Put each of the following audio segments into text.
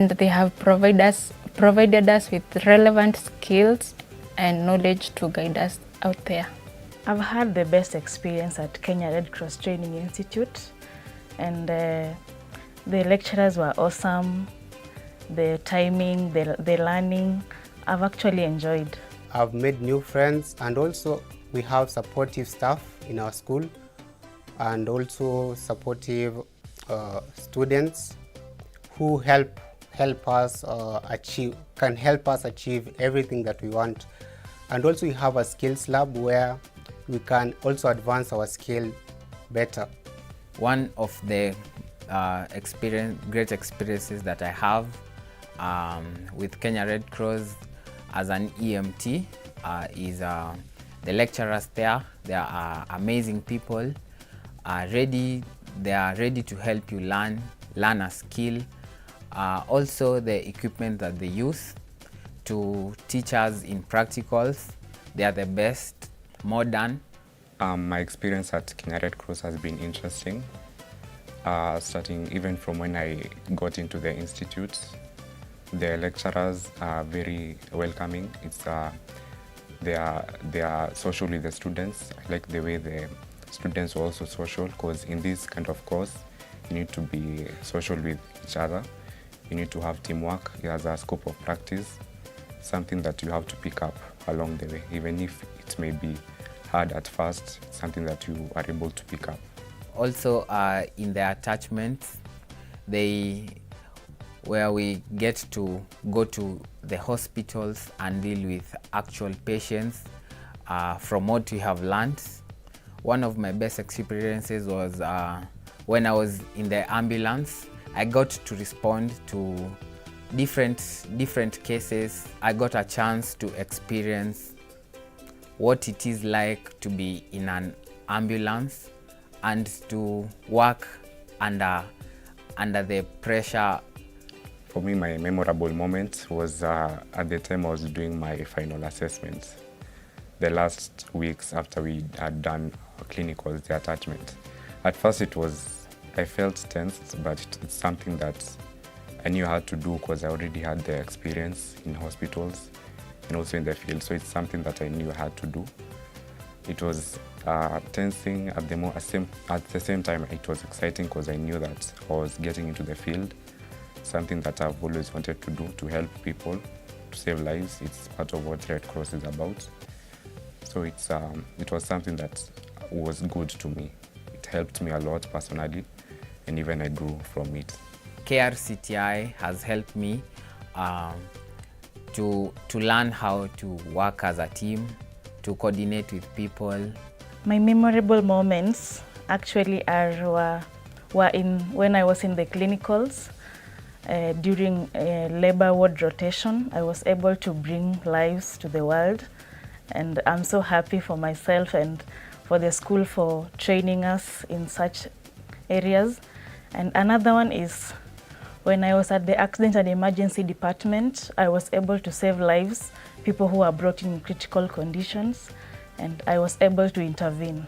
And they have provided us with relevant skills and knowledge to guide us out there. I've had the best experience at Kenya Red Cross Training Institute, and the lecturers were awesome. The timing, the learning, I've actually enjoyed. I've made new friends, and also we have supportive staff in our school and also supportive students who help us achieve everything that we want. And also we have a skills lab where we can also advance our skill better. One of the great experiences that I have with Kenya Red Cross as an EMT is the lecturers there. They are amazing people. They are ready to help you learn a skill. Also the equipment that they use to teach us in practicals, they are the best, modern. My experience at Kenya Red Cross has been interesting, starting even from when I got into the institute. The lecturers are very welcoming. They are social with the students. I like the way the students are also social, because in this kind of course you need to be social with each other. You need to have teamwork as a scope of practice, something that you have to pick up along the way. Even if it may be hard at first, something that you are able to pick up. Also in the attachments, where we get to go to the hospitals and deal with actual patients from what we have learned. One of my best experiences was when I was in the ambulance. I got to respond to different cases. I got a chance to experience what it is like to be in an ambulance and to work under the pressure. For me, my memorable moment was at the time I was doing my final assessment. The last weeks after we had done our clinicals, the attachment. At first I felt tensed, but it's something that I knew I had to do because I already had the experience in hospitals and also in the field. So it's something that I knew I had to do. It was tensing at the same time. It was exciting because I knew that I was getting into the field, something that I've always wanted to do, to help people, to save lives. It's part of what Red Cross is about. So it was something that was good to me. It helped me a lot personally, and even I grew from it. KRCTI has helped me to learn how to work as a team, to coordinate with people. My memorable moments actually were when I was in the clinicals. During labor ward rotation, I was able to bring lives to the world, and I'm so happy for myself and for the school for training us in such areas. And another one is when I was at the accident and emergency department. I was able to save lives, people who are brought in critical conditions, and I was able to intervene,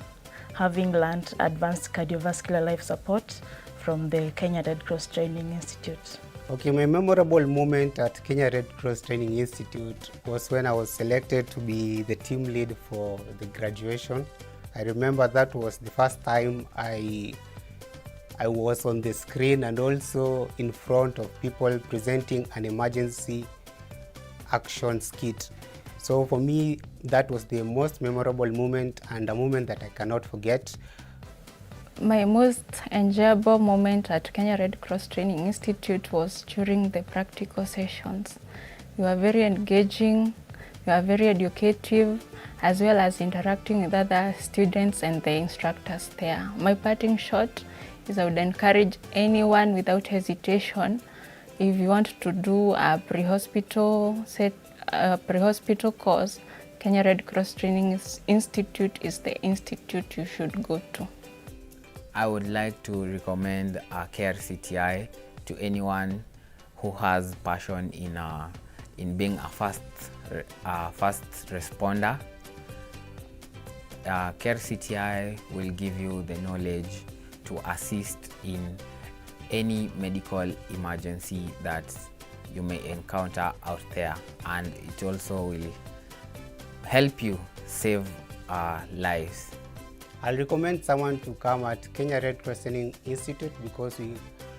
having learned advanced cardiovascular life support from the Kenya Red Cross Training Institute. Okay, my memorable moment at Kenya Red Cross Training Institute was when I was selected to be the team lead for the graduation. I remember that was the first time I was on the screen and also in front of people presenting an emergency action kit. So for me, that was the most memorable moment and a moment that I cannot forget. My most enjoyable moment at Kenya Red Cross Training Institute was during the practical sessions. You were very engaging, you are very educative, as well as interacting with other students and the instructors there. My parting shot is I would encourage anyone without hesitation, if you want to do a pre-hospital course, Kenya Red Cross Training Institute is the institute you should go to. I would like to recommend KRCTI to anyone who has passion in being a fast responder. KRCTI will give you the knowledge to assist in any medical emergency that you may encounter out there, and it also will help you save lives. I'll recommend someone to come at Kenya Red Cross Training Institute because we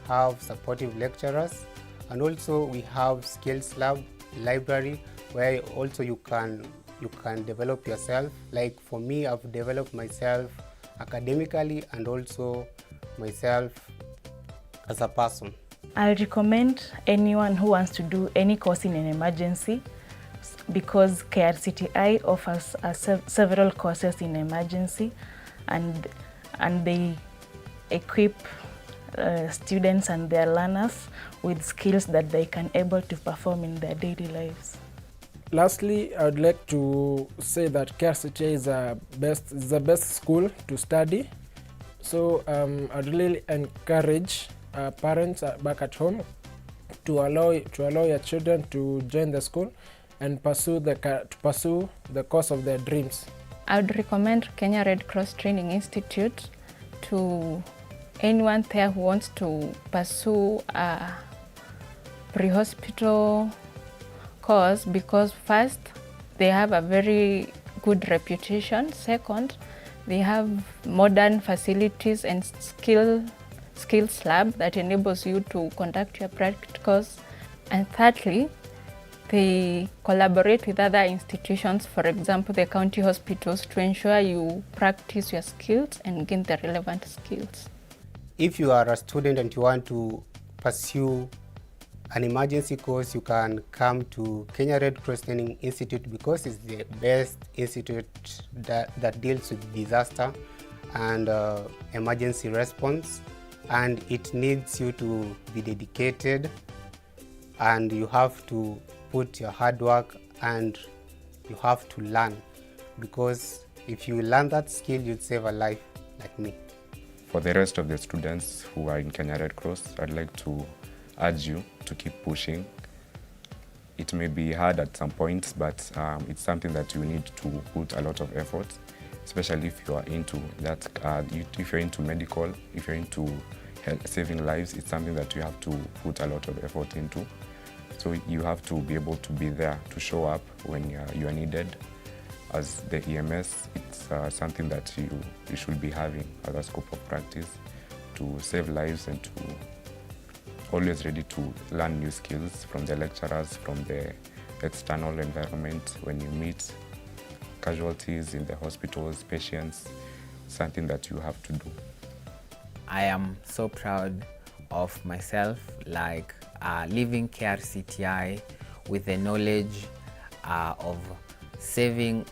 have supportive lecturers, and also we have skills lab, library, where also you can develop yourself. Like for me, I've developed myself academically and also myself as a person. I recommend anyone who wants to do any course in an emergency, because KRCTI offers several courses in emergency, and they equip students and their learners with skills that they can able to perform in their daily lives. Lastly, I would like to say that KRCTI is the best school to study. So I'd really encourage parents back at home to allow your children to join the school and pursue the course of their dreams. I would recommend Kenya Red Cross Training Institute to anyone there who wants to pursue a pre-hospital course, because first, they have a very good reputation. Second, they have modern facilities and skills lab that enables you to conduct your practicals. And thirdly, they collaborate with other institutions, for example, the county hospitals, to ensure you practice your skills and gain the relevant skills. If you are a student and you want to pursue an emergency course, you can come to Kenya Red Cross Training Institute because it's the best institute that deals with disaster and emergency response, and it needs you to be dedicated, and you have to put your hard work and you have to learn, because if you learn that skill, you'd save a life like me. For the rest of the students who are in Kenya Red Cross, I'd like to urge you to keep pushing. It may be hard at some points, but it's something that you need to put a lot of effort, especially if you are into that. If you're into medical, if you're into saving lives, it's something that you have to put a lot of effort into. So you have to be able to be there to show up when you are needed. As the EMS, it's something that you should be having as a scope of practice to save lives and to always ready to learn new skills from the lecturers, from the external environment. When you meet casualties in the hospitals, patients, something that you have to do. I am so proud of myself, like leaving KRCTI with the knowledge of saving,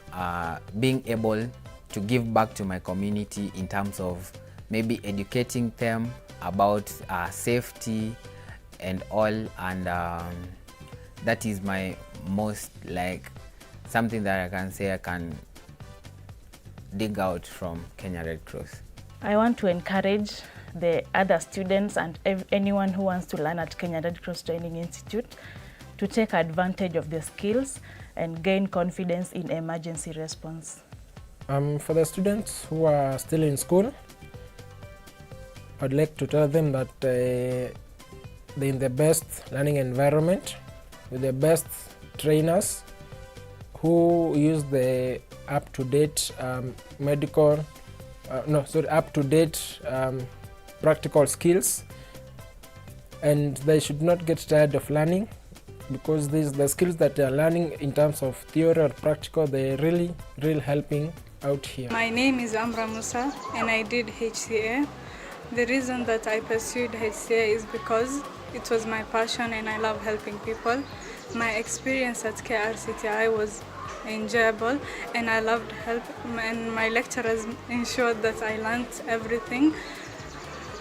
being able to give back to my community in terms of maybe educating them about safety and all, and that is my most, like, something that I can say I can dig out from Kenya Red Cross. I want to encourage the other students and anyone who wants to learn at Kenya Red Cross Training Institute to take advantage of the skills and gain confidence in emergency response. For the students who are still in school, I'd like to tell them that they're in the best learning environment with the best trainers who use the up-to-date up-to-date practical skills, and they should not get tired of learning, because the skills that they are learning in terms of theory or practical, they're really helping out here. My name is Amra Musa and I did HCA. The reason that I pursued HCA is because it was my passion and I love helping people. My experience at KRCTI was enjoyable and I loved help, and my lecturers ensured that I learned everything.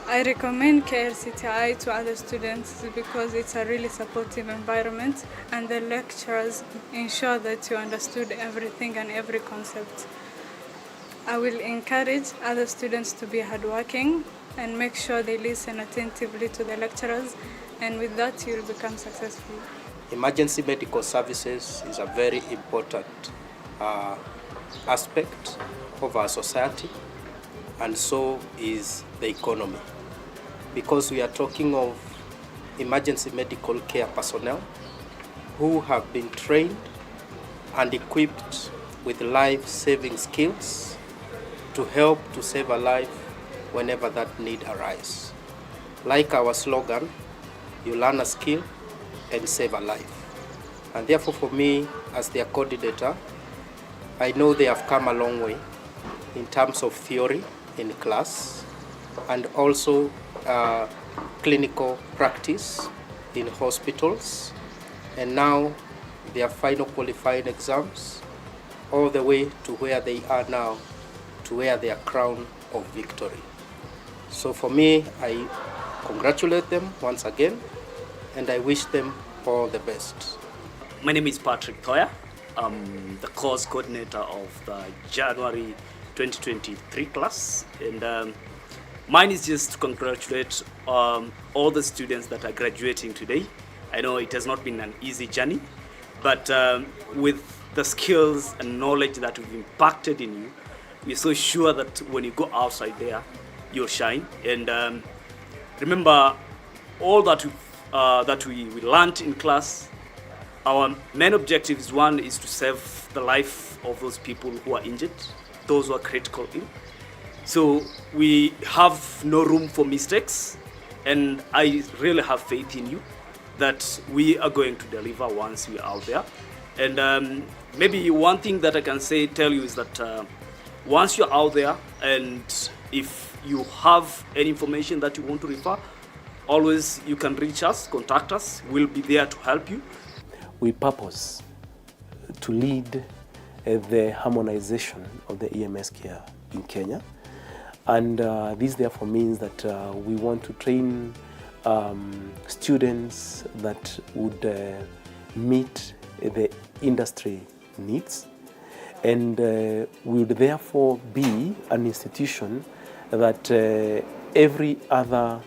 I recommend KRCTI to other students because it's a really supportive environment and the lecturers ensure that you understood everything and every concept. I will encourage other students to be hardworking and make sure they listen attentively to the lecturers, and with that you'll become successful. Emergency medical services is a very important aspect of our society, and so is the economy. Because we are talking of emergency medical care personnel who have been trained and equipped with life-saving skills to help to save a life whenever that need arises. Like our slogan, you learn a skill and save a life. And therefore for me, as their coordinator, I know they have come a long way in terms of theory in class and also clinical practice in hospitals, and now their final qualifying exams, all the way to where they are now, to wear their crown of victory. So for me, I congratulate them once again, and I wish them all the best. My name is Patrick Thoya. I'm the course coordinator of the January 2023 class, and mine is just to congratulate all the students that are graduating today. I know it has not been an easy journey, but with the skills and knowledge that we've impacted in you, we're so sure that when you go outside there, you'll shine. And remember, all that we learned in class, our main objectives, one is to save the life of those people who are injured, those who are critical ill. So we have no room for mistakes, and I really have faith in you that we are going to deliver once we are out there. And maybe one thing that I can tell you is that once you're out there, and if you have any information that you want to refer, always you can reach us, contact us. We'll be there to help you. We purpose to lead the harmonization of the EMS care in Kenya. And this therefore means that we want to train students that would meet the industry needs, and we would therefore be an institution that every other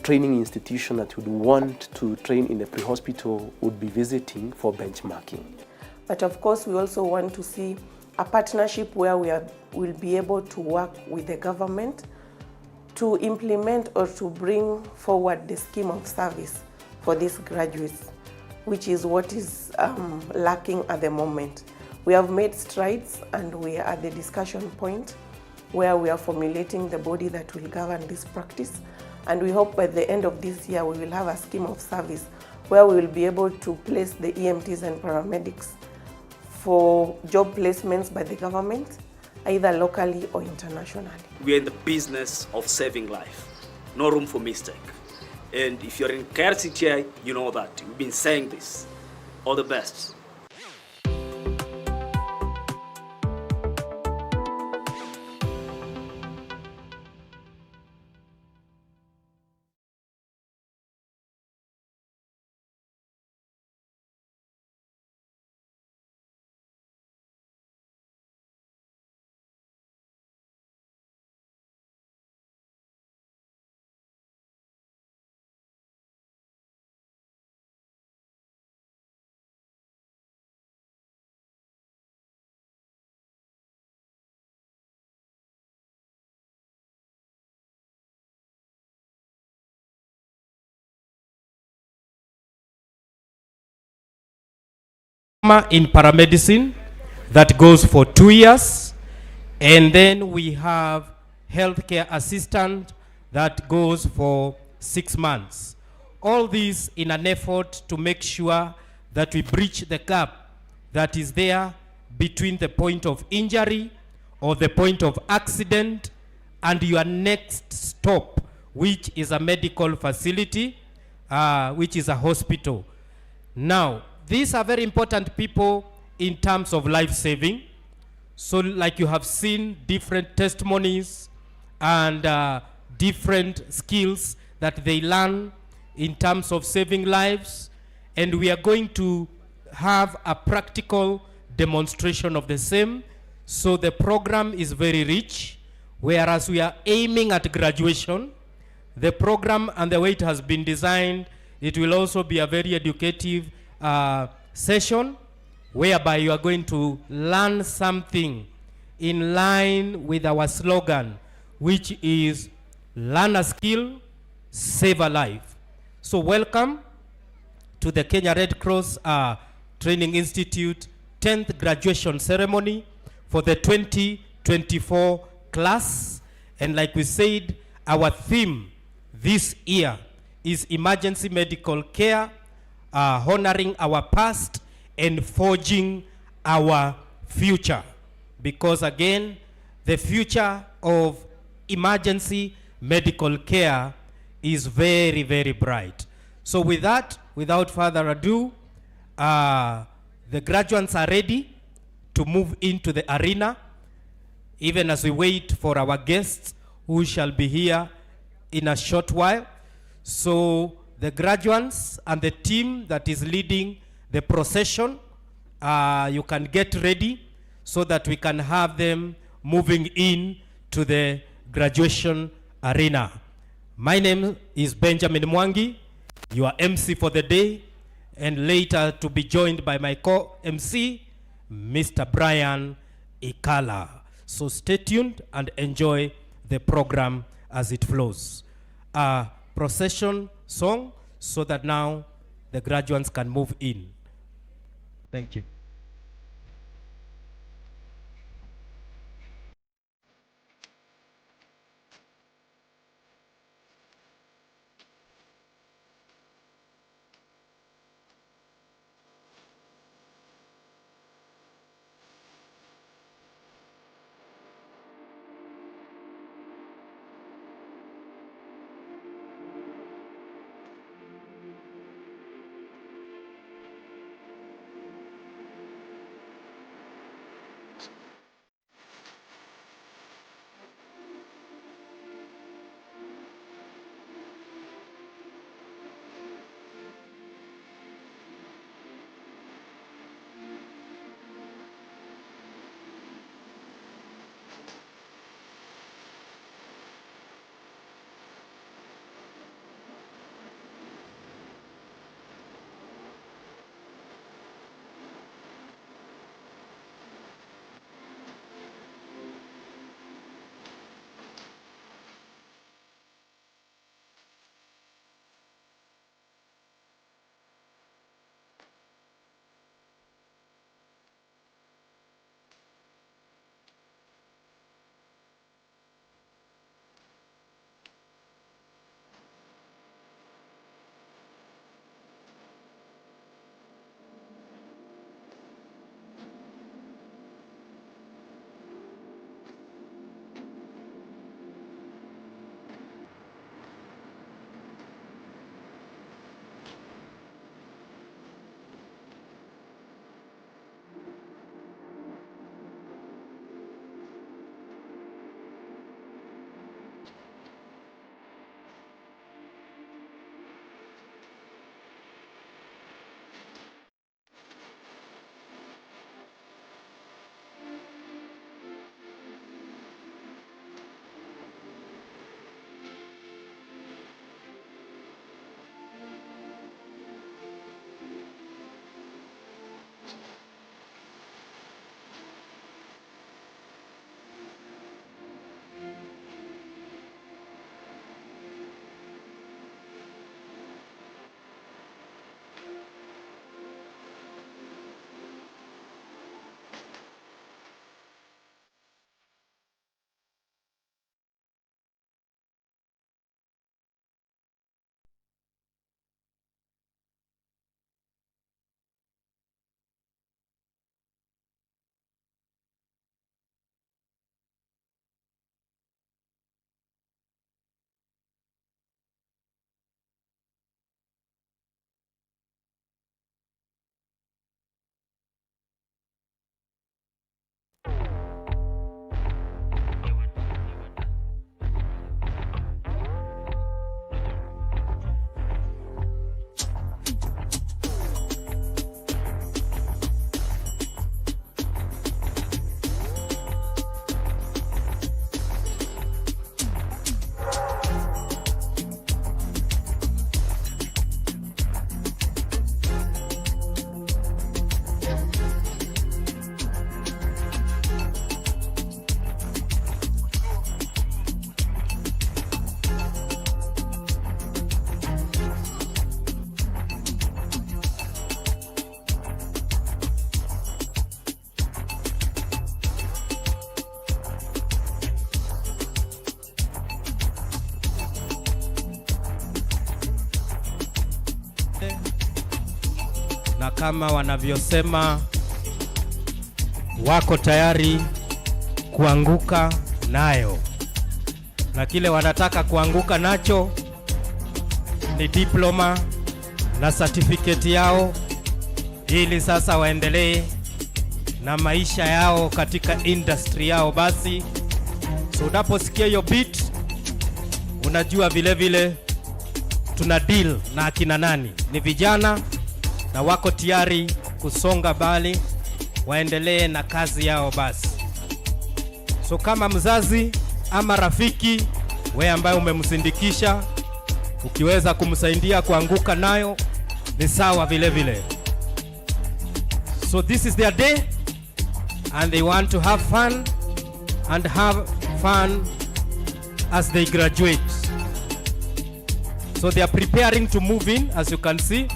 training institution that would want to train in the pre-hospital would be visiting for benchmarking. But of course, we also want to see a partnership where we'll be able to work with the government to implement or to bring forward the scheme of service for these graduates, which is what is lacking at the moment. We have made strides, and we are at the discussion point where we are formulating the body that will govern this practice. And we hope by the end of this year we will have a scheme of service where we will be able to place the EMTs and paramedics for job placements by the government, either locally or internationally. We are in the business of saving life. No room for mistake. And if you're in KRCTI, you know that. We've been saying this. All the best. In paramedicine that goes for 2 years, and then we have healthcare assistant that goes for 6 months. All these in an effort to make sure that we bridge the gap that is there between the point of injury or the point of accident and your next stop, which is a medical facility, which is a hospital. Now, these are very important people in terms of life saving. So like you have seen different testimonies and different skills that they learn in terms of saving lives. And we are going to have a practical demonstration of the same. So the program is very rich, whereas we are aiming at graduation. The program and the way it has been designed, it will also be a very educative session whereby you are going to learn something in line with our slogan, which is learn a skill, save a life. So welcome to the Kenya Red Cross Training Institute 10th graduation ceremony for the 2024 class. And like we said, our theme this year is emergency medical care, honoring our past and forging our future. Because again, the future of emergency medical care is very, very bright. So with that, without further ado, the graduates are ready to move into the arena, even as we wait for our guests who shall be here in a short while. So the graduates and the team that is leading the procession, you can get ready so that we can have them moving in to the graduation arena. My name is Benjamin Mwangi, your MC for the day, and later to be joined by my co-MC, Mr. Brian Ikala. So stay tuned and enjoy the program as it flows. A procession song so that now the graduates can move in. Thank you. na kama wanavyosema wako tayari kuanguka nayo, na kile wanataka kuanguka nacho ni diploma na certificate yao, ili sasa waendelee na maisha yao katika industry yao. Basi so unaposikia hiyo beat, unajua vile vile tuna deal na akina nani. Ni vijana na wako tayari kusonga mbali, waendelee na kazi yao. Basi so kama mzazi ama rafiki, wewe ambaye umemsindikisha, ukiweza kumsaidia kuanguka nayo ni sawa vile vile. So this is their day and they want to have fun and have fun as they graduate. So they are preparing to move in, as you can see.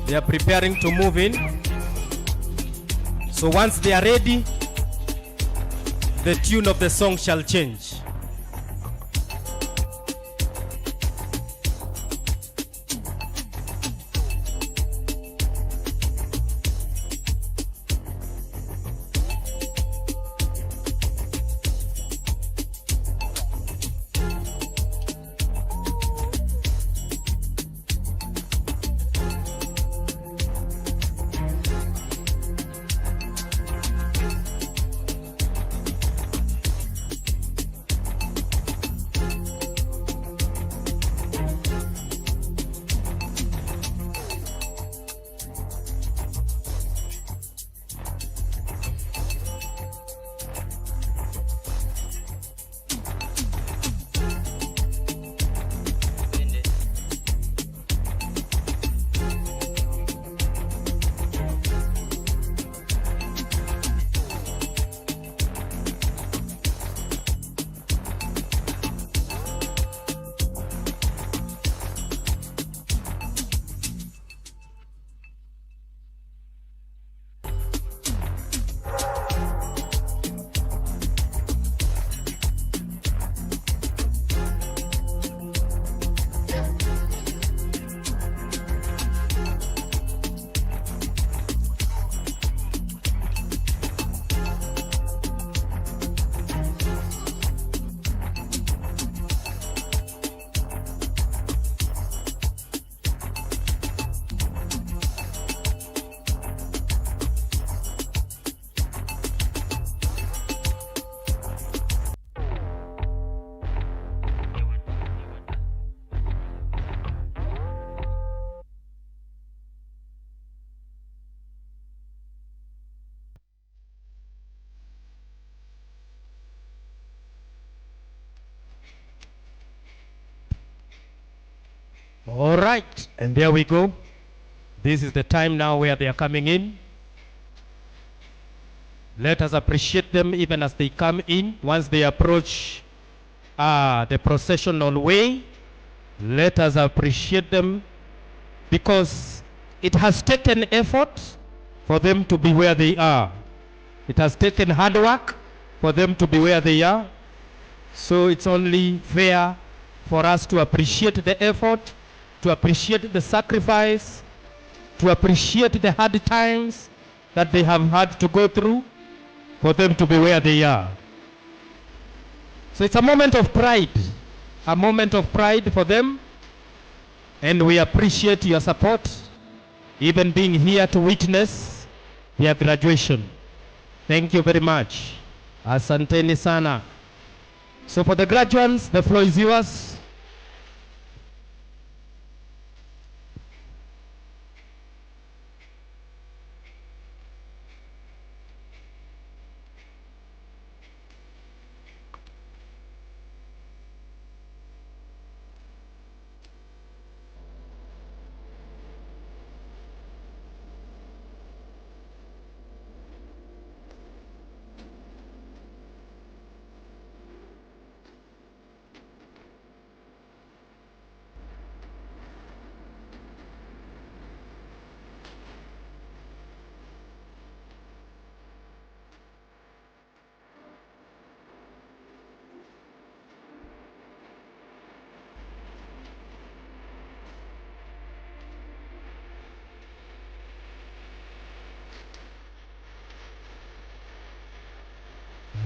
They are preparing to move in. So once they are ready, the tune of the song shall change. All right, and there we go. This is the time now where they are coming in. Let us appreciate them even as they come in. Once they approach the processional way, let us appreciate them, because it has taken effort for them to be where they are. It has taken hard work for them to be where they are. So it's only fair for us to appreciate the effort, to appreciate the sacrifice, to appreciate the hard times that they have had to go through for them to be where they are. So it's a moment of pride for them, and we appreciate your support, even being here to witness their graduation. Thank you very much. Asanteni sana. So for the graduates, the floor is yours.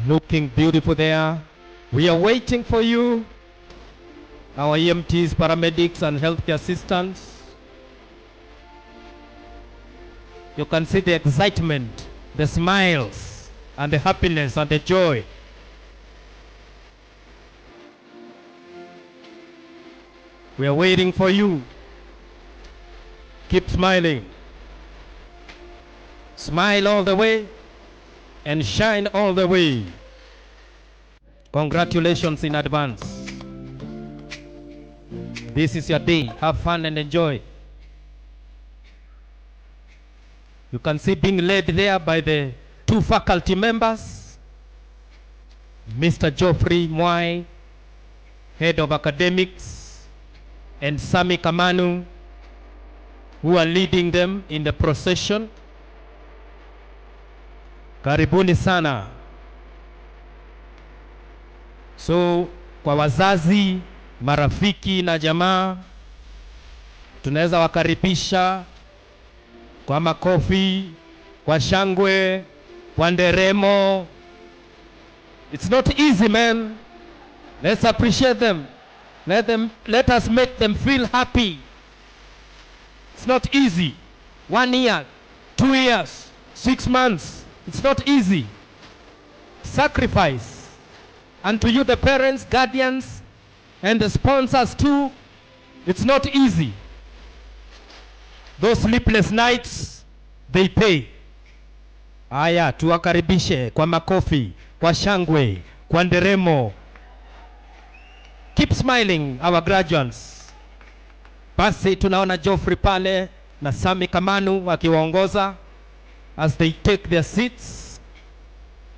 Looking beautiful there. We are waiting for you, our EMTs, paramedics, and healthcare assistants. You can see the excitement, the smiles, and the happiness and the joy. We are waiting for you. Keep smiling. Smile all the way and shine all the way. Congratulations in advance. This is your day. Have fun and enjoy. You can see being led there by the 2 faculty members, Mr. Geoffrey Mwai, Head of Academics, and Sami Kamanu, who are leading them in the procession. Karibuni sana. So, kwa wazazi, marafiki na jamaa, tunaweza wakaribisha kwa makofi, kwa shangwe, kwa nderemo. It's not easy, man. Let's appreciate them. Let us make them feel happy. It's not easy. 1 year, 2 years, 6 months. It's not easy. Sacrifice. And to you, the parents, guardians, and the sponsors too, it's not easy. Those sleepless nights, they pay. Aya, tuwakaribishe kwa makofi, kwa shangwe, kwa nderemo. Keep smiling, our graduates. Basi tunaona Geoffrey pale na Sami Kamanu wakiwaongoza as they take their seats.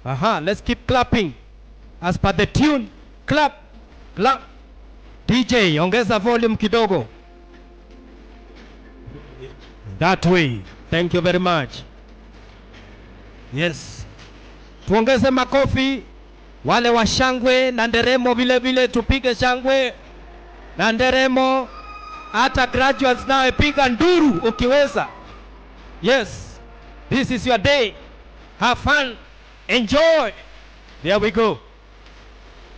Aha, let's keep clapping. As per the tune, clap, clap. DJ, ongeza volume kidogo. That way. Thank you very much. Yes. Tuongeze makofi. Wale wa shangwe na nderemo vile vile tupige shangwe na nderemo. Hata graduates nawe piga nduru ukiweza. Yes. This is your day. Have fun. Enjoy. There we go.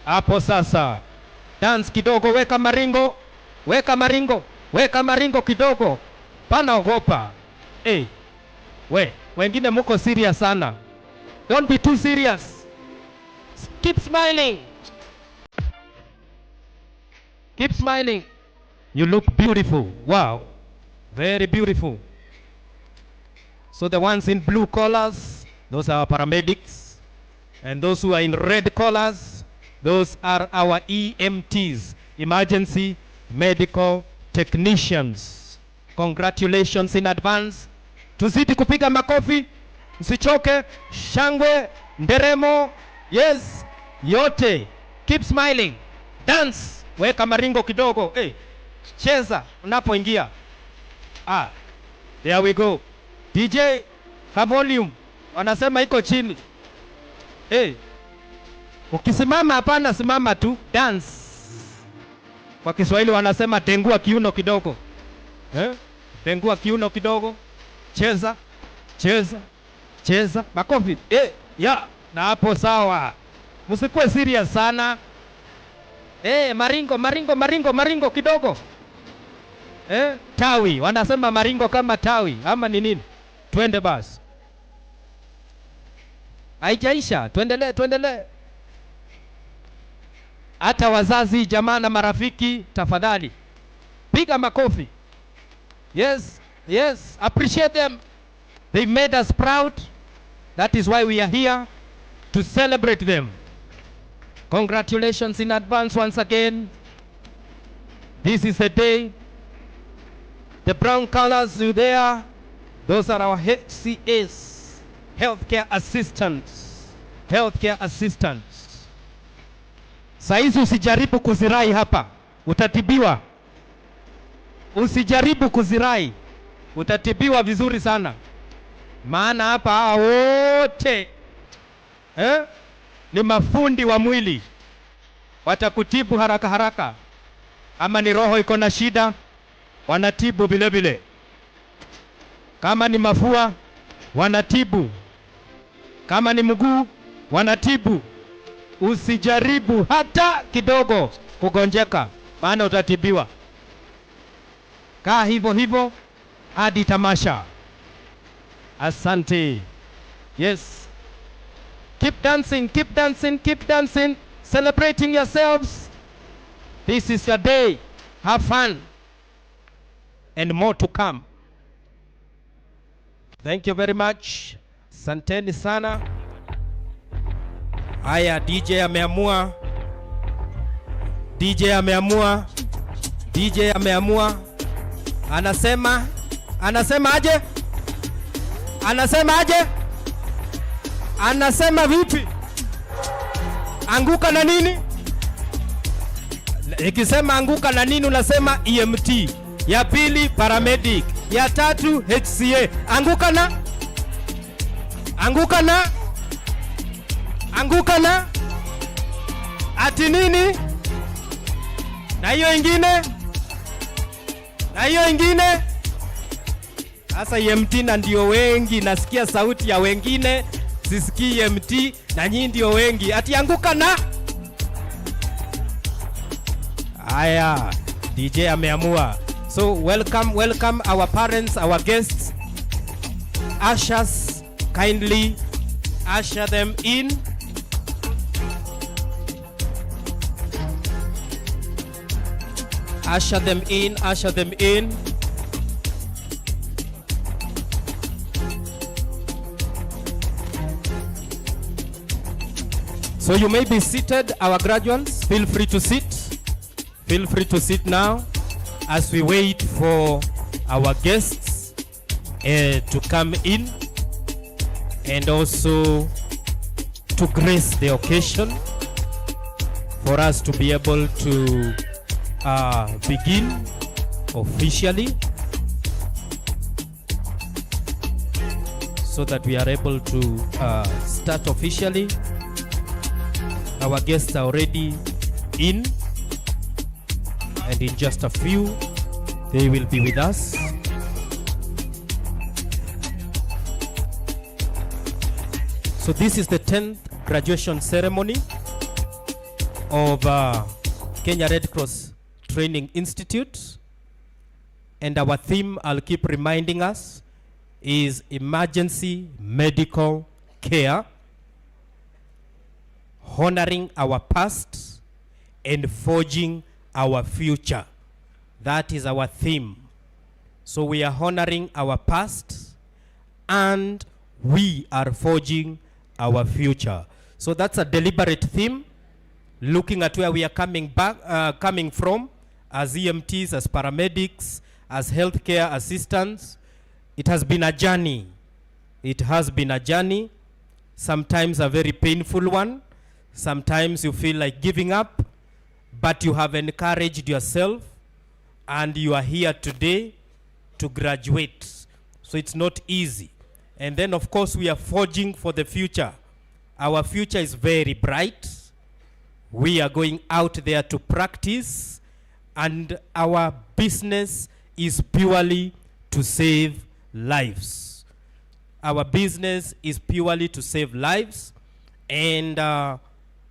Hapo sasa. Dance kidogo, weka maringo. Weka maringo. Weka maringo kidogo. Pana ogopa. Hey. Wengine muko serious sana. Don't be too serious. Keep smiling. Keep smiling. You look beautiful. Wow. Very beautiful. So the ones in blue collars, those are our paramedics. And those who are in red collars, those are our EMTs, emergency medical technicians. Congratulations in advance. Tuzidi kupiga makofi, msichoke, shangwe, nderemo, yes, yote. Keep smiling, dance, weka maringo kidogo, cheza unapoingia. There we go. DJ, ka volume, wanasema iko chini. Ukisimama hapana, simama tu, dance. Kwa Kiswahili wanasema tengua kiuno kidogo. Tengua kiuno kidogo. Cheza, cheza, cheza. Makofi. Na hapo sawa. Msikuwe serious sana. Maringo kidogo. Tawi. Wanasema maringo kama tawi. Ama ni nini? Twende basi. Haijaisha. Tuendelee. Hata wazazi, jamaa na marafiki, tafadhali piga makofi. Yes, appreciate them. They made us proud. That is why we are here, to celebrate them. Congratulations in advance once again. This is the day. The brown colors you there, those are our HCAs, healthcare assistants. Saizi usijaribu kuzirai hapa, utatibiwa. Usijaribu kuzirai, utatibiwa vizuri sana. Maana hapa wote ni mafundi wa mwili. Watakutibu haraka. Ama ni roho iko na shida, wanatibu vile vile. Kama ni mafua, wanatibu. Kama ni mguu, wanatibu. usijaribu hata kidogo kugonjeka, maana utatibiwa. Kaa hivyo hivyo hadi tamasha. Asante. Yes. Keep dancing, keep dancing, keep dancing. Celebrating yourselves. This is your day. Have fun. And more to come. Thank you very much. Asanteni sana. Haya, DJ ameamua. DJ ameamua. DJ ameamua. Anasema aje? Anasema aje? Anasema vipi? Anguka na nini? Ikisema anguka na nini unasema EMT. Ya pili paramedic. Ya tatu HCA. Anguka na ati nini? Na hiyo ingine? Sasa EMT na ndio wengi, nasikia sauti ya wengine, sisikii EMT na nyinyi ndio wengi. Ati anguka na? Aya, DJ ameamua. So welcome our parents, our guests. Ushers, kindly usher them in. Usher them in. So you may be seated, our graduates. Feel free to sit. Feel free to sit now as we wait for our guests to come in and also to grace the occasion for us to be able to begin officially, so that we are able to start officially. Our guests are already in, and in just a few they will be with us. So this is the 10th graduation ceremony of Kenya Red Cross Training Institute, and our theme, I'll keep reminding us, is emergency medical care, honoring our past and forging our future. That is our theme. So we are honoring our past and we are forging our future. So that's a deliberate theme, looking at where we are coming from as EMTs, as paramedics, as healthcare assistants. It has been a journey. It has been a journey, sometimes a very painful one. Sometimes you feel like giving up, but you have encouraged yourself and you are here today to graduate. So it's not easy. And then of course we are forging for the future. Our future is very bright. We are going out there to practice, and our business is purely to save lives. Our business is purely to save lives, and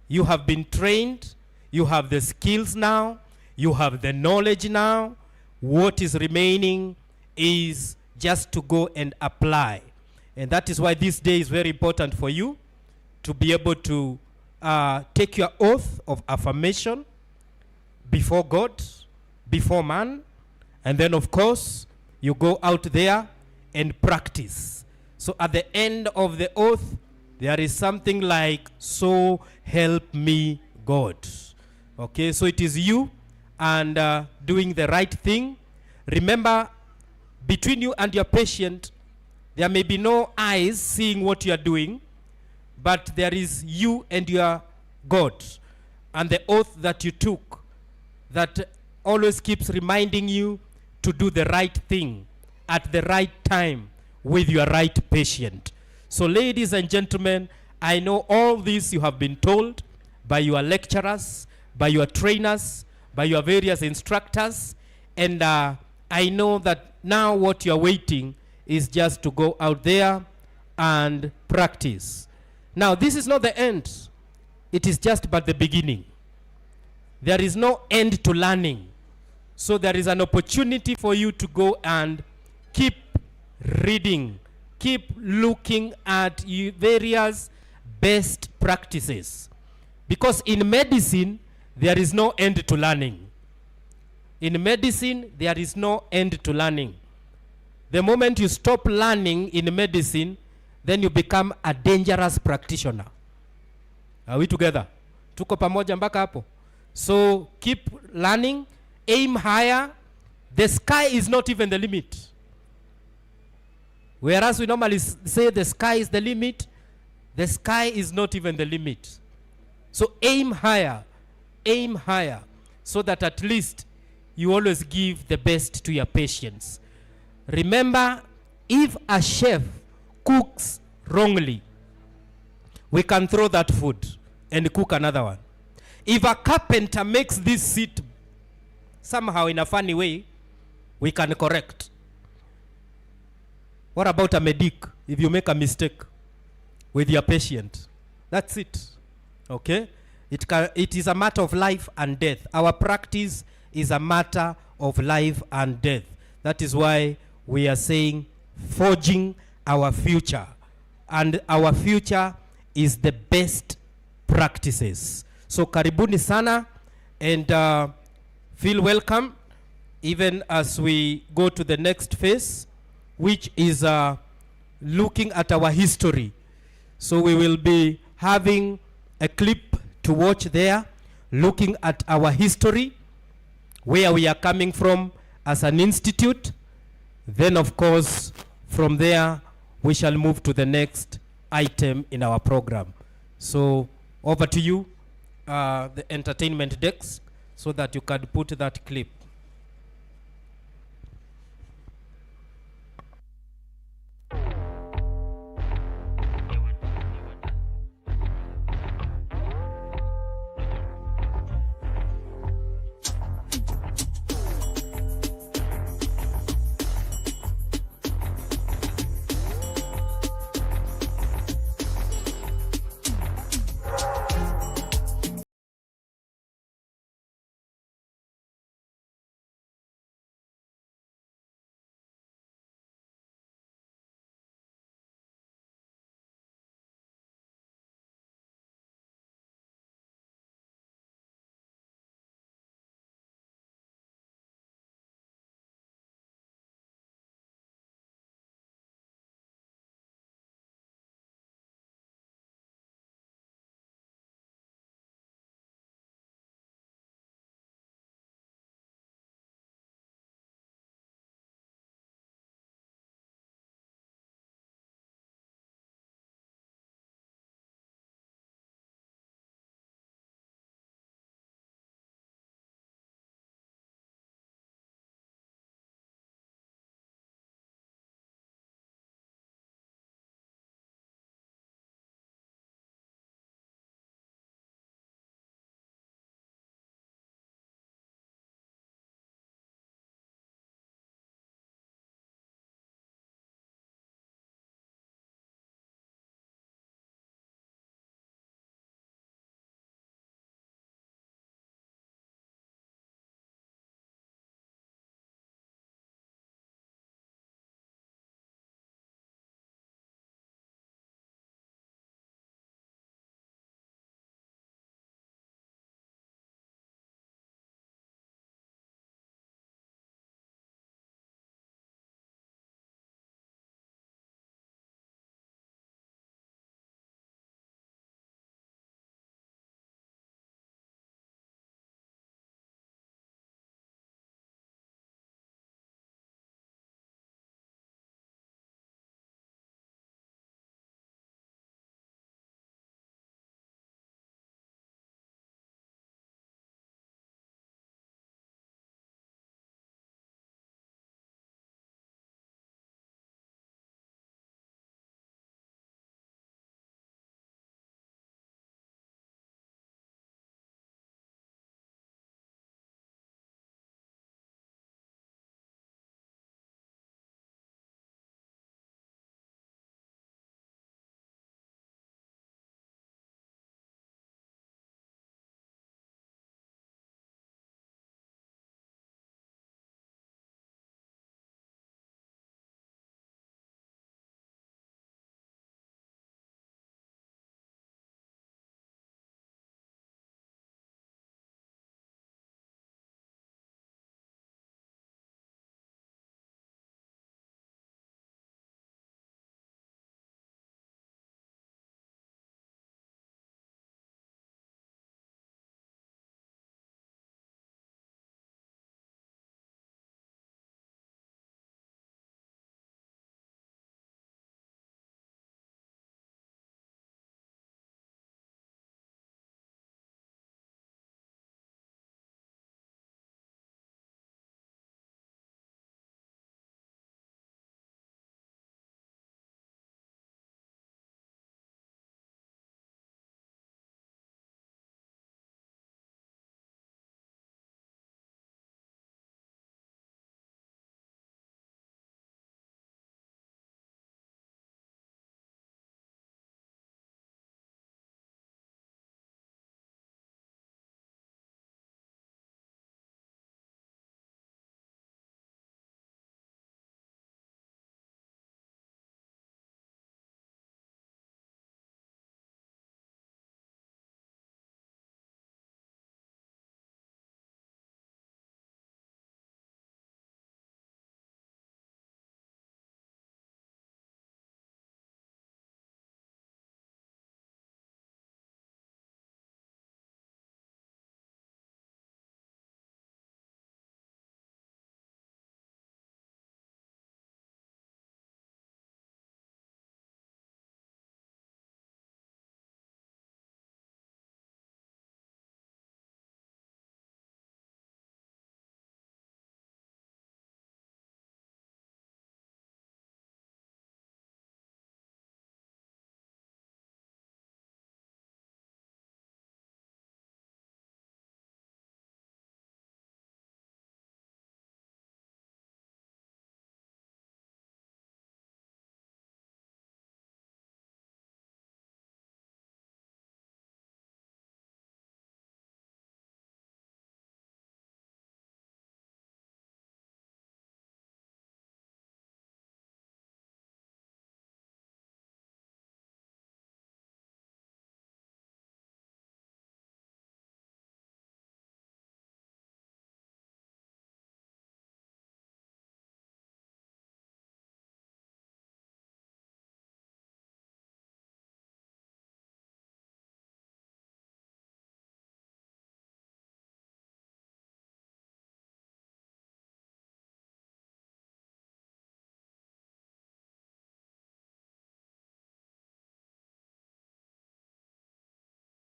you have been trained, you have the skills now, you have the knowledge now. What is remaining is just to go and apply. And that is why this day is very important for you, to be able to take your oath of affirmation before God, before man, and then of course you go out there and practice. So at the end of the oath, there is something like, so help me God. Okay, so it is you and doing the right thing. Remember, between you and your patient, there may be no eyes seeing what you are doing, but there is you and your God, and the oath that you took that always keeps reminding you to do the right thing at the right time with your right patient. So ladies and gentlemen, I know all this you have been told by your lecturers, by your trainers, by your various instructors, and I know that now what you're waiting is just to go out there and practice. Now this is not the end. it is just but the beginning. There is no end to learning. So there is an opportunity for you to go and keep reading, keep looking at various best practices. Because in medicine, there is no end to learning. In medicine, there is no end to learning. The moment you stop learning in medicine, then you become a dangerous practitioner. Are we together? Tuko pamoja mpaka hapo? So keep learning, aim higher. The sky is not even the limit. Whereas we normally say the sky is the limit, the sky is not even the limit. So aim higher, so that at least you always give the best to your patients. Remember, if a chef cooks wrongly, we can throw that food and cook another one. If a carpenter makes this seat somehow in a funny way, we can correct. What about a medic? If you make a mistake with your patient, that's it. Okay? It is a matter of life and death. Our practice is a matter of life and death. That is why we are saying forging our future. And our future is the best practices. So karibuni sana, and feel welcome even as we go to the next phase, which is looking at our history. So we will be having a clip to watch there, looking at our history, where we are coming from as an institute. Then, of course, from there, we shall move to the next item in our program. So over to you, the entertainment desk, so that you can put that clip.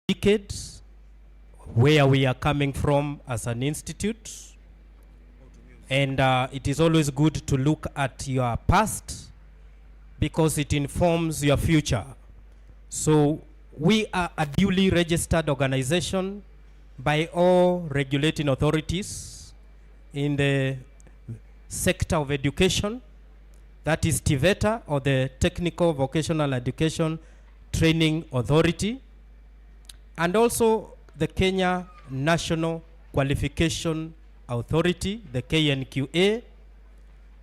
decade, where we are coming from as an institute. And it is always good to look at your past because it informs your future. So we are a duly registered organization by all regulating authorities in the sector of education, that is TVETA, or the Technical Vocational Education Training Authority, and also the Kenya National Qualification Authority, the KNQA.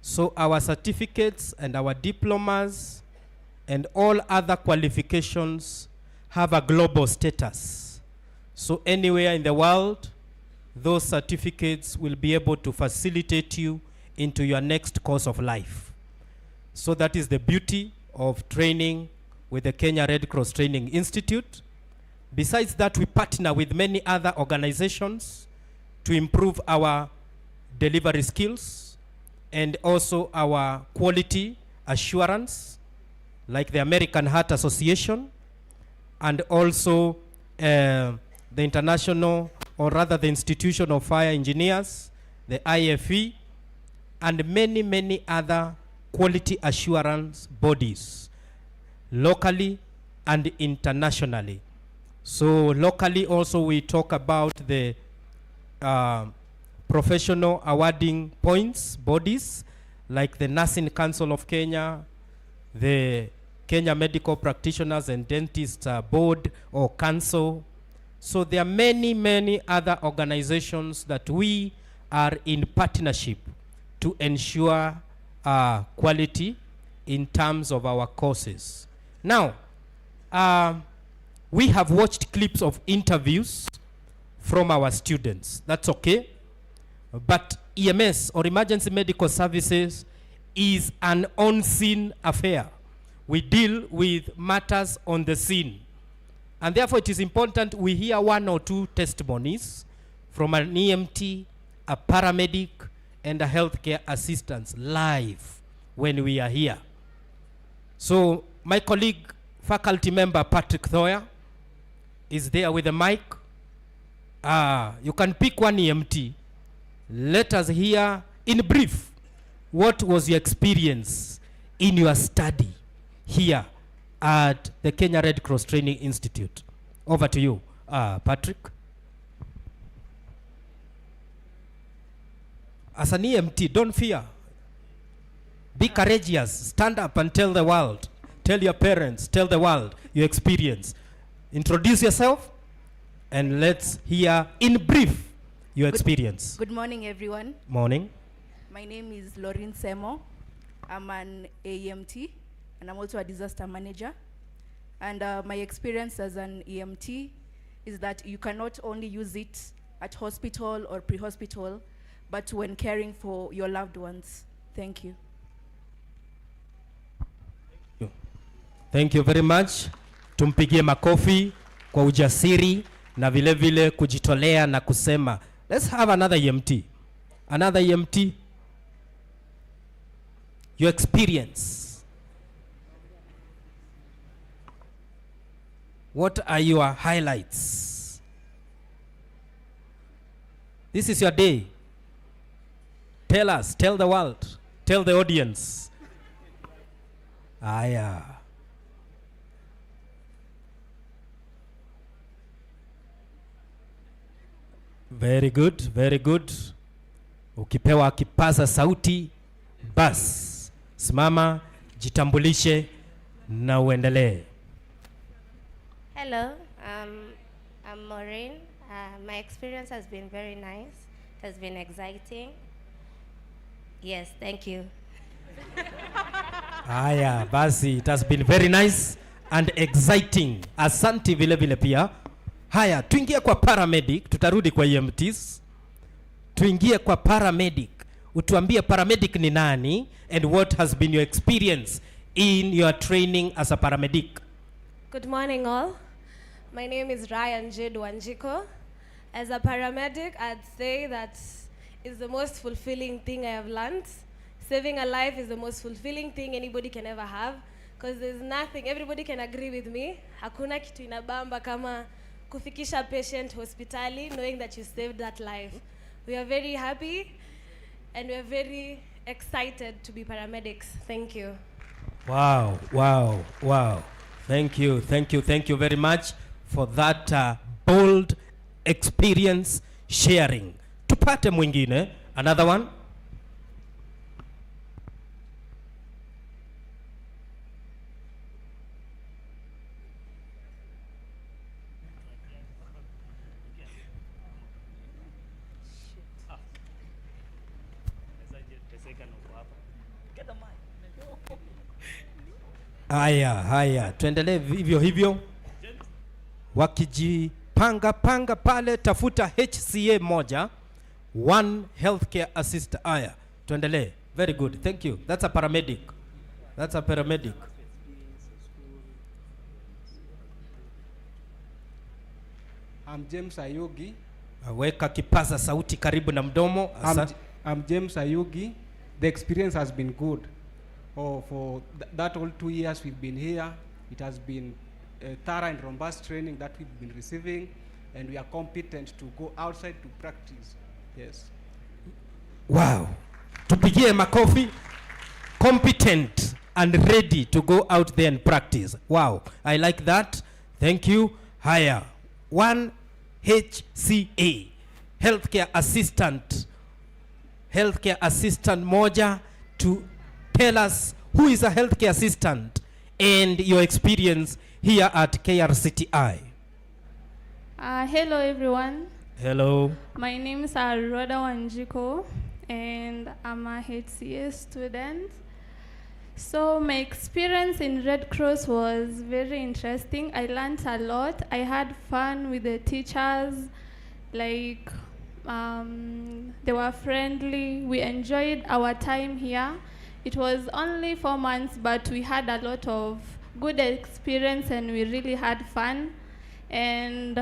So our certificates and our diplomas and all other qualifications have a global status. So anywhere in the world, those certificates will be able to facilitate you into your next course of life. So that is the beauty of training with the Kenya Red Cross Training Institute. Besides that, we partner with many other organizations to improve our delivery skills and also our quality assurance, like the American Heart Association, and also the International, or rather the Institution of Fire Engineers, the IFE, and many, many other quality assurance bodies, locally and internationally. So locally also we talk about the professional awarding points bodies, like the Nursing Council of Kenya, the Kenya Medical Practitioners and Dentists Board or Council. So there are many, many other organizations that we are in partnership to ensure quality in terms of our courses. Now, we have watched clips of interviews from our students. That's okay. But EMS, or Emergency Medical Services, is an on-scene affair. We deal with matters on the scene. And therefore it is important we hear one or two testimonies from an EMT, a paramedic, and a healthcare assistant live when we are here. So my colleague, faculty member Patrick Thoya, is there with a mic. You can pick one EMT. Let us hear in brief, what was your experience in your study here at the Kenya Red Cross Training Institute? Over to you, Patrick. As an EMT, don't fear. Be courageous. Stand up and tell the world. Tell your parents, tell the world your experience. Introduce yourself and let's hear in brief your experience. Good morning, everyone. Morning. My name is Lauren Semo. I'm an AEMT and I'm also a disaster manager. And my experience as an EMT is that you cannot only use it at hospital or pre-hospital, but when caring for your loved ones. Thank you. Thank you very much. Tumpigie makofi kwa ujasiri na vile vile kujitolea na kusema. Let's have another EMT. Another EMT. Your experience. What are your highlights? This is your day. Tell us, tell the world, tell the audience. Aya. Very good, very good. Ukipewa kipaza sauti, bas, simama, jitambulishe na uendelee. Hello, I'm Maureen. My experience has been very nice. It has been exciting. Yes, thank you. Aya, basi, it has been very nice and exciting. Asante vile vile pia. Haya, tuingie kwa paramedic, tutarudi kwa EMTs. Tuingie kwa paramedic. Utuambie paramedic ni nani and what has been your experience in your training as a paramedic. Good morning all. My name is Ryan J. Wanjiko. As a paramedic, I'd say that is the most fulfilling thing I have learned. Saving a life is the most fulfilling thing anybody can ever have, because there's nothing, everybody can agree with me, hakuna kitu inabamba kama kufikisha patient hospitali knowing that you saved that life. We are very happy and we are very excited to be paramedics. Thank you. Wow, wow, wow. Thank you, thank you, thank you very much for that bold experience sharing. Tupate mwingine, another one. Haya, tuendelee hivyo hivyo. Wakijipanga panga pale, tafuta HCA moja, one healthcare assistant. Haya, tuendelee. Very good, thank you. That's a paramedic. That's a paramedic. I'm James Ayugi. Weka kipaza sauti karibu na mdomo. I'm James Ayugi. The experience has been good. For that all 2 years we've been here, it has been a thorough and robust training that we've been receiving, and we are competent to go outside to practice. Yes. Wow. Tupigie makofi. Competent and ready to go out there and practice. Wow. I like that. Thank you. Haya. One HCA. Healthcare assistant moja to tell us who is a healthcare assistant and your experience here at KRCTI. Hello everyone. Hello. My name is Rhoda Wanjiko and I'm a HCA student. So my experience in Red Cross was very interesting. I learned a lot. I had fun with the teachers. Like they were friendly. We enjoyed our time here. It was only 4 months, but we had a lot of good experience and we really had fun. And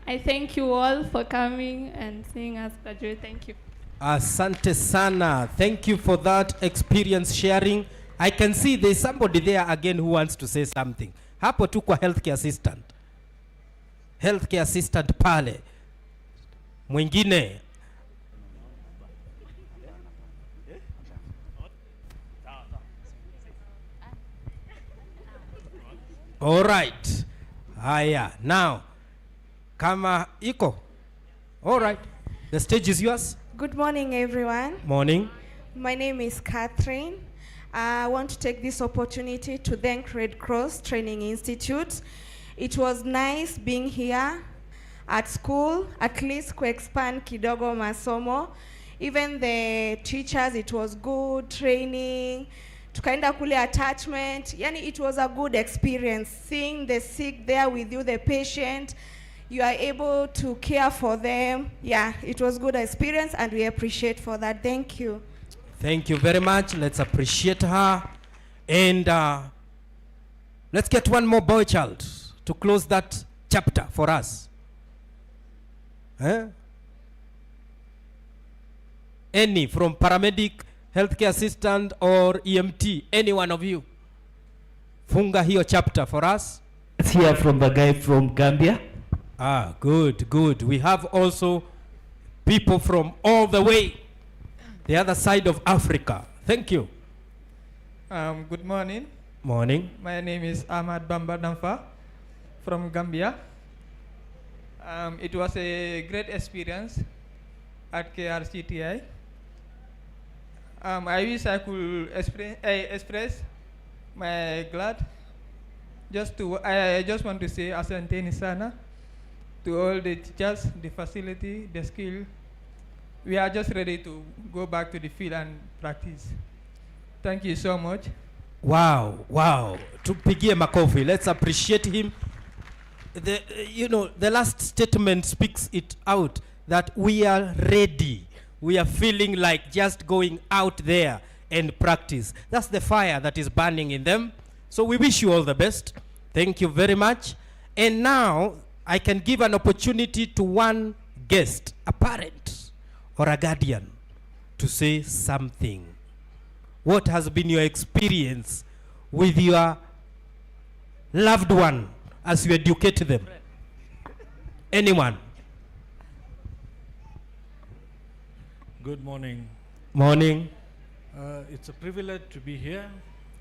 I thank you all for coming and seeing us graduate. Thank you. Asante sana. Thank you for that experience sharing. I can see there's somebody there again who wants to say something. Hapo tu kwa healthcare assistant. Healthcare assistant pale. Mwingine. All right. Haya. Now, kama iko. All right. The stage is yours. Good morning, everyone. Morning. My name is Catherine. I want to take this opportunity to thank Red Cross Training Institute. It was nice being here at school, at least to expand kidogo masomo. Even the teachers, it was good training. Tukaenda kule attachment. Yani, it was a good experience. Seeing the sick there with you, the patient, you are able to care for them. Yeah, it was good experience and we appreciate for that. Thank you. Thank you very much. Let's appreciate her. And let's get one more boy child to close that chapter for us. Any from paramedic, healthcare assistant, or EMT, any one of you. Funga hiyo chapter for us. Let's hear from the guy from Gambia. Good, good. We have also people from all the way the other side of Africa. Thank you. Good morning. Morning. My name is Ahmad Bamba Damfa from Gambia. It was a great experience at KRCTI. I wish I could express my glad. I just want to say asanteni sana to all the teachers, the facility, the skill. We are just ready to go back to the field and practice. Thank you so much. Wow, wow. Tupigie makofi. Let's appreciate him. The last statement speaks it out that we are ready. We are feeling like just going out there and practice. That's the fire that is burning in them. So we wish you all the best. Thank you very much. And now I can give an opportunity to one guest, a parent or a guardian, to say something. What has been your experience with your loved one as you educate them? Anyone? Good morning. Morning. It's a privilege to be here,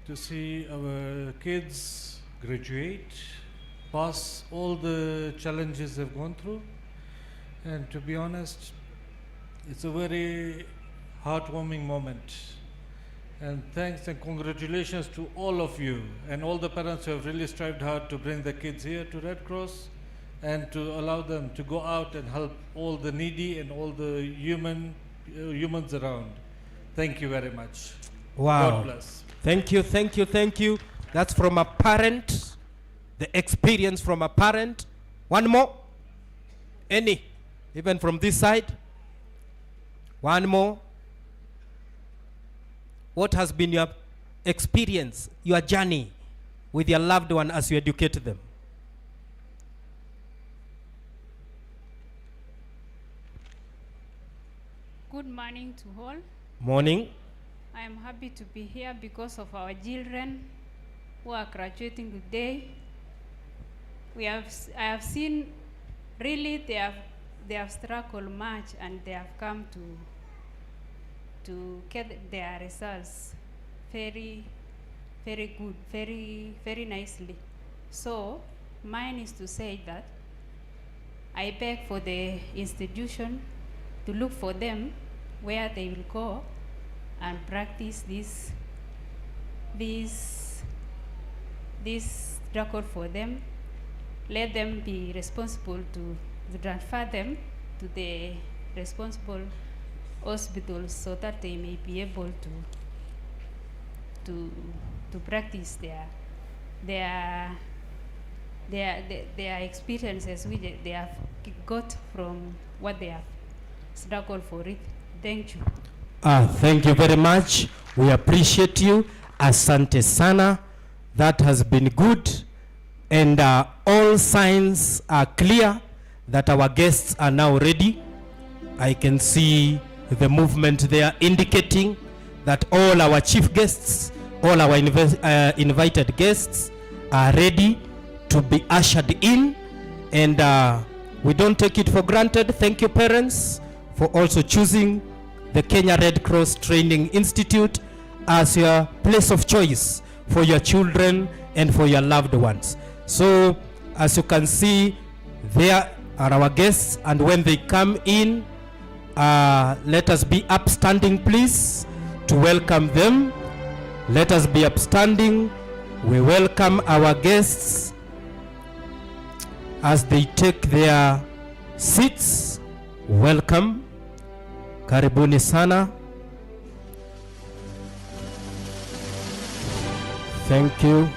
to see our kids graduate, pass all the challenges they've gone through. And to be honest, it's a very heartwarming moment. And thanks and congratulations to all of you and all the parents who have really strived hard to bring the kids here to Red Cross and to allow them to go out and help all the needy and all the humans around. Thank you very much. Wow. God bless. Thank you, thank you, thank you. That's from a parent, the experience from a parent. One more? Any? Even from this side? One more? What has been your experience, your journey with your loved one as you educate them? Good morning to all. Morning. I am happy to be here because of our children who are graduating today. I have seen really they have struggled much and they have come to get their results very good, very nicely. So mine is to say that I beg for the institution to look for them where they will go and practice this record for them. Let them be responsible to transfer them to the responsible hospitals so that they may be able to practice their experiences which they have got from what they have struggled for it. Thank you. Thank you very much. We appreciate you. Asante sana. That has been good. And all signs are clear that our guests are now ready. I can see the movement there indicating that all our chief guests, all our invited guests are ready to be ushered in. And we don't take it for granted. Thank you, parents, for also choosing the Kenya Red Cross Training Institute as your place of choice for your children and for your loved ones. So as you can see, there are our guests, and when they come in, let us be upstanding, please, to welcome them. Let us be upstanding. We welcome our guests as they take their seats. Welcome. Karibuni sana. Thank you.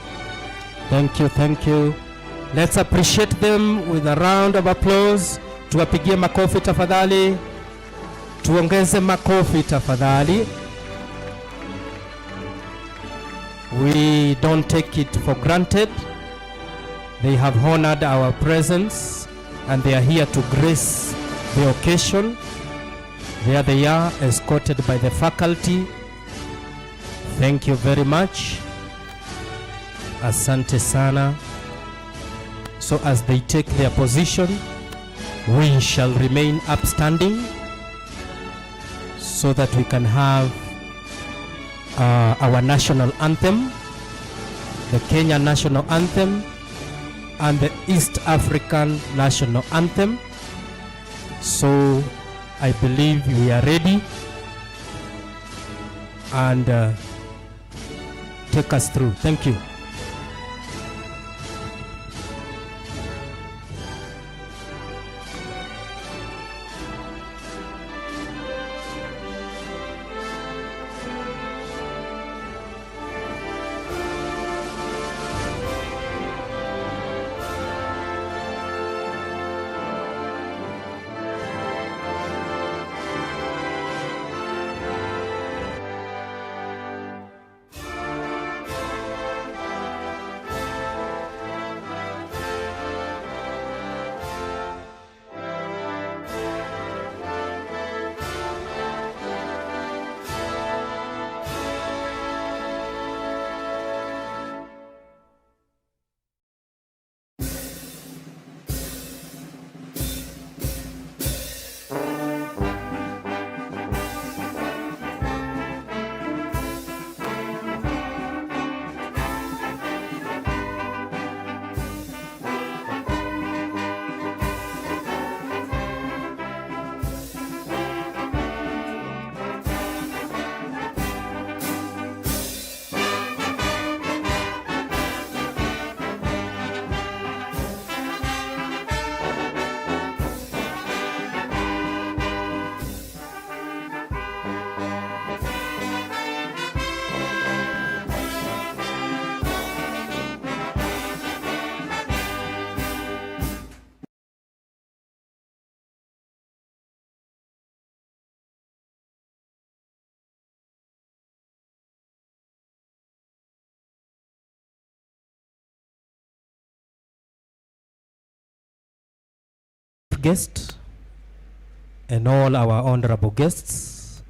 Thank you, thank you. Let's appreciate them with a round of applause. Tuwapigie makofi tafadhali. Tuongeze makofi tafadhali. We don't take it for granted. They have honored our presence and they are here to grace the occasion. There they are, escorted by the faculty. Thank you very much. Asante sana. So as they take their position, we shall remain upstanding so that we can have our national anthem, the Kenya national anthem, and the East African national anthem. So I believe we are ready, and take us through. Thank you. guest and all our honorable guests,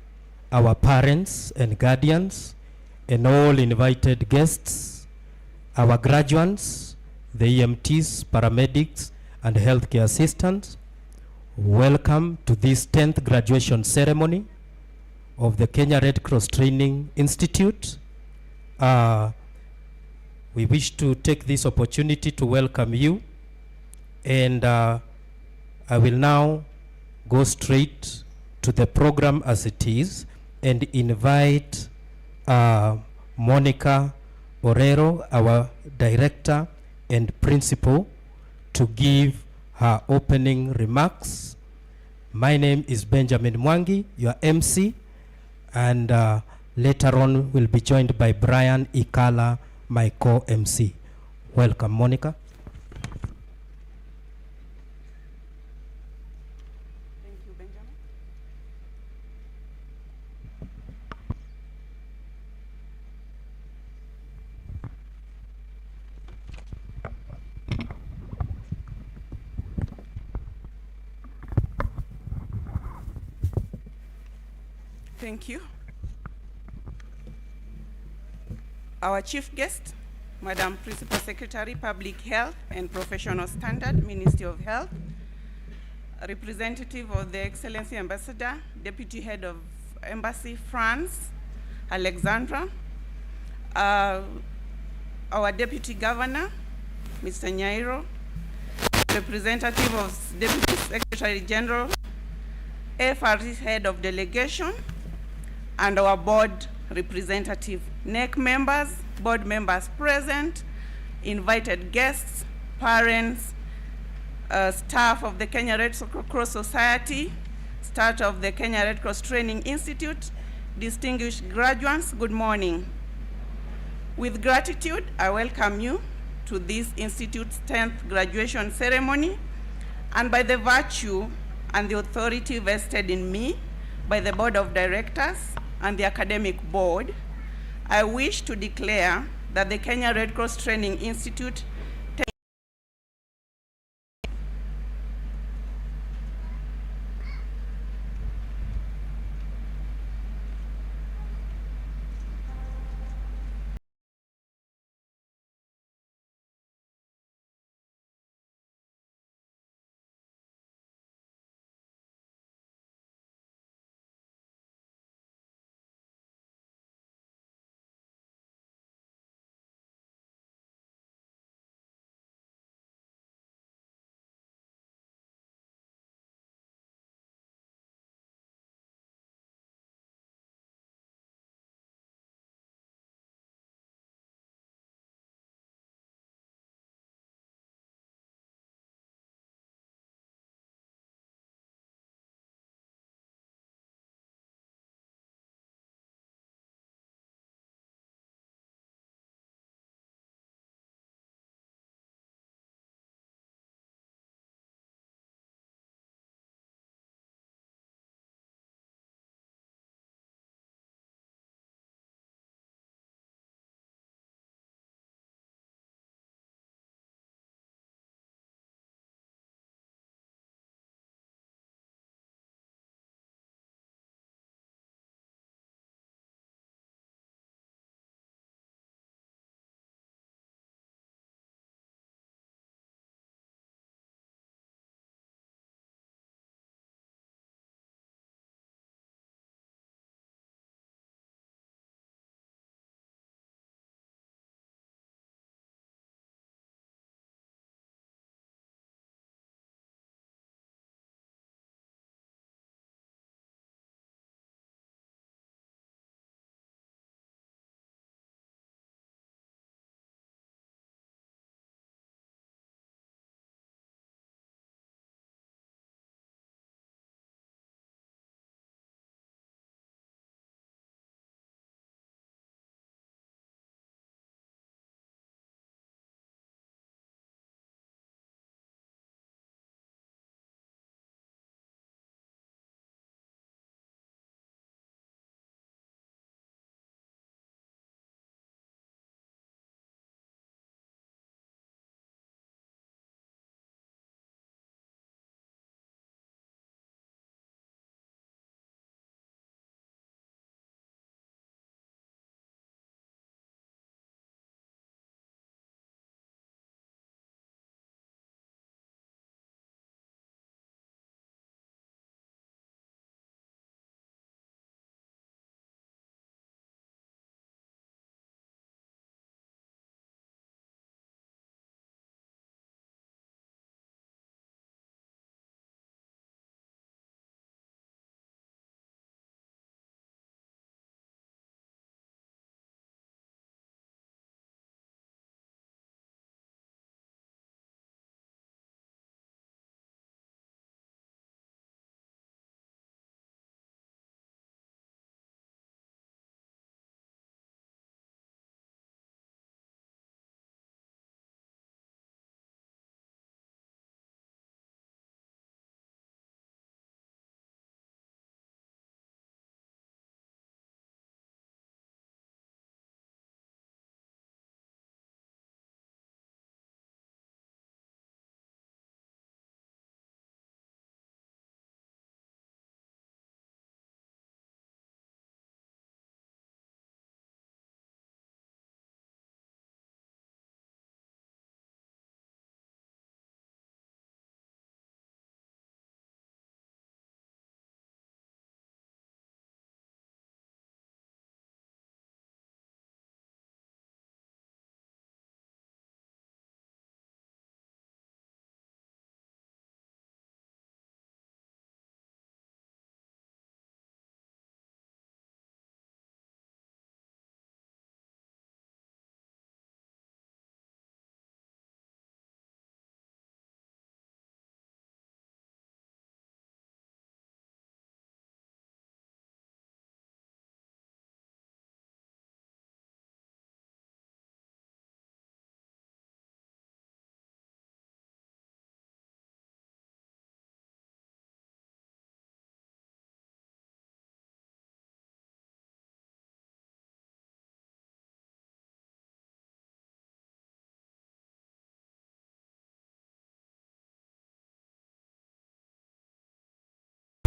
our parents and guardians, and all invited guests, our graduates, the EMTs, paramedics, and healthcare assistants. Welcome to this 10th graduation ceremony of the Kenya Red Cross Training Institute. We wish to take this opportunity to welcome you, and I will now go straight to the program as it is and invite Monica Orero, our director and principal, to give her opening remarks. My name is Benjamin Mwangi, your MC, and later on we'll be joined by Brian Ikala, my co-MC. Welcome, Monica. Thank you, Benjamin. Thank you. Our chief guest, Madam Principal Secretary, Public Health and Professional Standard, Ministry of Health, a representative of the Excellency Ambassador, Deputy Head of Embassy, France, Alexandra, our Deputy Governor, Mr. Nyairo, representative of Deputy Secretary General, FRC Head of Delegation, and our board representative, NEC members, board members present, invited guests, parents, staff of the Kenya Red Cross Society, staff of the Kenya Red Cross Training Institute, distinguished graduates, good morning. With gratitude, I welcome you to this institute's 10th graduation ceremony, and by the virtue and the authority vested in me by the Board of Directors and the Academic Board, I wish to declare that the Kenya Red Cross Training Institute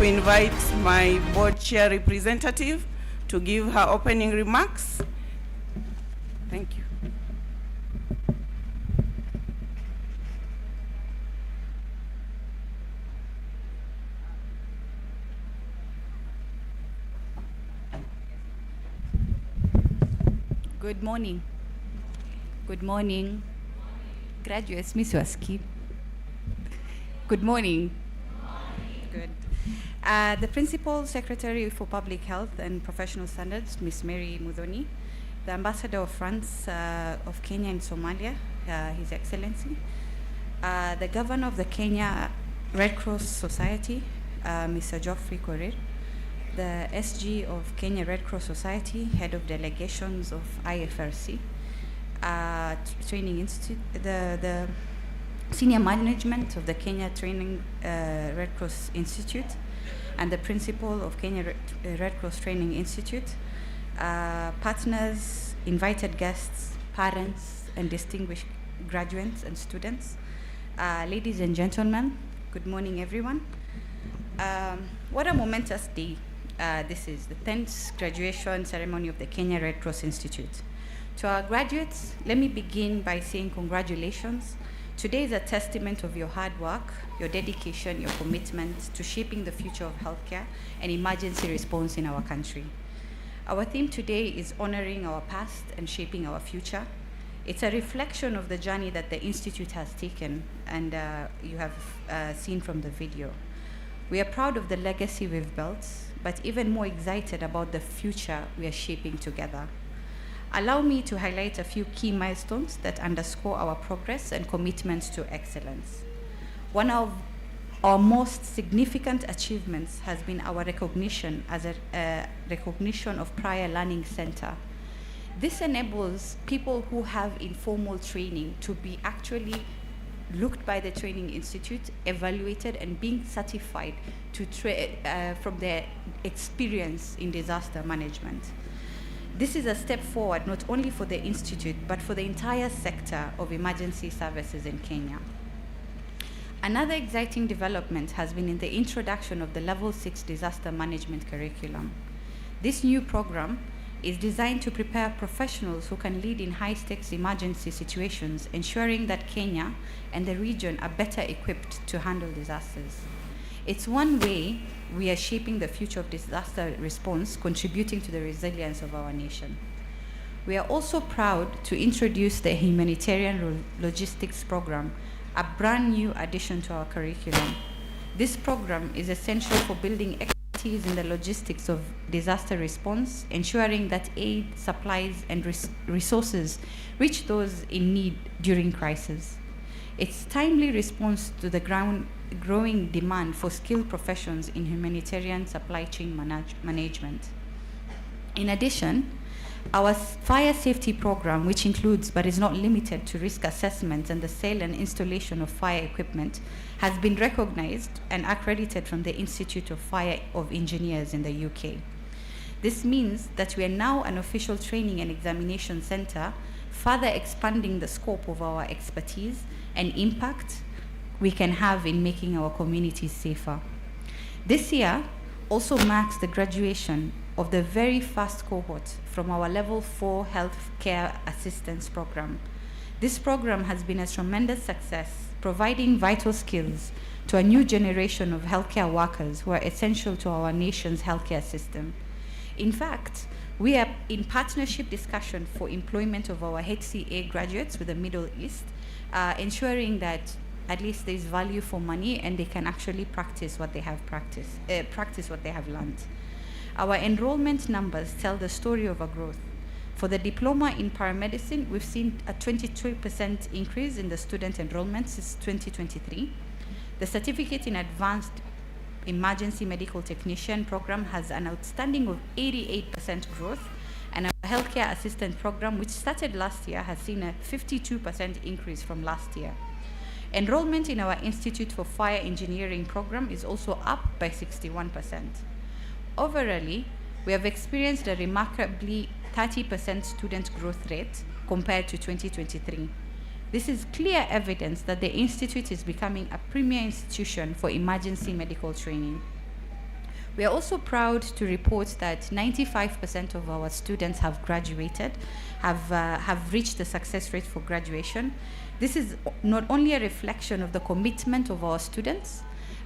invite my board chair representative to give her opening remarks. Thank you. Good morning. Good morning. Graduates, Miss Waski. Good morning. Good. The Principal Secretary for Public Health and Professional Standards, Miss Mary Mudhoni, the Ambassador of France, of Kenya and Somalia, His Excellency, the Governor of the Kenya Red Cross Society, Mr. Geoffrey Korir, the SG of Kenya Red Cross Society, Head of Delegations of IFRC, Training Institute, the Senior Management of the Kenya Training Red Cross Institute, and the Principal of Kenya Red Cross Training Institute, partners, invited guests, parents, and distinguished graduates and students. Ladies and gentlemen, good morning everyone. What a momentous day. This is the 10th graduation ceremony of the Kenya Red Cross Institute. To our graduates, let me begin by saying congratulations. Today is a testament of your hard work, your dedication, your commitment to shaping the future of healthcare and emergency response in our country. Our theme today is honoring our past and shaping our future. It's a reflection of the journey that the Institute has taken, and you have seen from the video. We are proud of the legacy we've built, but even more excited about the future we are shaping together. Allow me to highlight a few key milestones that underscore our progress and commitment to excellence. One of our most significant achievements has been our recognition as a recognition of prior learning center. This enables people who have informal training to be actually looked by the Training Institute, evaluated, and being certified to from their experience in disaster management. This is a step forward not only for the Institute, but for the entire sector of emergency services in Kenya. Another exciting development has been in the introduction of the Level 6 Disaster Management Curriculum. This new program is designed to prepare professionals who can lead in high-stakes emergency situations, ensuring that Kenya and the region are better equipped to handle disasters. It's one way we are shaping the future of disaster response, contributing to the resilience of our nation. We are also proud to introduce the Humanitarian Logistics Program, a brand new addition to our curriculum. This program is essential for building expertise in the logistics of disaster response, ensuring that aid, supplies, and resources reach those in need during crisis. Its timely response to the growing demand for skilled professions in humanitarian supply chain management. In addition, our fire safety program, which includes but is not limited to risk assessment and the sale and installation of fire equipment, has been recognized and accredited from the Institute of Fire of Engineers in the UK. This means that we are now an official training and examination center, further expanding the scope of our expertise and impact we can have in making our communities safer. This year also marks the graduation of the very first cohort from our Level 4 Healthcare Assistance Program. This program has been a tremendous success, providing vital skills to a new generation of healthcare workers who are essential to our nation's healthcare system. In fact, we are in partnership discussion for employment of our HCA graduates with the Middle East, ensuring that at least there's value for money and they can actually practice what they have learned. Our enrollment numbers tell the story of our growth. For the diploma in paramedicine, we've seen a 22% increase in the student enrollment since 2023. The certificate in advanced emergency medical technician program has an outstanding of 88% growth, and our healthcare assistant program, which started last year, has seen a 52% increase from last year. Enrollment in our Institute for Fire Engineering program is also up by 61%. Overall, we have experienced a remarkably 30% student growth rate compared to 2023. This is clear evidence that the Institute is becoming a premier institution for emergency medical training. We are also proud to report that 95% of our students have graduated, have reached the success rate for graduation. This is not only a reflection of the commitment of our students,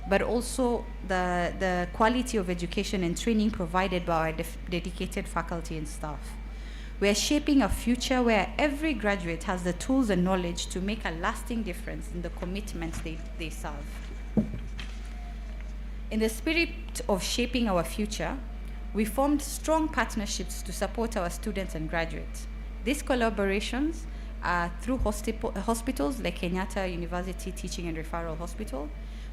but also the quality of education and training provided by our dedicated faculty and staff. We are shaping a future where every graduate has the tools and knowledge to make a lasting difference in the commitments they serve. In the spirit of shaping our future, we formed strong partnerships to support our students and graduates. These collaborations are through hospitals like Kenyatta University Teaching and Referral Hospital,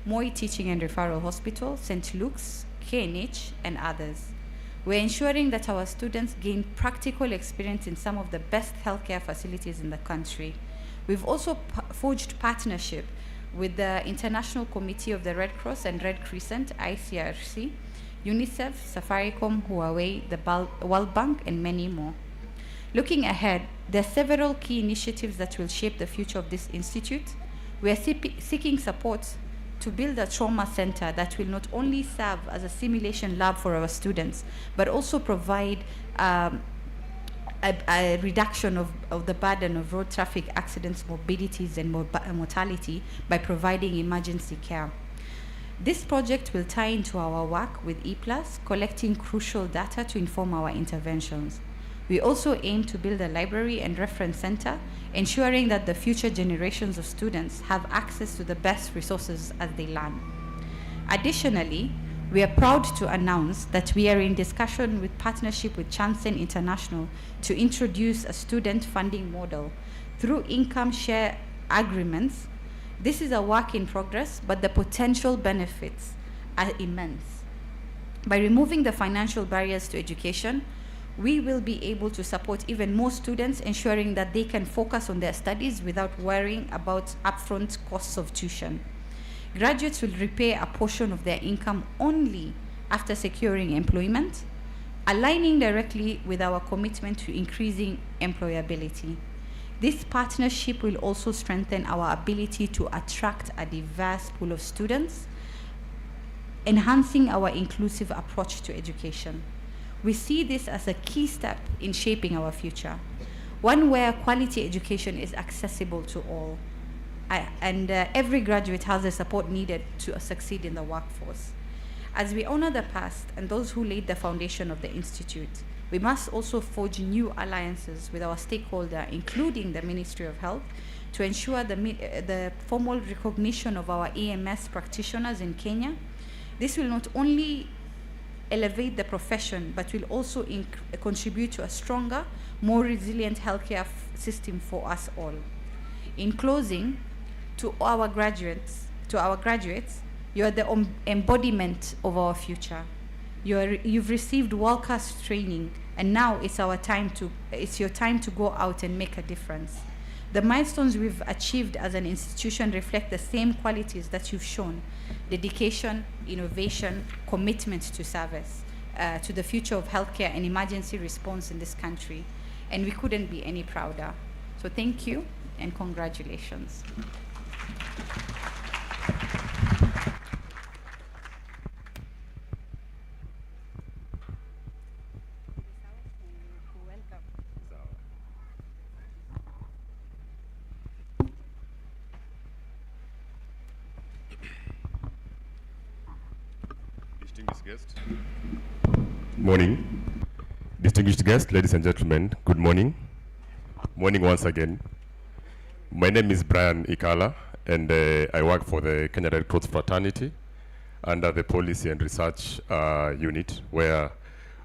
Moi Teaching and Referral Hospital, St. Luke's, KNH, and others. We're ensuring that our students gain practical experience in some of the best healthcare facilities in the country. We've also forged partnership with the International Committee of the Red Cross and Red Crescent, ICRC, UNICEF, Safaricom, Huawei, the World Bank, and many more. Looking ahead, there are several key initiatives that will shape the future of this institute. We are seeking support to build a trauma center that will not only serve as a simulation lab for our students, but also provide a reduction of the burden of road traffic accidents, morbidities, and mortality by providing emergency care. This project will tie into our work with E+, collecting crucial data to inform our interventions. We also aim to build a library and reference center, ensuring that the future generations of students have access to the best resources as they learn. Additionally, we are proud to announce that we are in discussion with partnership with Chansen International to introduce a student funding model through income share agreements. This is a work in progress, but the potential benefits are immense. By removing the financial barriers to education, we will be able to support even more students, ensuring that they can focus on their studies without worrying about upfront costs of tuition. Graduates will repay a portion of their income only after securing employment, aligning directly with our commitment to increasing employability. This partnership will also strengthen our ability to attract a diverse pool of students, enhancing our inclusive approach to education. We see this as a key step in shaping our future, one where quality education is accessible to all, and every graduate has the support needed to succeed in the workforce. As we honor the past and those who laid the foundation of the Institute, we must also forge new alliances with our stakeholders, including the Ministry of Health, to ensure the formal recognition of our EMS practitioners in Kenya. This will not only elevate the profession, but will also contribute to a stronger, more resilient healthcare system for us all. In closing, to our graduates, you are the embodiment of our future. You've received world-class training, and now it's your time to go out and make a difference. The milestones we've achieved as an institution reflect the same qualities that you've shown: dedication, innovation, commitment to service, to the future of healthcare and emergency response in this country. And we couldn't be any prouder. So thank you and congratulations. Distinguished guest. Morning. Distinguished guests, ladies and gentlemen, good morning. Morning once again. My name is Brian Ikala, and I work for the Kenya Red Cross Fraternity under the Policy and Research Unit, where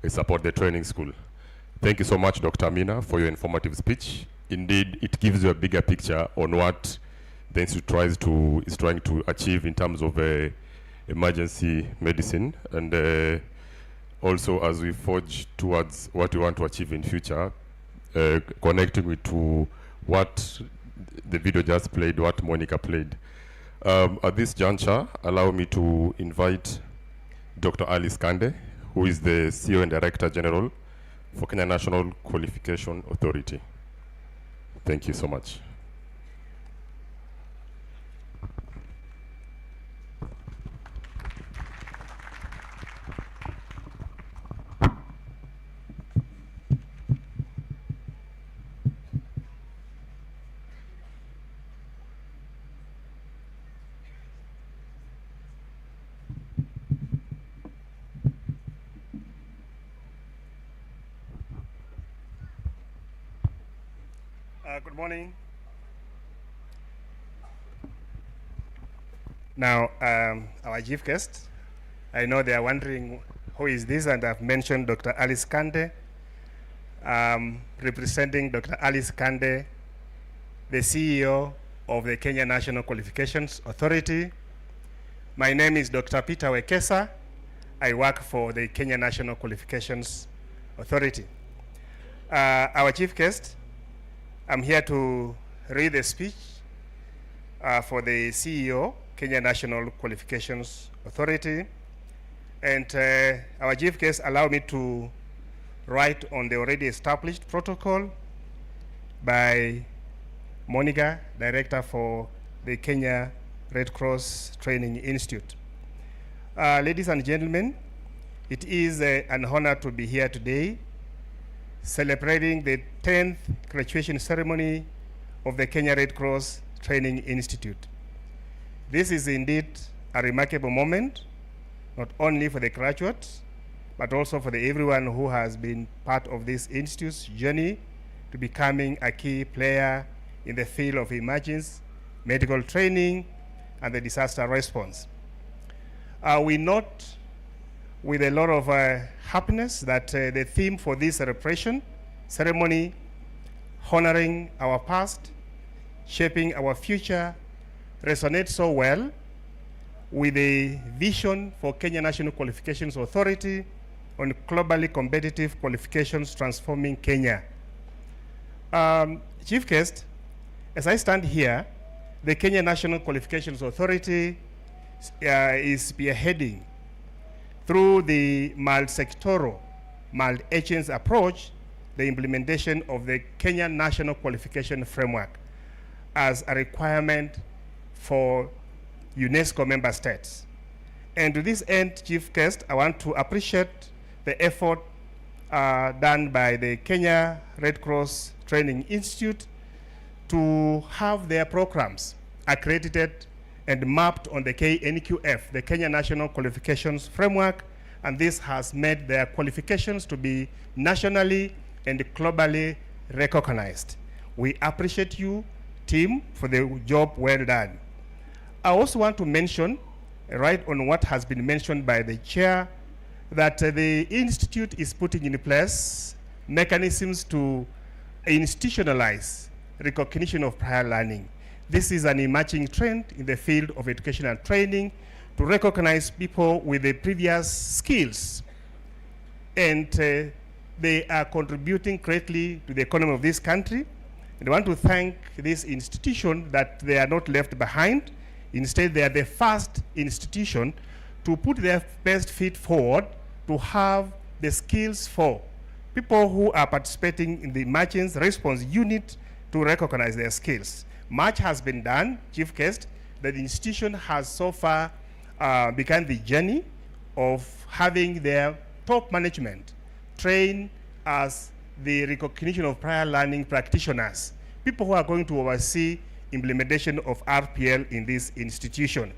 I support the training school. Thank you so much, Dr. Amina, for your informative speech. Indeed, it gives you a bigger picture on what the Institute is trying to achieve in terms of emergency medicine, and also as we forge towards what we want to achieve in future, connecting with to what the video just played, what Monica played. At this juncture, allow me to invite Dr. Alice Kande, who is the CEO and Director General for Kenya National Qualification Authority. Thank you so much. Good morning. Now, our chief guest, I know they are wondering who is this, and I've mentioned Dr. Alice Kande, representing Dr. Alice Kande, the CEO of the Kenya National Qualifications Authority. My name is Dr. Peter Wekesa. I work for the Kenya National Qualifications Authority. Our chief guest, I'm here to read the speech for the CEO, Kenya National Qualifications Authority. And our chief guest allowed me to write on the already established protocol by Monica, Director for the Kenya Red Cross Training Institute. Ladies and gentlemen, it is an honor to be here today celebrating the 10th graduation ceremony of the Kenya Red Cross Training Institute. This is indeed a remarkable moment, not only for the graduates, but also for everyone who has been part of this institute's journey to becoming a key player in the field of emergency medical training and the disaster response. We note with a lot of happiness that the theme for this celebration ceremony, honoring our past, shaping our future, resonates so well with the vision for Kenya National Qualifications Authority on globally competitive qualifications transforming Kenya. Chief guest, as I stand here, the Kenya National Qualifications Authority is spearheading through the multi-sectoral, multi-agency approach, the implementation of the Kenya National Qualification Framework as a requirement for UNESCO member states. And to this end, Chief Guest, I want to appreciate the effort done by the Kenya Red Cross Training Institute to have their programs accredited and mapped on the KNQF, the Kenya National Qualifications Framework, and this has made their qualifications to be nationally and globally recognized. We appreciate you, team, for the job well done. I also want to mention, right on what has been mentioned by the chair, that the institute is putting in place mechanisms to institutionalize recognition of prior learning. This is an emerging trend in the field of education and training to recognize people with the previous skills. And they are contributing greatly to the economy of this country. And I want to thank this institution that they are not left behind. Instead, they are the first institution to put their best feet forward to have the skills for people who are participating in the emergency response unit to recognize their skills. Much has been done, Chief Guest. The institution has so far begun the journey of having their top management train as the recognition of prior learning practitioners, people who are going to oversee implementation of RPL in this institution.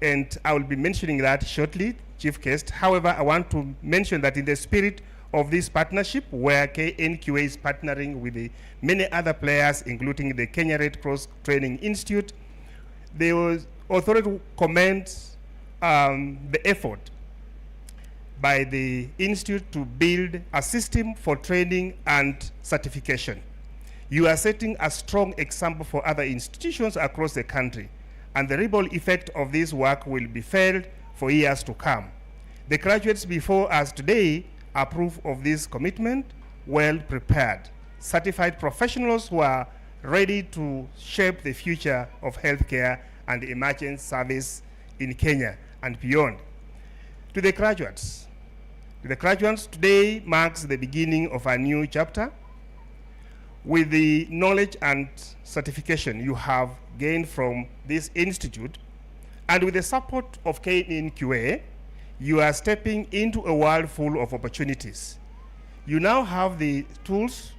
And I will be mentioning that shortly, Chief Guest. However, I want to mention that in the spirit of this partnership, where KNQA is partnering with the many other players, including the Kenya Red Cross Training Institute, the authority commends the effort by the institute to build a system for training and certification. You are setting a strong example for other institutions across the country, and the ripple effect of this work will be felt for years to come. The graduates before us today are proof of this commitment, well prepared, certified professionals who are ready to shape the future of healthcare and emergency service in Kenya and beyond. To the graduates, today marks the beginning of a new chapter. With the knowledge and certification you have gained from this institute, and with the support of KNQA, you are stepping into a world full of opportunities. You now have the tools,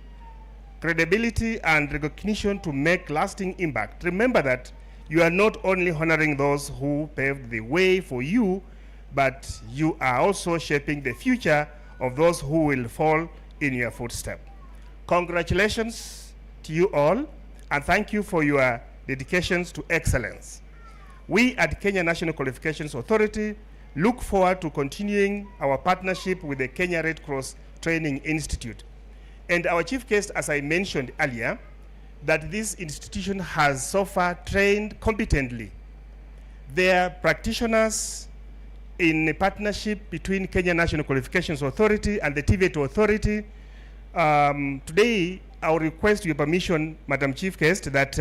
credibility, and recognition to make lasting impact. Remember that you are not only honoring those who paved the way for you, but you are also shaping the future of those who will fall in your footsteps. Congratulations, to you all, and thank you for your dedications to excellence. We at Kenya National Qualifications Authority look forward to continuing our partnership with the Kenya Red Cross Training Institute. And our chief guest, as I mentioned earlier, that this institution has so far trained competently their practitioners in a partnership between Kenya National Qualifications Authority and the TVET Authority. Today, I'll request your permission, Madam Chief Guest, that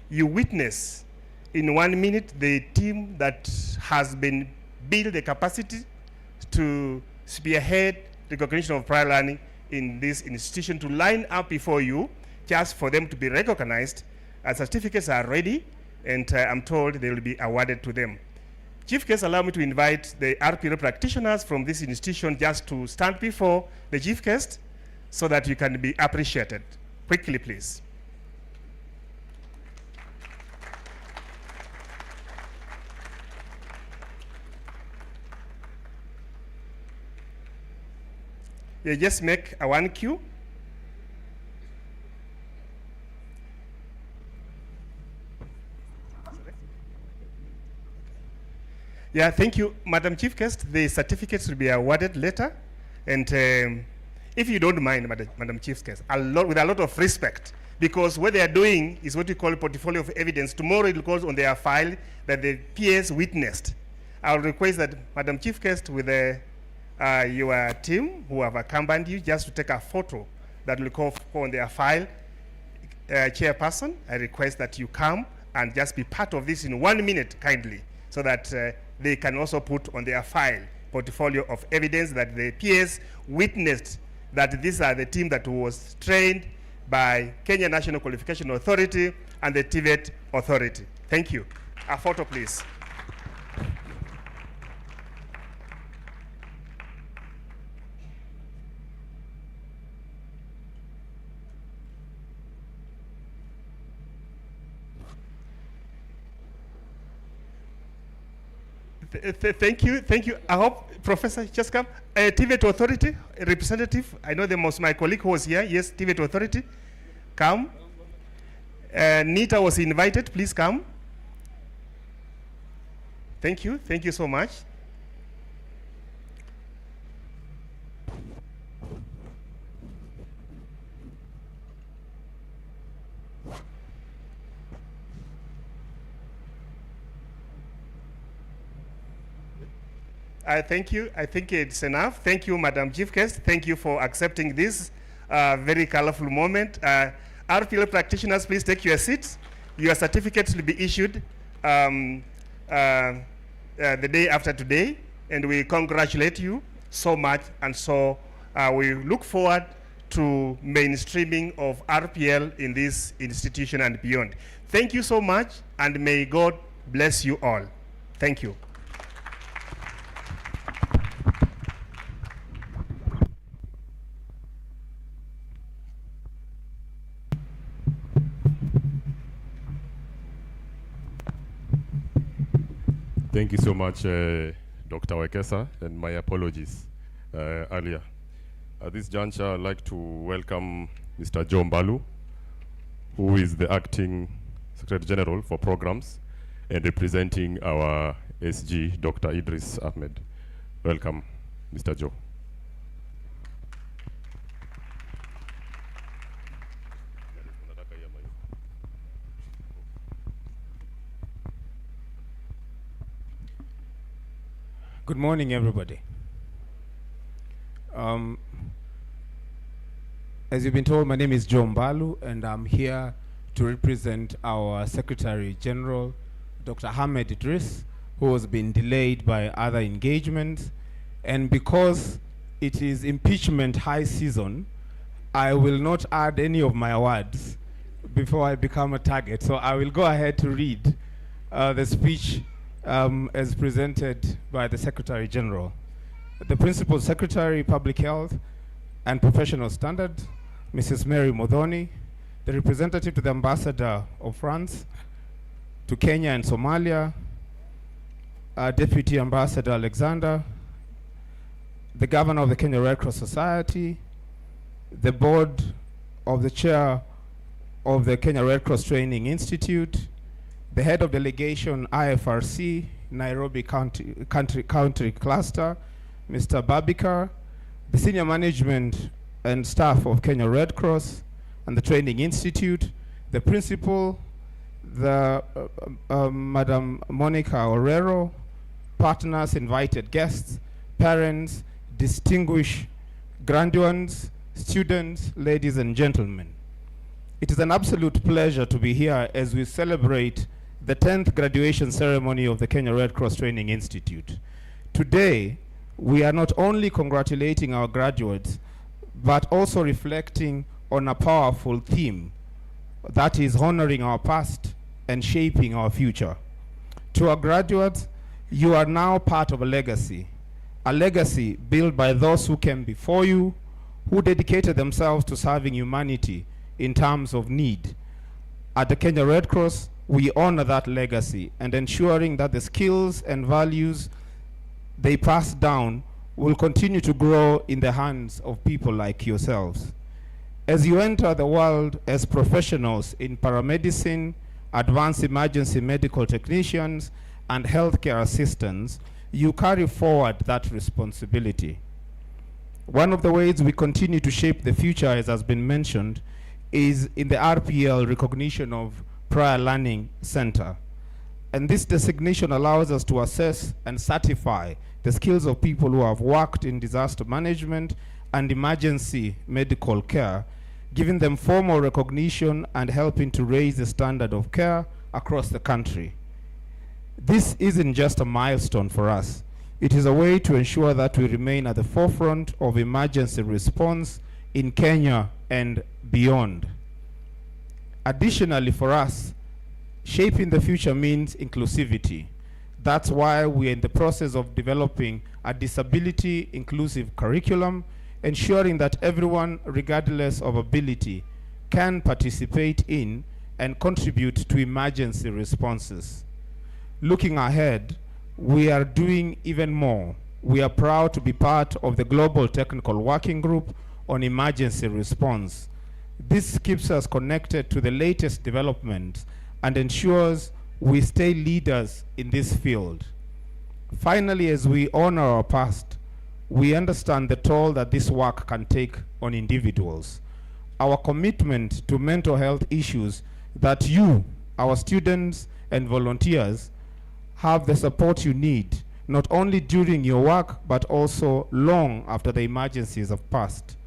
you witness in 1 minute the team that has been built the capacity to spearhead recognition of prior learning in this institution, to line up before you just for them to be recognized. Certificates are ready, and I'm told they will be awarded to them. Chief Guest, allow me to invite the RPL practitioners from this institution just to stand before the Chief Guest so that you can be appreciated. Quickly, please. You just make a one queue. Yeah, thank you, Madam Chief Guest. The certificates will be awarded later. And if you don't mind, Madam Chief Guest, with a lot of respect, because what they are doing is what we call a portfolio of evidence. Tomorrow it will go on their file that the PS witnessed. I'll request that Madam Chief Guest with your team who have accompanied you just to take a photo that will go on their file. Chairperson, I request that you come and just be part of this in 1 minute, kindly, so that they can also put on their file portfolio of evidence that the PS witnessed that these are the team that was trained by Kenya National Qualification Authority and the TVET Authority. Thank you. A photo, please. Thank you. I hope Professor just come. TVET Authority representative. I know my colleague who was here. Yes, TVET Authority, come. Nita was invited. Please come. Thank you so much. Thank you. I think it's enough. Thank you, Madam Chief Guest. Thank you for accepting this very colorful moment. RPL practitioners, please take your seats. Your certificates will be issued the day after today, and we congratulate you so much. And so we look forward to mainstreaming of RPL in this institution and beyond. Thank you so much, and may God bless you all. Thank you. Thank you so much, Dr. Wekesa, and my apologies earlier. At this juncture, I'd like to welcome Mr. Joe Mbalu, who is the Acting Secretary General for Programs and representing our SG, Dr. Idris Ahmed. Welcome, Mr. Joe. Good morning, everybody. As you've been told, my name is Joe Mbalu, and I'm here to represent our Secretary General, Dr. Ahmed Idris, who has been delayed by other engagements. And because it is impeachment high season, I will not add any of my words before I become a target. So I will go ahead to read the speech as presented by the Secretary General. The Principal Secretary, Public Health and Professional Standard, Mrs. Mary Modhoni, the representative to the Ambassador of France to Kenya and Somalia, Deputy Ambassador Alexander, the Governor of the Kenya Red Cross Society, the Board of the Chair of the Kenya Red Cross Training Institute, the head of delegation IFRC, Nairobi Country Cluster, Mr. Babikar, the senior management and staff of Kenya Red Cross and the Training Institute, the principal, the Madam Monica Orero, partners, invited guests, parents, distinguished graduates, students, ladies and gentlemen. It is an absolute pleasure to be here as we celebrate the 10th graduation ceremony of the Kenya Red Cross Training Institute. Today, we are not only congratulating our graduates, but also reflecting on a powerful theme that is honoring our past and shaping our future. To our graduates, you are now part of a legacy built by those who came before you, who dedicated themselves to serving humanity in times of need. At the Kenya Red Cross, we honor that legacy and ensuring that the skills and values they pass down will continue to grow in the hands of people like yourselves. As you enter the world as professionals in paramedicine, advanced emergency medical technicians, and healthcare assistants, you carry forward that responsibility. One of the ways we continue to shape the future, as has been mentioned, is in the RPL recognition of Prior Learning Center. And this designation allows us to assess and certify the skills of people who have worked in disaster management and emergency medical care, giving them formal recognition and helping to raise the standard of care across the country. This isn't just a milestone for us. It is a way to ensure that we remain at the forefront of emergency response in Kenya and beyond. Additionally, for us, shaping the future means inclusivity. That's why we are in the process of developing a disability inclusive curriculum, ensuring that everyone, regardless of ability, can participate in and contribute to emergency responses. Looking ahead, we are doing even more. We are proud to be part of the Global Technical Working Group on Emergency Response. This keeps us connected to the latest developments and ensures we stay leaders in this field. Finally, as we honor our past, we understand the toll that this work can take on individuals. Our commitment to mental health issues that you, our students and volunteers, have the support you need, not only during your work, but also long after the emergencies have passed.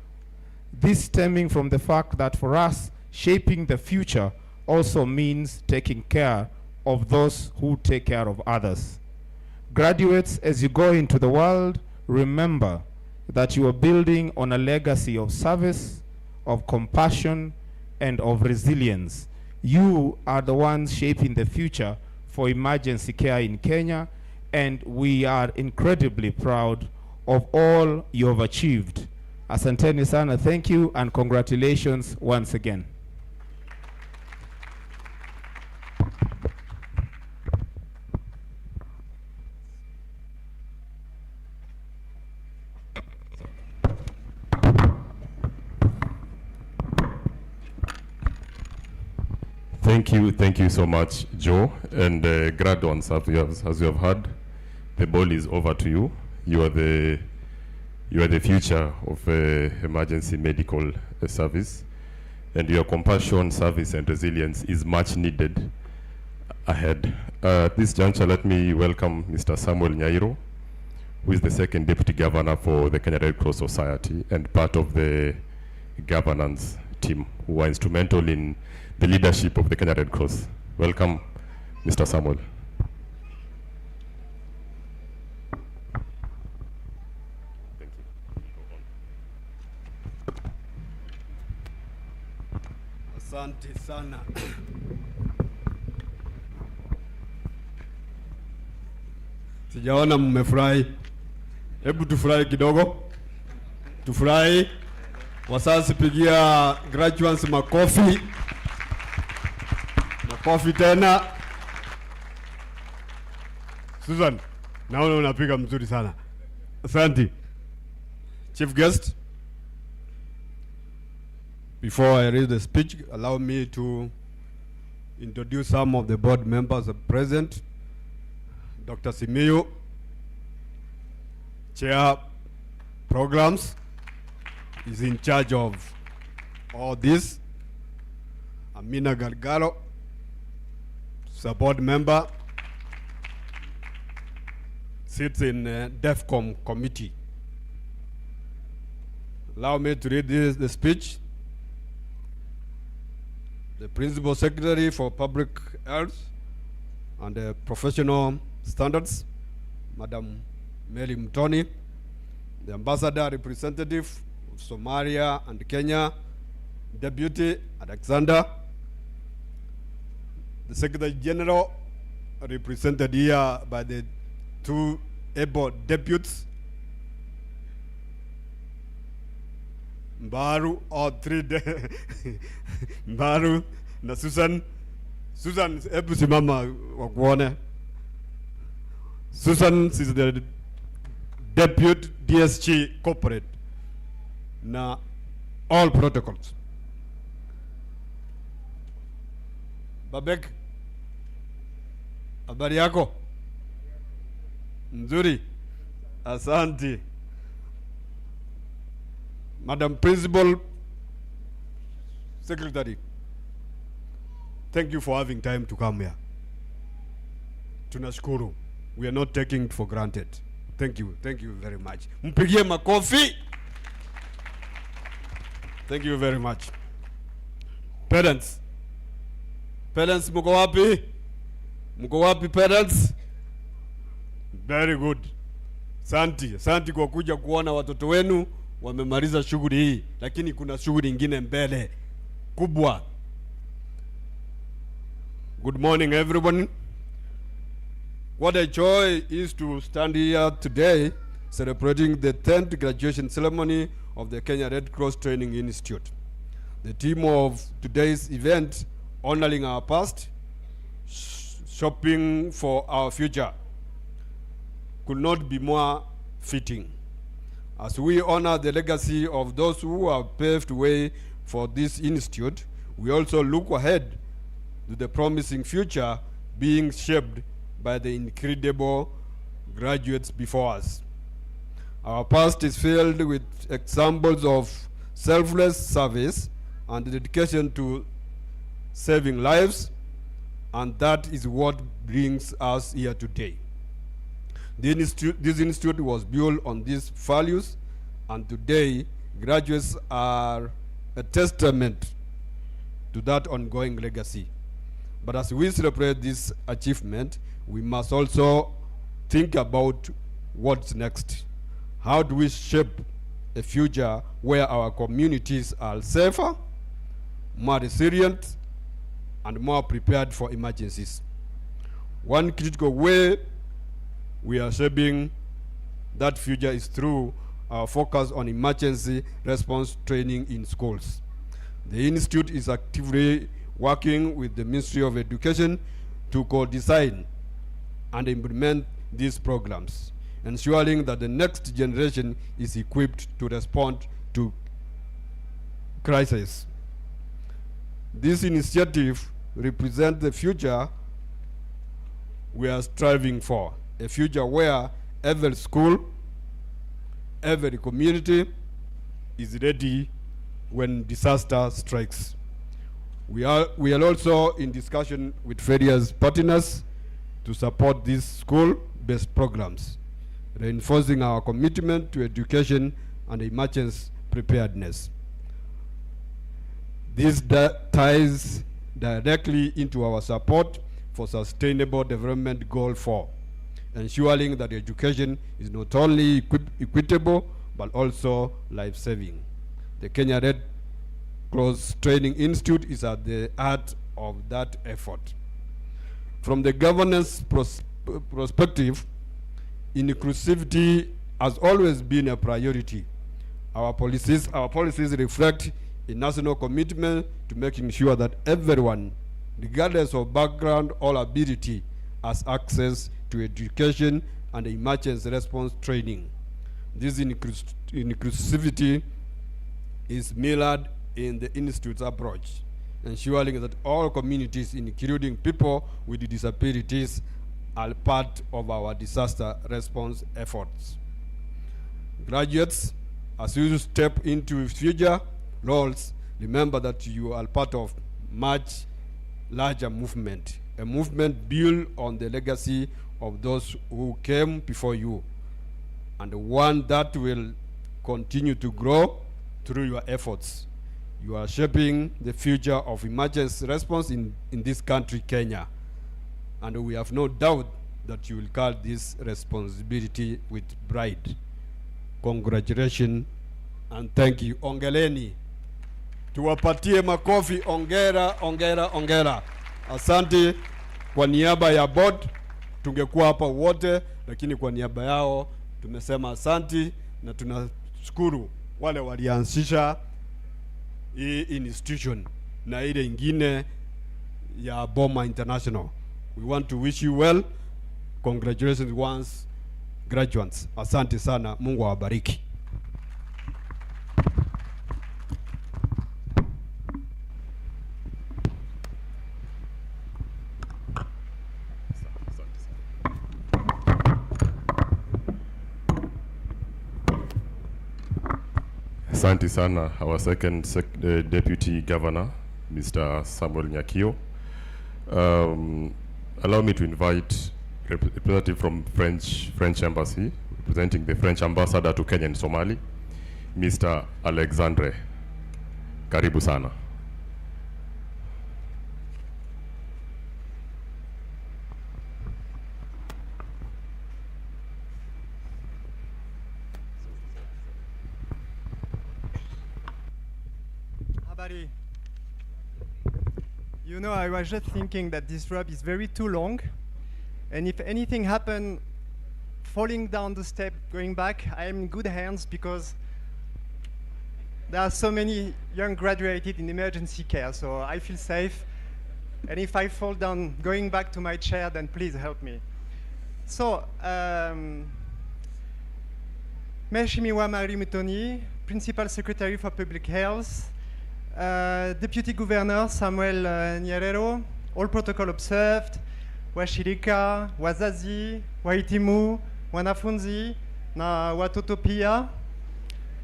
This stemming from the fact that for us, shaping the future also means taking care of those who take care of others. Graduates, as you go into the world, remember that you are building on a legacy of service, of compassion, and of resilience. You are the ones shaping the future for emergency care in Kenya, and we are incredibly proud of all you have achieved. Asanteni sana, thank you, and congratulations once again. Thank you so much, Joe. And graduates, as you have heard, the ball is over to you. You are the future of emergency medical service, and your compassion, service, and resilience is much needed ahead. At this juncture, let me welcome Mr. Samuel Nyairo, who is the second Deputy Governor for the Kenya Red Cross Society and part of the governance team, who are instrumental in the leadership of the Kenya Red Cross. Welcome, Mr. Samuel. Thank you. Asante sana. Sijaona mmefurahi. Hebu tufurahi kidogo. Tufurahi. Wazazi, pigia graduates makofi. Makofi tena. Susan, naona unapiga mzuri sana. Asante. Chief guest. Before I read the speech, allow me to introduce some of the board members present. Dr. Simiyu, Chair Programs, is in charge of all this. Amina Gargalo, support member, sits in DEFCOM committee. Allow me to read the speech. The Principal Secretary for Public Health and Professional Standards, Madam Mary Mtoni, the Ambassador Representative of Somalia and Kenya, Deputy Alexander, the Secretary General, represented here by the two able deputies, Mbaru, all three, Mbaru, na Susan, hebu simama wakuone. Susan is the Deputy DSG Corporate, na all protocols. Babek, habari yako? Nzuri, asante. Madam Principal Secretary, thank you for having time to come here. Tunashukuru. We are not taking it for granted. Thank you very much. Mpigie makofi. Thank you very much. Parents, mko wapi? Mko wapi parents? Very good. Santi kwa kuja kuona watoto wenu wamemaliza shughuli hii, lakini kuna shughuli nyingine mbele kubwa. Good morning everyone. What a joy is to stand here today celebrating the 10th graduation ceremony of the Kenya Red Cross Training Institute. The theme of today's event, honoring our past, shopping for our future, could not be more fitting. As we honor the legacy of those who have paved way for this institute, we also look ahead to the promising future being shaped by the incredible graduates before us. Our past is filled with examples of selfless service and dedication to saving lives, and that is what brings us here today. This institute was built on these values, and today graduates are a testament to that ongoing legacy. But as we celebrate this achievement, we must also think about what's next. How do we shape a future where our communities are safer, more resilient, and more prepared for emergencies? One critical way we are shaping that future is through our focus on emergency response training in schools. The Institute is actively working with the Ministry of Education to co-design and implement these programs, ensuring that the next generation is equipped to respond to crisis. This initiative represents the future we are striving for, a future where every school, every community is ready when disaster strikes. We are also in discussion with various partners to support these school-based programs, reinforcing our commitment to education and emergency preparedness. This ties directly into our support for Sustainable Development Goal 4, ensuring that education is not only equitable but also life-saving. The Kenya Red Cross Training Institute is at the heart of that effort. From the governance perspective, inclusivity has always been a priority. Our policies reflect a national commitment to making sure that everyone, regardless of background or ability, has access to education and emergency response training. This inclusivity is mirrored in the Institute's approach, ensuring that all communities, including people with disabilities, are part of our disaster response efforts. Graduates, as you step into future roles, remember that you are part of much larger movement, a movement built on the legacy of those who came before you, and one that will continue to grow through your efforts. You are shaping the future of emergency response in this country, Kenya, and we have no doubt that you will carry this responsibility with pride. Congratulations and thank you. Ongeleni. Tuwapatie makofi. Ongera, ongera, ongera. Asante kwa niaba ya board. Tungekuwa hapa wote, lakini kwa niaba yao tumesema asante, na tunashukuru wale walianzisha hii institution na ile ingine ya Boma International. We want to wish you well. Congratulations once graduates. Asante sana. Mungu awabariki. Asante sana, our second Deputy Governor, Mr. Samuel Nyakio. Allow me to invite representative from French Embassy, representing the French Ambassador to Kenya and Somali, Mr. Alexandre. Karibu sana. You know, I was just thinking that this rope is very too long, and if anything happened, falling down the step, going back, I am in good hands because there are so many young graduated in emergency care, so I feel safe. And if I fall down going back to my chair, then please help me. So, Mheshimiwa Marie Mutoni, Principal Secretary for Public Health, Deputy Governor Samuel Nyerero, all protocol observed, washirika, wazazi, wahitimu, wanafunzi, na watoto pia,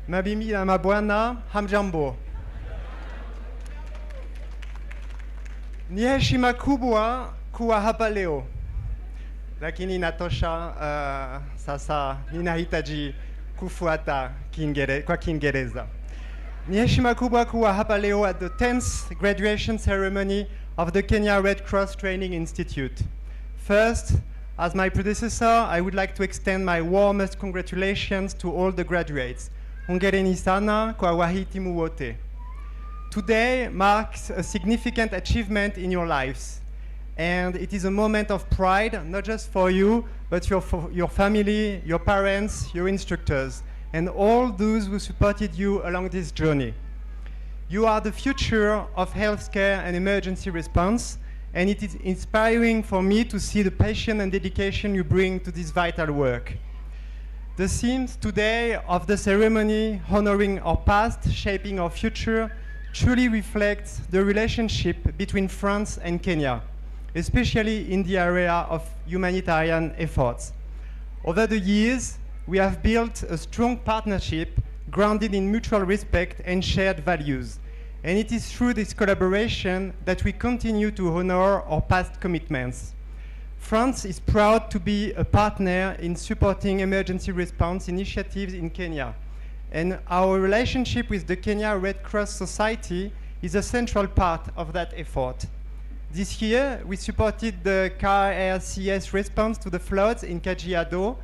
mabibi na mabwana, hamjambo. Ni heshima kubwa kuwa hapa leo, lakini inatosha. Sasa ninahitaji kufuata kwa Kiingereza. Ni heshima kubwa kuwa hapa leo at the 10th graduation ceremony of the Kenya Red Cross Training Institute. First, as my predecessor, I would like to extend my warmest congratulations to all the graduates. Hongereni sana kwa wahitimu wote. Today marks a significant achievement in your lives, and it is a moment of pride, not just for you, but for your family, your parents, your instructors, and all those who supported you along this journey. You are the future of healthcare and emergency response, and it is inspiring for me to see the passion and dedication you bring to this vital work. The themes today of the ceremony, honoring our past, shaping our future, truly reflects the relationship between France and Kenya, especially in the area of humanitarian efforts. Over the years, we have built a strong partnership grounded in mutual respect and shared values. And it is through this collaboration that we continue to honor our past commitments. France is proud to be a partner in supporting emergency response initiatives in Kenya. And our relationship with the Kenya Red Cross Society is a central part of that effort. This year, we supported the KRCTI response to the floods in Kajiado,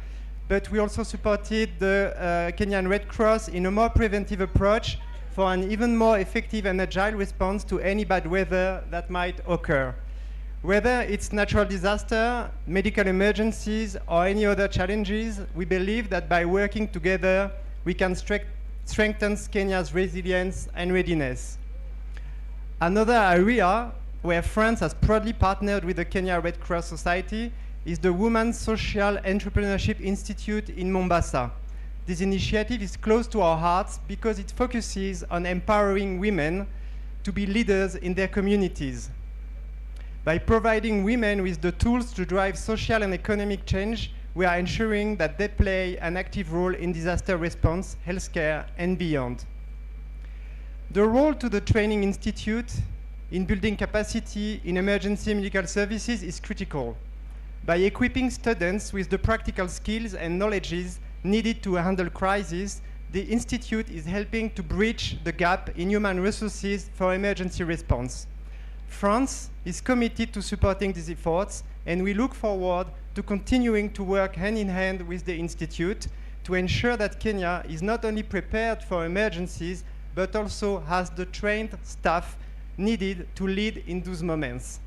but we also supported the Kenyan Red Cross in a more preventive approach for an even more effective and agile response to any bad weather that might occur. Whether it's natural disaster, medical emergencies, or any other challenges, we believe that by working together, we can strengthen Kenya's resilience and readiness. Another area where France has proudly partnered with the Kenya Red Cross Society is the Women's Social Entrepreneurship Institute in Mombasa. this initiative is close to our hearts because it focuses on empowering women to be leaders in their communities. By providing women with the tools to drive social and economic change, we are ensuring that they play an active role in disaster response, healthcare, and beyond. The role to the Training Institute in building capacity in emergency medical services is critical. By equipping students with the practical skills and knowledges needed to handle crises, the Institute is helping to bridge the gap in human resources for emergency response. France is committed to supporting these efforts, and we look forward to continuing to work hand in hand with the Institute to ensure that Kenya is not only prepared for emergencies, but also has the trained staff needed to lead in those moments.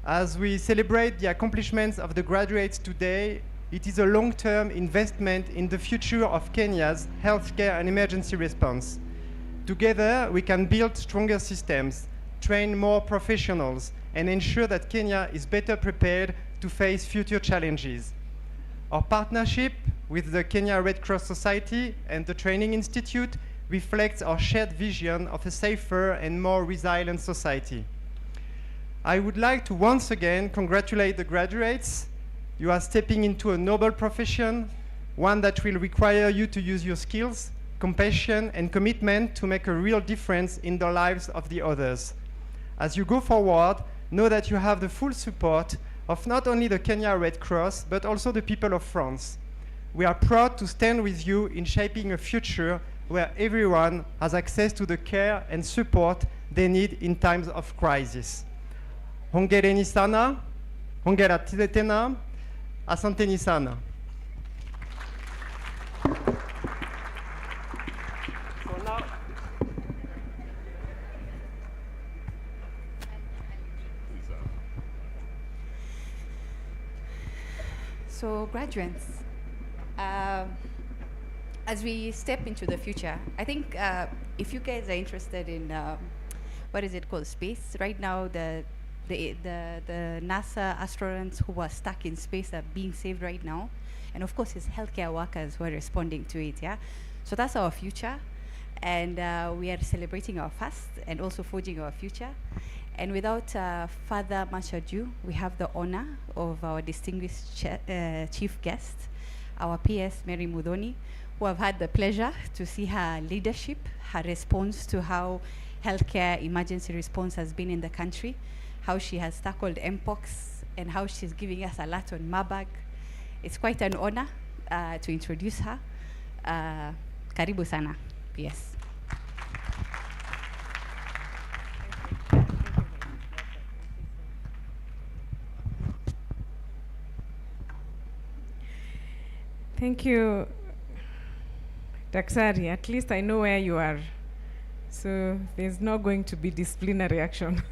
As we celebrate the accomplishments of the graduates today, it is a long-term investment in the future of Kenya's healthcare and emergency response. Together, we can build stronger systems, train more professionals, and ensure that Kenya is better prepared to face future challenges. Our partnership with the Kenya Red Cross Society and the Training Institute reflects our shared vision of a safer and more resilient society. I would like to once again congratulate the graduates. You are stepping into a noble profession, one that will require you to use your skills, compassion, and commitment to make a real difference in the lives of the others. As you go forward, know that you have the full support of not only the Kenya Red Cross, but also the people of France. We are proud to stand with you in shaping a future where everyone has access to the care and support they need in times of crisis. Hongereni sana, hongera tena, asanteni sana. So graduates, as we step into the future, I think if you guys are interested in what is it called, space, right now the NASA astronauts who are stuck in space are being saved right now, and of course it's healthcare workers who are responding to it. Yeah, so that's our future, and we are celebrating our past and also forging our future. And without further much ado, we have the honor of our distinguished chief guest, our PS Mary Mudhoni, who have had the pleasure to see her leadership, her response to how healthcare emergency response has been in the country, how she has tackled Mpox, and how she's giving us a lot on Marburg. It's quite an honor to introduce her. Karibu sana, PS. Thank you, Daktari. At least I know where you are. So there's not going to be disciplinary action.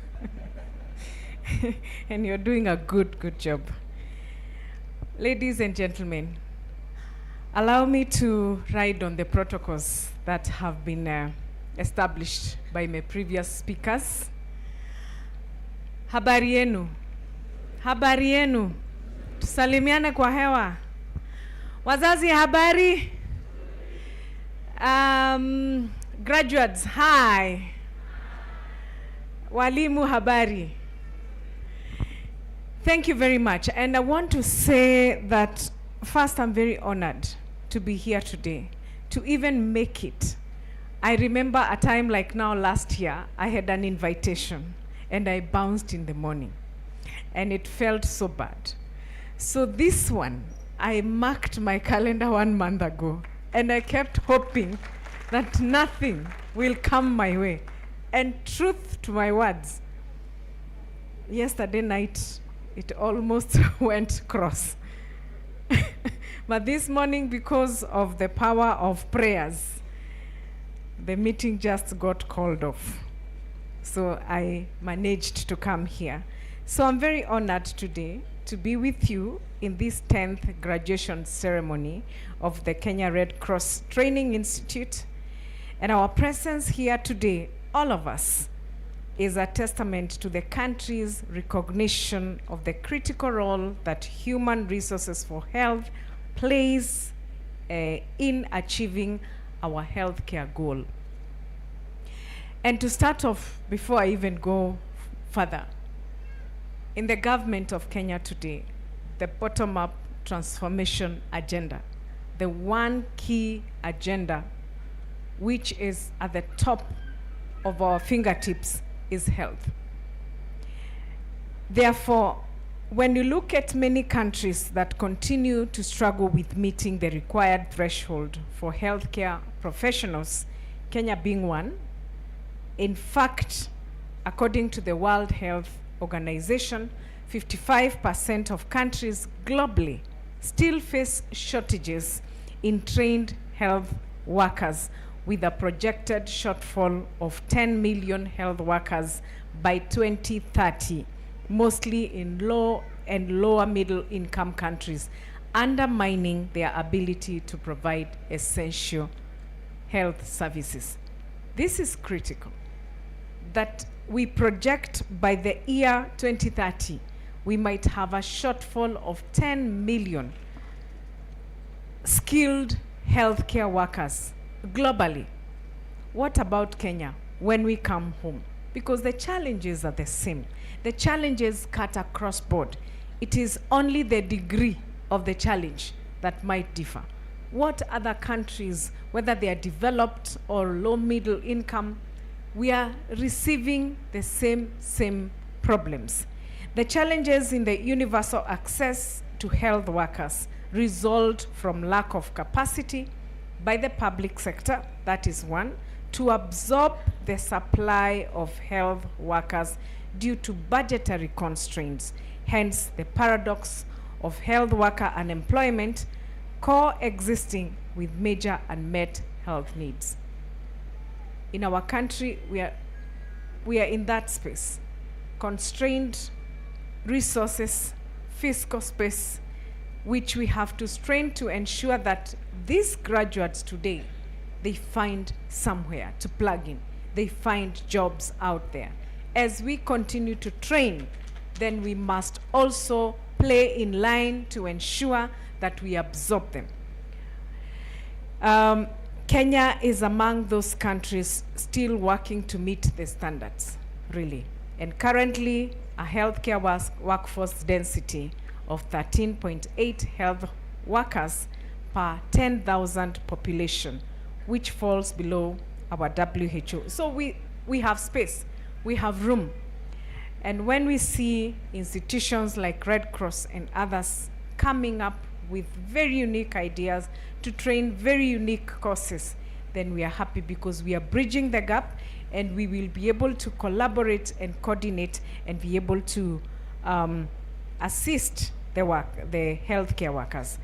And you're doing a good job. Ladies and gentlemen, allow me to ride on the protocols that have been established by my previous speakers. Habari yenu. Habari yenu. Tusalimiane kwa hewa. Wazazi habari. Graduates, hi. Walimu habari. Thank you very much. And I want to say that first, I'm very honored to be here today, to even make it. I remember a time like now last year, I had an invitation and I bounced in the morning and it felt so bad. So this one, I marked my calendar 1 month ago and I kept hoping that nothing will come my way. And truth to my words, yesterday night, it almost went cross. But this morning, because of the power of prayers, the meeting just got called off. So I managed to come here. So I'm very honored today to be with you in this 10th graduation ceremony of the Kenya Red Cross Training Institute. And our presence here today, all of us, is a testament to the country's recognition of the critical role that human resources for health plays in achieving our healthcare goal. And to start off, before I even go further, in the government of Kenya today, the bottom-up transformation agenda, the one key agenda which is at the top of our fingertips is health. Therefore, when you look at many countries that continue to struggle with meeting the required threshold for healthcare professionals, Kenya being one, in fact, according to the World Health Organization, 55% of countries globally still face shortages in trained health workers, with a projected shortfall of 10 million health workers by 2030, mostly in low and lower middle income countries, undermining their ability to provide essential health services. This is critical, that we project by the year 2030, we might have a shortfall of 10 million skilled healthcare workers globally. What about Kenya when we come home? Because the challenges are the same. The challenges cut across board. It is only the degree of the challenge that might differ. What other countries, whether they are developed or low middle income, we are receiving the same problems. The challenges in the universal access to health workers result from lack of capacity by the public sector, that is one, to absorb the supply of health workers due to budgetary constraints, hence the paradox of health worker unemployment coexisting with major unmet health needs. In our country, we are in that space. Constrained resources, fiscal space, which we have to strain to ensure that these graduates today, they find somewhere to plug in. They find jobs out there. As we continue to train, then we must also play in line to ensure that we absorb them. Kenya is among those countries still working to meet the standards, really. And currently, a healthcare workforce density of 13.8 health workers per 10,000 population, which falls below our WHO. So we have space, we have room. And when we see institutions like Red Cross and others coming up with very unique ideas to train very unique courses, then we are happy because we are bridging the gap and we will be able to collaborate and coordinate and be able to assist the healthcare workers.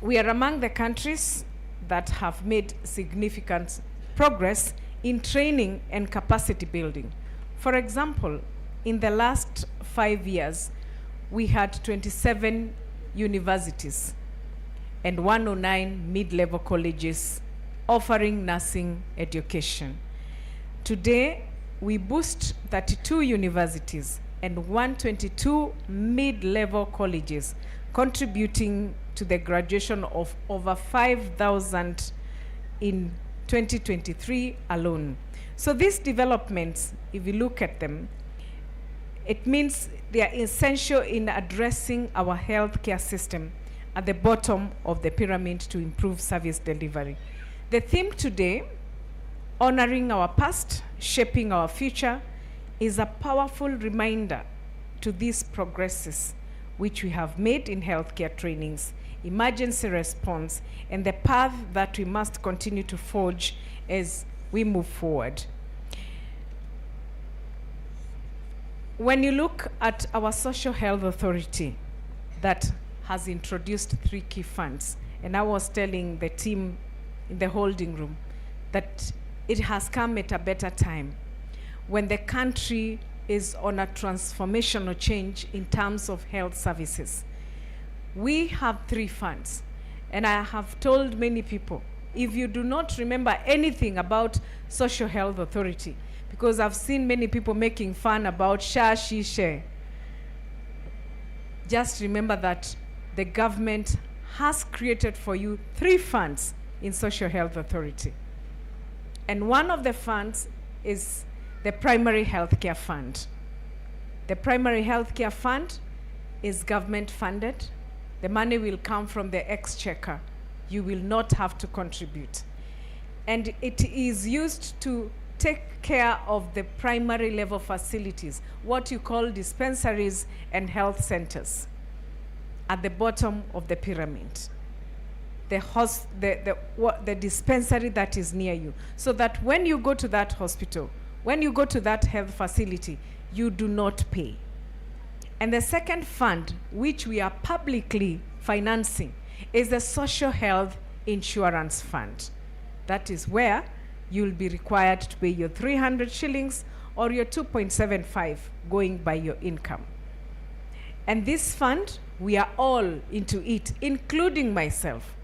We are among the countries that have made significant progress in training and capacity building. For example, in the last 5 years, we had 27 universities and 109 mid-level colleges offering nursing education. Today, we boast 32 universities and 122 mid-level colleges, contributing to the graduation of over 5,000 in 2023 alone. So these developments, if you look at them, it means they are essential in addressing our healthcare system at the bottom of the pyramid to improve service delivery. The theme today, honoring our past, shaping our future, is a powerful reminder to these progresses which we have made in healthcare trainings, emergency response, and the path that we must continue to forge as we move forward. When you look at our social health authority that has introduced 3 key funds, and I was telling the team in the holding room that it has come at a better time when the country is on a transformational change in terms of health services. We have 3 funds, and I have told many people, if you do not remember anything about social health authority, because I've seen many people making fun about SHA, SHE, SHARE, just remember that the government has created for you 3 funds in Social Health Authority. And one of the funds is the Primary Healthcare Fund. The Primary Healthcare Fund is government funded. The money will come from the exchequer. You will not have to contribute. And it is used to take care of the primary level facilities, what you call dispensaries and health centers, at the bottom of the pyramid. The dispensary that is near you, so that when you go to that hospital, when you go to that health facility, you do not pay. And the second fund, which we are publicly financing, is the Social Health Insurance Fund. That is where you'll be required to pay your 300 shillings or your 2.75 going by your income. And this fund, we are all into it, including myself,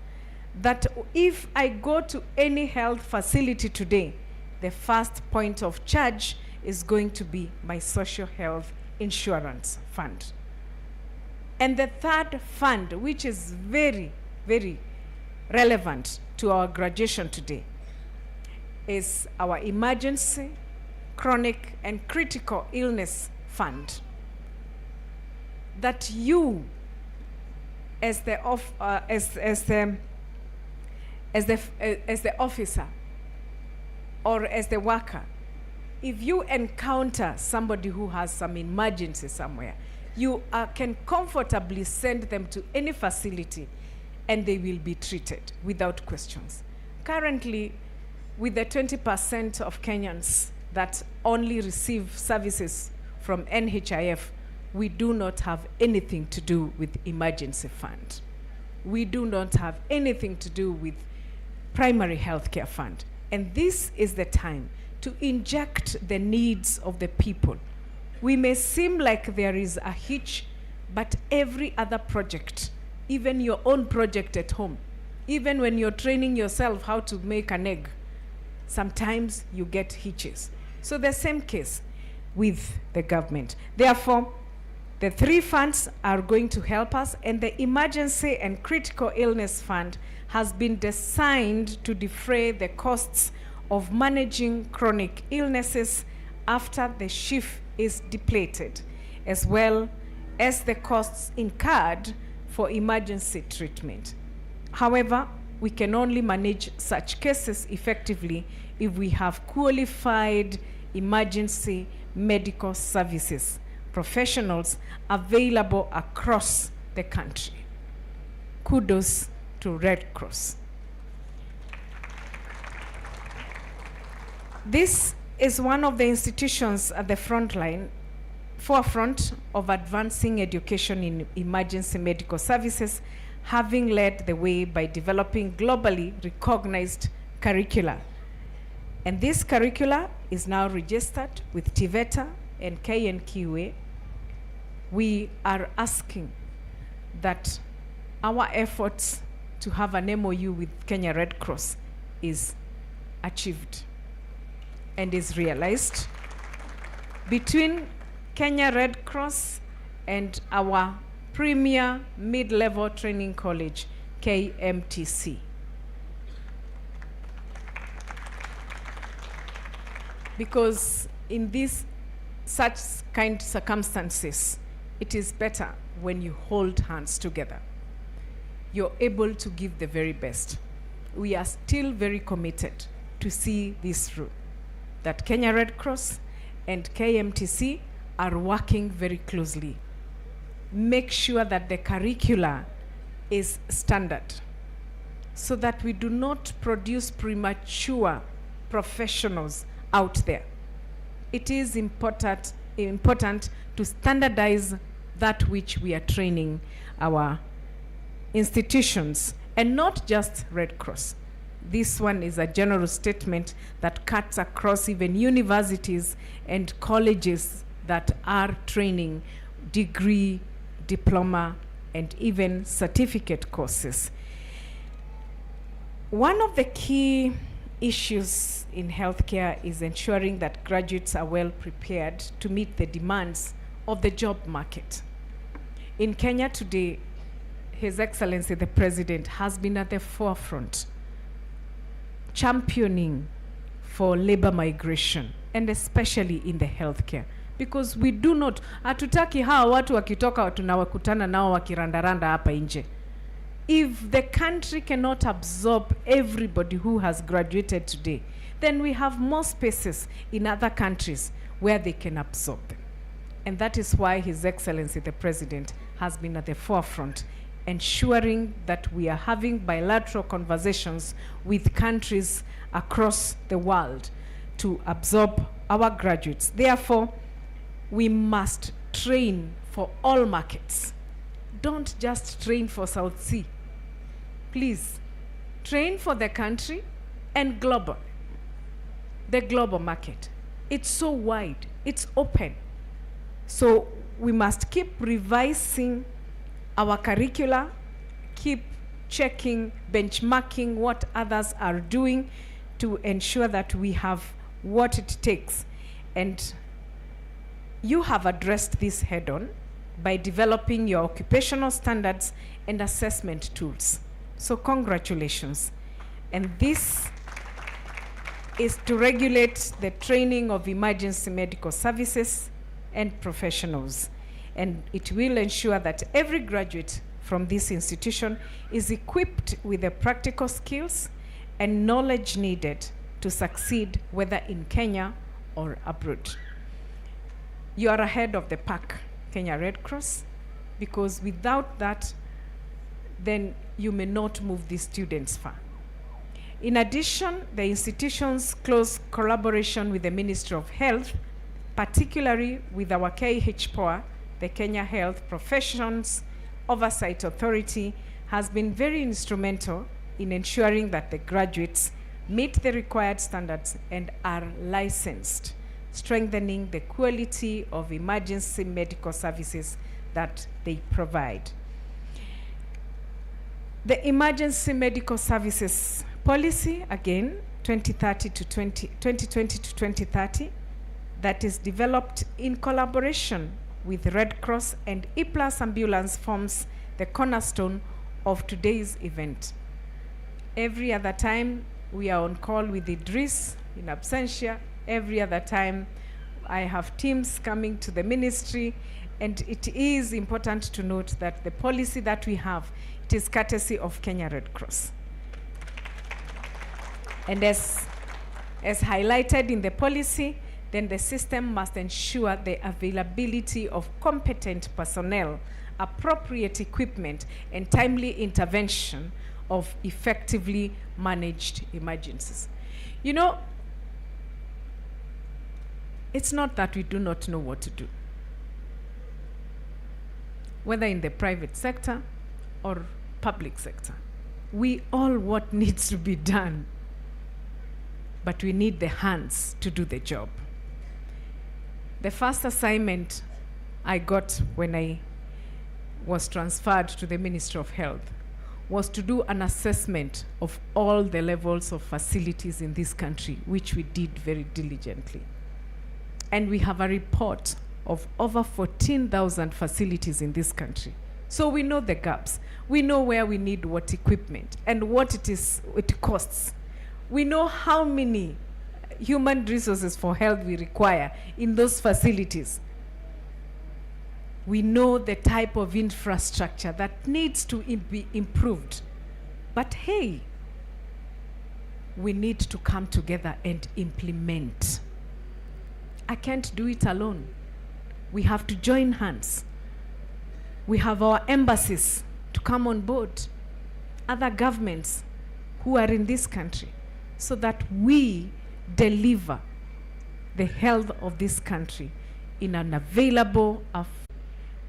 that if I go to any health facility today, the first point of charge is going to be my Social Health Insurance Fund. And the third fund, which is very, very relevant to our graduation today, is our Emergency, Chronic, and Critical Illness Fund. That you, as the officer or as the worker, if you encounter somebody who has some emergency somewhere, you can comfortably send them to any facility and they will be treated without questions. Currently, with the 20% of Kenyans that only receive services from NHIF, we do not have anything to do with emergency fund. We do not have anything to do with primary healthcare fund. And this is the time to inject the needs of the people. We may seem like there is a hitch, but every other project, even your own project at home, even when you're training yourself how to make an egg, sometimes you get hitches. So the same case with the government. Therefore, the 3 funds are going to help us, and the Emergency and Critical Illness Fund has been designed to defray the costs of managing chronic illnesses after the shift is depleted, as well as the costs incurred for emergency treatment. However, we can only manage such cases effectively if we have qualified emergency medical services professionals available across the country. Kudos to Red Cross. This is one of the institutions at the forefront of advancing education in emergency medical services, having led the way by developing globally recognized curricula. And this curricula is now registered with TVETA and KRCTI. We are asking that our efforts to have an MOU with Kenya Red Cross is achieved and is realized between Kenya Red Cross and our premier mid-level training college, KMTC. Because in these such kind circumstances, it is better when you hold hands together. You're able to give the very best. We are still very committed to see this through, that Kenya Red Cross and KMTC are working very closely. Make sure that the curricula is standard so that we do not produce premature professionals out there. It is important to standardize that which we are training our institutions, and not just Red Cross. This one is a general statement that cuts across even universities and colleges that are training degree, diploma, and even certificate courses. One of the key issues in healthcare is ensuring that graduates are well prepared to meet the demands of the job market. In Kenya today, His Excellency the President has been at the forefront championing for labor migration, and especially in the healthcare, because we do not, hatutaki hawa watu wakitoka tunawakutana nao wakirandaranda hapa nje. If the country cannot absorb everybody who has graduated today, then we have more spaces in other countries where they can absorb them. And that is why His Excellency the President has been at the forefront, ensuring that we are having bilateral conversations with countries across the world to absorb our graduates. Therefore, we must train for all markets. Don't just train for South Sea. Please, train for the country and global. The global market. It's so wide, it's open. So we must keep revising our curricula, keep checking, benchmarking what others are doing to ensure that we have what it takes. And you have addressed this head-on by developing your occupational standards and assessment tools. So congratulations. And this is to regulate the training of emergency medical services and professionals. And it will ensure that every graduate from this institution is equipped with the practical skills and knowledge needed to succeed, whether in Kenya or abroad. You are ahead of the pack, Kenya Red Cross, because without that, then you may not move these students far. In addition, the institution's close collaboration with the Ministry of Health, particularly with our KHPOA, the Kenya Health Professions Oversight Authority, has been very instrumental in ensuring that the graduates meet the required standards and are licensed, strengthening the quality of emergency medical services that they provide. The Emergency Medical Services Policy, again, 2020 to 2030, that is developed in collaboration with Red Cross and E-Plus Ambulance, forms the cornerstone of today's event. Every other time we are on call with Idris in absentia. Every other time I have teams coming to the ministry, and it is important to note that the policy that we have, it is courtesy of Kenya Red Cross. And as highlighted in the policy, then the system must ensure the availability of competent personnel, appropriate equipment, and timely intervention of effectively managed emergencies. You know, it's not that we do not know what to do, whether in the private sector or public sector. We all what needs to be done, but we need the hands to do the job. The first assignment I got when I was transferred to the Ministry of Health was to do an assessment of all the levels of facilities in this country, which we did very diligently. And we have a report of over 14,000 facilities in this country. So we know the gaps. We know where we need what equipment and what it costs. We know how many human resources for health we require in those facilities. We know the type of infrastructure that needs to be improved. But hey, we need to come together and implement. I can't do it alone. We have to join hands. We have our embassies to come on board, other governments who are in this country, so that we deliver the health of this country in an available.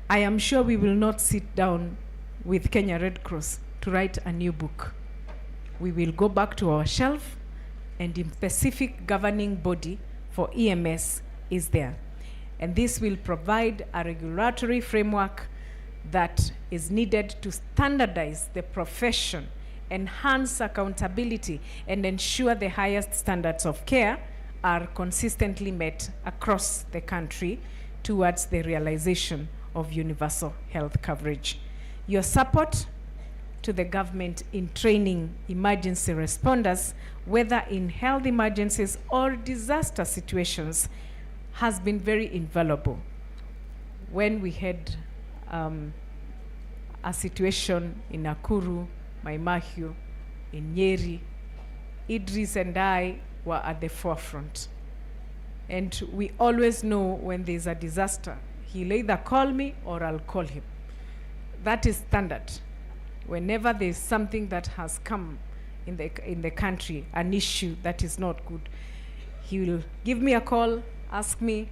I am sure we will not sit down with Kenya Red Cross to write a new book. We will go back to our shelf, and a specific governing body for EMS is there. And this will provide a regulatory framework that is needed to standardize the profession, enhance accountability, and ensure the highest standards of care are consistently met across the country towards the realization of universal health coverage. Your support to the government in training emergency responders, whether in health emergencies or disaster situations, has been very invaluable. When we had a situation in Nakuru, Maimahiu, in Nyeri, Idris and I were at the forefront. And we always know when there's a disaster, he'll either call me or I'll call him. That is standard. Whenever there's something that has come in the country, an issue that is not good, he will give me a call, ask me,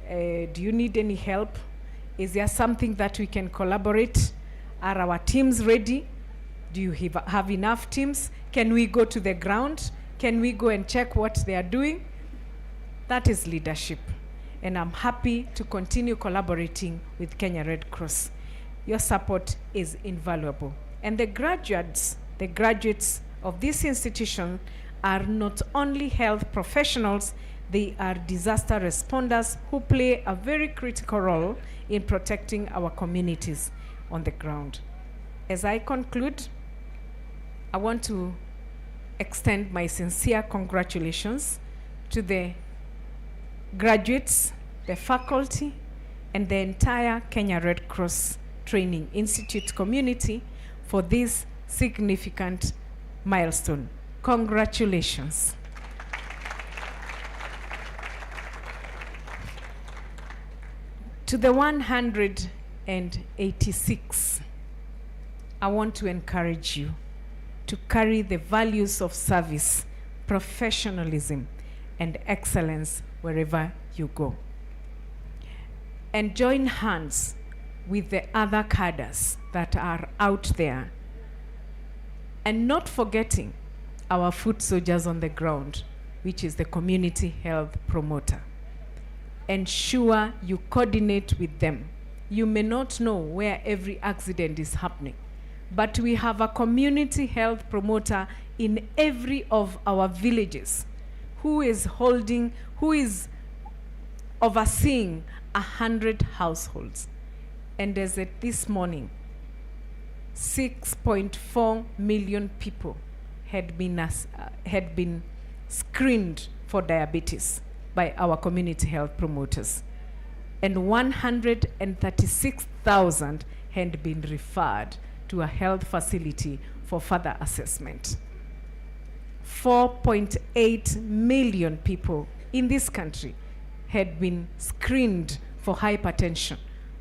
do you need any help? Is there something that we can collaborate? Are our teams ready? Do you have enough teams? Can we go to the ground? Can we go and check what they are doing? That is leadership. And I'm happy to continue collaborating with Kenya Red Cross. Your support is invaluable. And the graduates of this institution are not only health professionals, they are disaster responders who play a very critical role in protecting our communities on the ground. As I conclude, I want to extend my sincere congratulations to the graduates, the faculty, and the entire Kenya Red Cross Training Institute community for this significant milestone. Congratulations. To the 186, I want to encourage you to carry the values of service, professionalism, and excellence wherever you go. And join hands with the other cadres that are out there. And not forgetting our foot soldiers on the ground, which is the community health promoter. Ensure you coordinate with them. You may not know where every accident is happening, but we have a community health promoter in every of our villages who is overseeing 100 households. And as at this morning, 6.4 million people had been screened for diabetes by our community health promoters. And 136,000 had been referred to a health facility for further assessment. 4.8 million people in this country had been screened for hypertension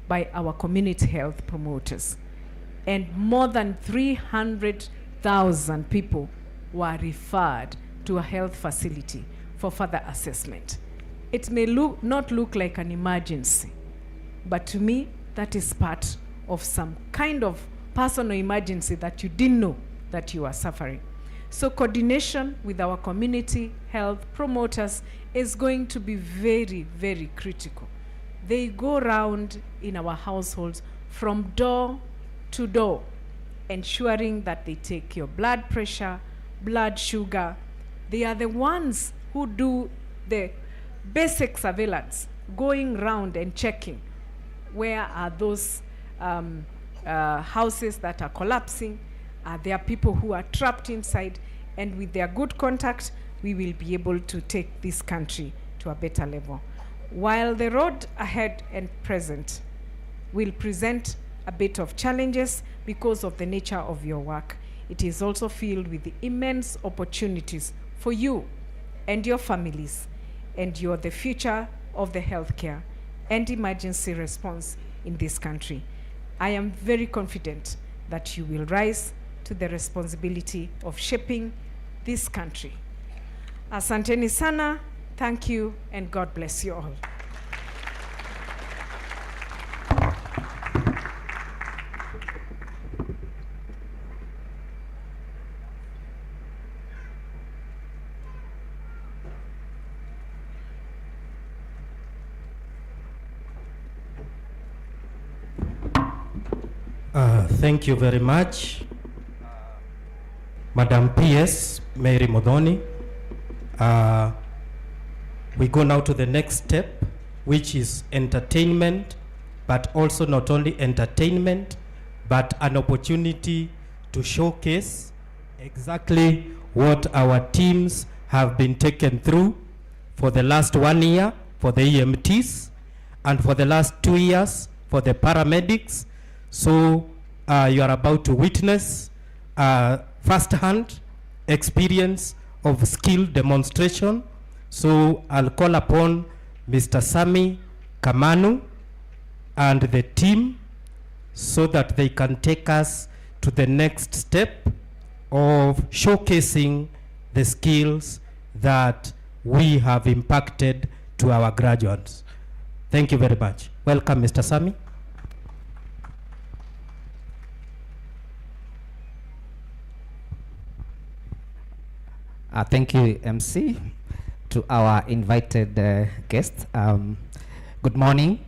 by our community health promoters. And more than 300,000 people were referred to a health facility for further assessment. It may not look like an emergency, but to me, that is part of some kind of personal emergency that you didn't know that you are suffering. So coordination with our community health promoters is going to be very, very critical. They go around in our households from door to door, ensuring that they take your blood pressure, blood sugar. They are the ones who do the basic surveillance, going around and checking where are those houses that are collapsing. Are there people who are trapped inside? And with their good contact, we will be able to take this country to a better level. While the road ahead and present will present a bit of challenges because of the nature of your work, it is also filled with the immense opportunities for you and your families, and you're the future of the healthcare and emergency response in this country. I am very confident that you will rise to the responsibility of shaping this country. Asanteni sana, thank you, and God bless you all. Thank you very much, Madam P.S. Mary Modoni. We go now to the next step, which is entertainment, but also not only entertainment, but an opportunity to to showcase exactly what our teams have been taken through for the last 1 year for the EMTs and for the last 2 years for the paramedics. So you are about to witness first-hand experience of skill demonstration. So I'll call upon Mr. Sami Kamanu and the team so that they can take us to the next step of showcasing the skills that we have impacted to our graduates. Thank you very much. Welcome, Mr. Sami. Thank you, MC, to our invited guests. Good morning.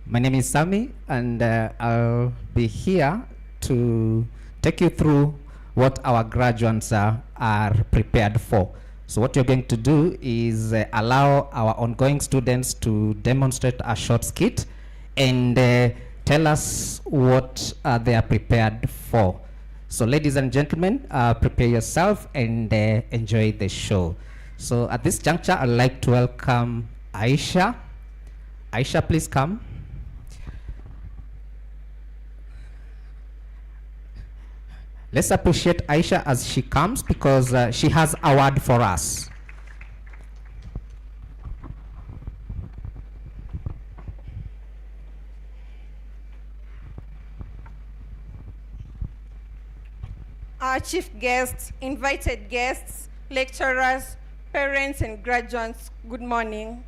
My name is Sami, and I'll be here to take you through what our graduates are prepared for. So what you're going to do is allow our ongoing students to demonstrate a short skit and tell us what they are prepared for. So ladies and gentlemen, prepare yourself and enjoy the show. So at this juncture, I'd like to welcome Aisha. Aisha, please come. Let's appreciate Aisha as she comes because she has a word for us. Our chief guests, invited guests, lecturers, parents, and graduates, good morning.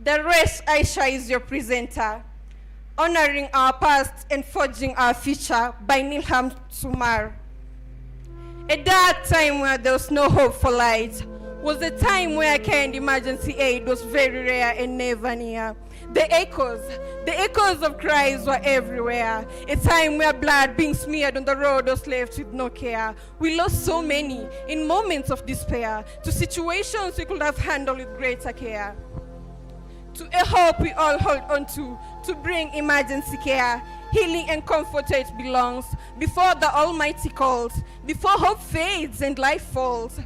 The rest, Aisha is your presenter, honoring our past and forging our future by Nilham Sumar. A dark time where there was no hope for light was a time where care and emergency aid was very rare and never near. The echoes of cries were everywhere. A time where blood being smeared on the road was left with no care. We lost so many in moments of despair to situations we could have handled with greater care. To a hope we all hold on to bring emergency care, healing and comfort it belongs. Before the Almighty calls, before hope fades and life falls.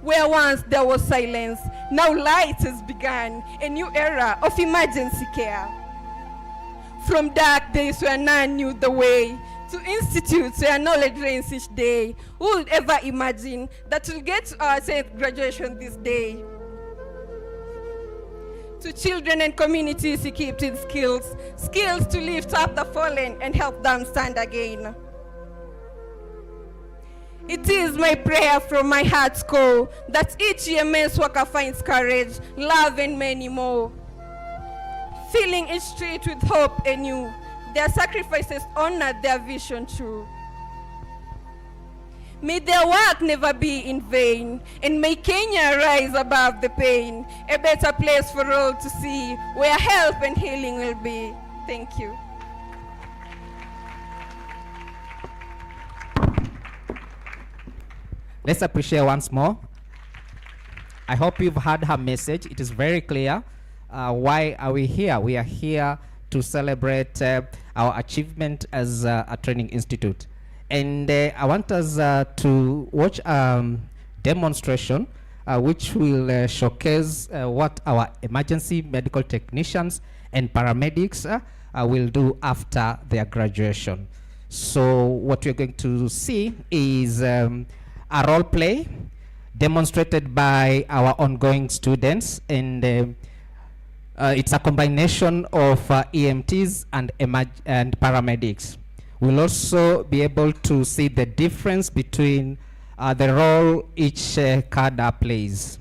Where once there was silence, now light has begun, a new era of emergency care. From dark days where none knew the way, to institutes where knowledge reigns each day. Who would ever imagine that we'll get to our 10th graduation this day? To children and communities equipped with skills to lift up the fallen and help them stand again. It is my prayer from my heart's core that each EMS worker finds courage, love, and many more. Filling each street with hope anew, their sacrifices honor their vision true. May their work never be in vain, and may Kenya rise above the pain, a better place for all to see, where help and healing will be. Thank you. Let's appreciate once more. I hope you've heard her message. It is very clear. Why are we here? We are here to celebrate our achievement as a training institute. And I want us to watch a demonstration which will showcase what our emergency medical technicians and paramedics will do after their graduation. So what we're going to see is a role play demonstrated by our ongoing students, and it's a combination of EMTs and paramedics. We'll also be able to see the difference between the role each cadre plays.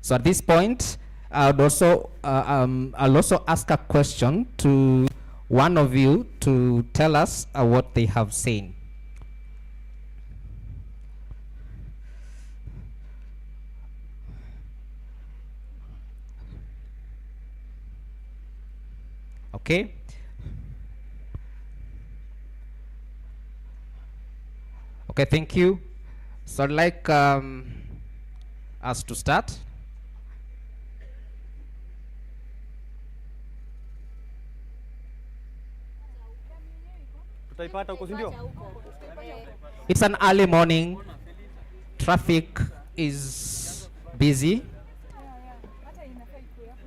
So at this point, I'll also ask a question to one of you to tell us what they have seen. Okay. Okay, thank you. So I'd like us to start. It's an early morning. Traffic is busy.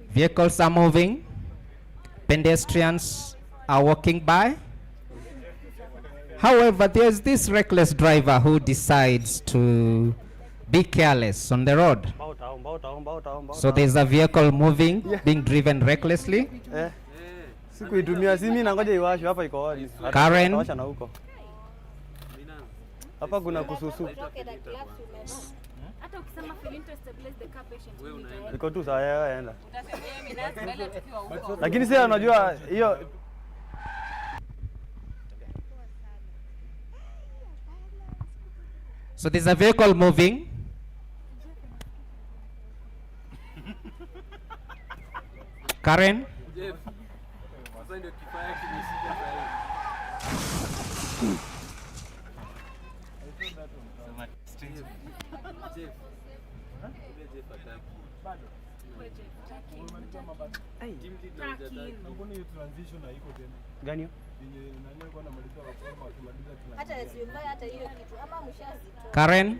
Vehicles are moving. Pedestrians are walking by. However, there's this reckless driver who decides to be careless on the road. So there's a vehicle moving, being driven recklessly. Karen. Lakini sasa unajua hiyo So there's a vehicle moving. Karen. Gani? Karen.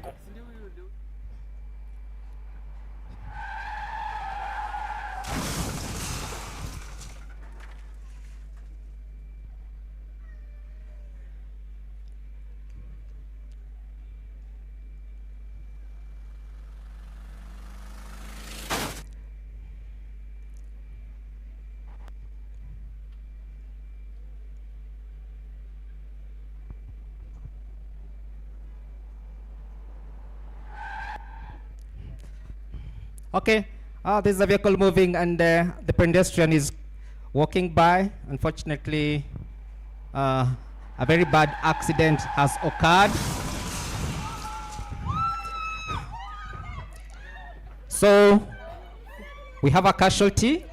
Okay, there's a vehicle moving and the pedestrian is walking by. Unfortunately, a very bad accident has occurred. So we have a casualty.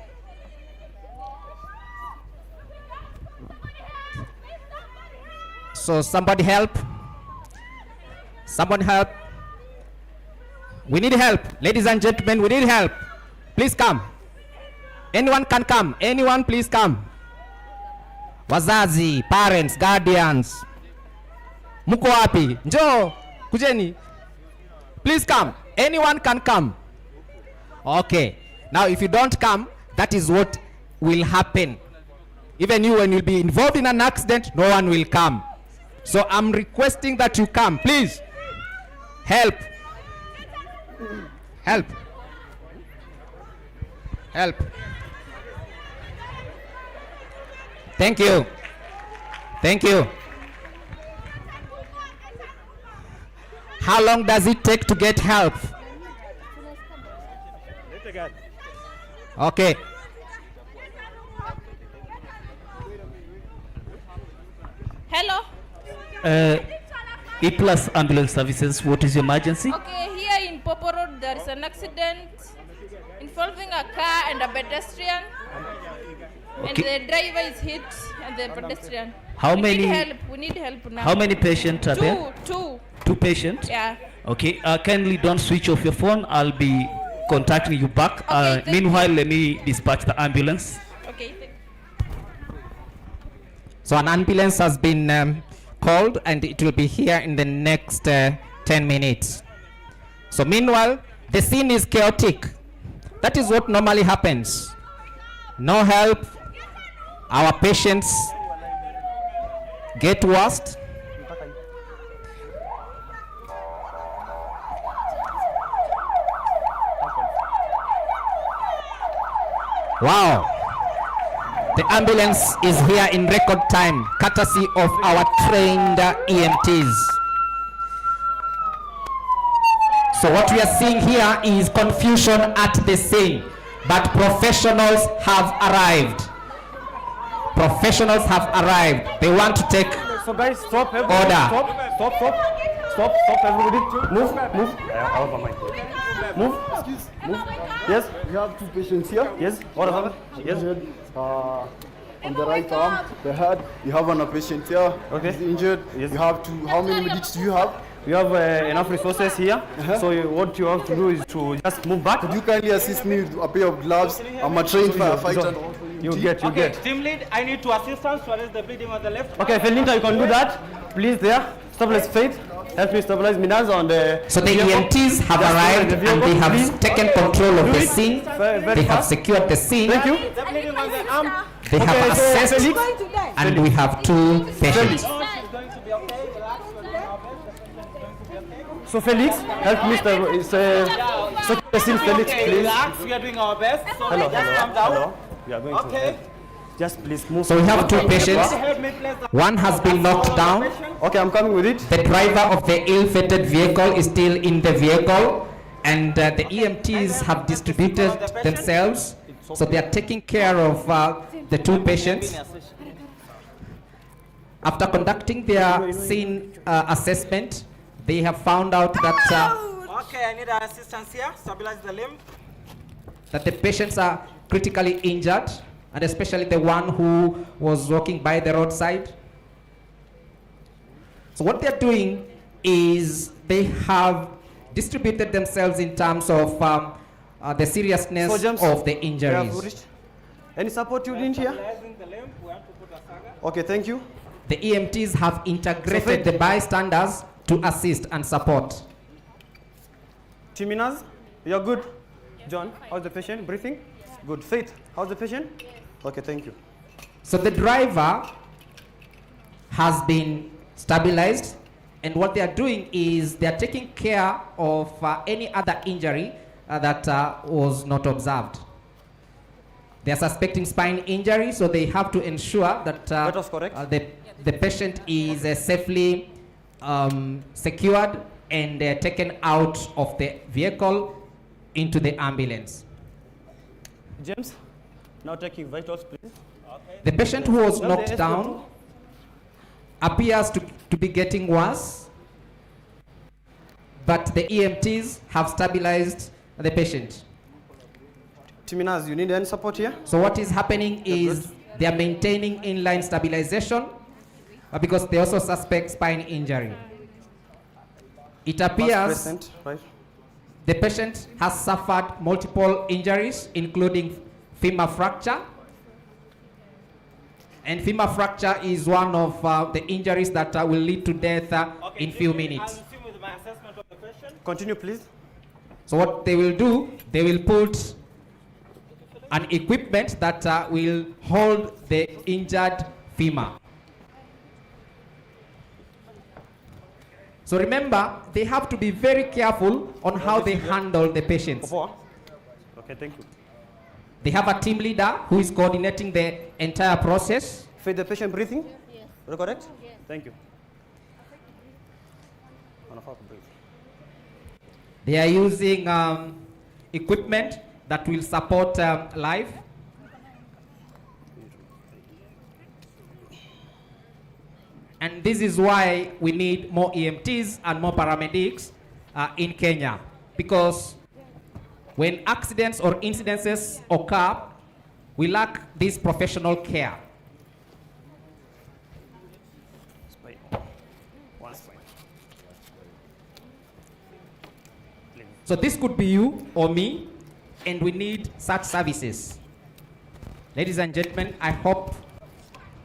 So somebody help. Someone help. We need help. Ladies and gentlemen, we need help. Please come. Anyone can come. Anyone, please come. Wazazi, parents, guardians. Muko wapi? Njoo, kujeni. Please come. Anyone can come. Okay. Now, if you don't come, that is what will happen. Even you, when you'll be involved in an accident, no one will come. So I'm requesting that you come. Please. Help. Help. Help. Thank you. Thank you. How long does it take to get help? Okay. Hello. E-Plus Ambulance Services, what is your emergency? Okay, here in Popo Road there is an accident involving a car and a pedestrian. Okay. And the driver is hit and the pedestrian. How we many? Need help. We need help now. How many patients are there? Two. Two patients? Yeah. Okay, kindly don't switch off your phone. I'll be contacting you back. Meanwhile, let me dispatch the ambulance. Okay. So an ambulance has been called and it will be here in the next 10 minutes. So meanwhile, the scene is chaotic. That is what normally happens. No help. Our patients get worse. Wow. The ambulance is here in record time, courtesy of our trained EMTs. So what we are seeing here is confusion at the scene, but professionals have arrived. Professionals have arrived. They want to take So guys, stop everybody. order. Stop everybody. Move. Move. Move. Yes. We have two patients here. Yes. What happened? Yes. On the right arm, the head. You have a patient here. Okay. He's injured. Yes. You have to. How many minutes do you have? We have enough resources here. So what you have to do is to just move back. Could you kindly assist me with a pair of gloves? I'm a trained firefighter. You get. Okay, team lead, I need two assistants to arrest the bleeding on the left. Okay, Felinta, you can do that. Please, there. Stabilize Faith. Help me stabilize Minaz on the... So the EMTs have arrived and they have taken control of the scene. They have secured the scene. Thank you. They have assessed and we have 2 patients. So Felix, help me stabilize the scene, Felix, please. Relax, we are doing our best. So Hello. We are going to help. Just please move. So we have 2 patients. One has been knocked down. Okay, I'm coming with it. The driver of the ill-fated vehicle is still in the vehicle, and the EMTs have distributed themselves. So they are taking care of the 2 patients. After conducting their scene assessment, they have found out that Okay, I need assistance here. Stabilize the limb. that the patients are critically injured, and especially the one who was walking by the roadside. So what they're doing is they have distributed themselves in terms of the seriousness of the injuries. Any support you need here? Okay, thank you. The EMTs have integrated the bystanders to assist and support. Timinas, you're good. John, how's the patient? Breathing? Good. Faith, how's the patient? Okay, thank you. So the driver has been stabilized, and what they are doing is they are taking care of any other injury that was not observed. They are suspecting spine injury, so they have to ensure that That was correct. The patient is safely secured and taken out of the vehicle into the ambulance. James, now taking vitals, please. The patient who was Now knocked the down appears to be getting worse, but the EMTs have stabilized the patient. Timinas, you need any support here? So what is happening is they are maintaining inline stabilization because they also suspect spine injury. It appears the patient has suffered multiple injuries, including femur fracture. And femur fracture is one of the injuries that will lead to death in few minutes. Continue, please. So what they will do, they will put an equipment that will hold the injured femur. So remember, they have to be very careful on how they handle the patients. Okay, thank you. They have a team leader who is coordinating the entire process. Feed the patient breathing? Yes. Is that correct? Yes. Thank you. They are using equipment that will support life. And this is why we need more EMTs and more paramedics in Kenya. Because when accidents or incidences occur, we lack this professional care. So this could be you or me, and we need such services. Ladies and gentlemen, I hope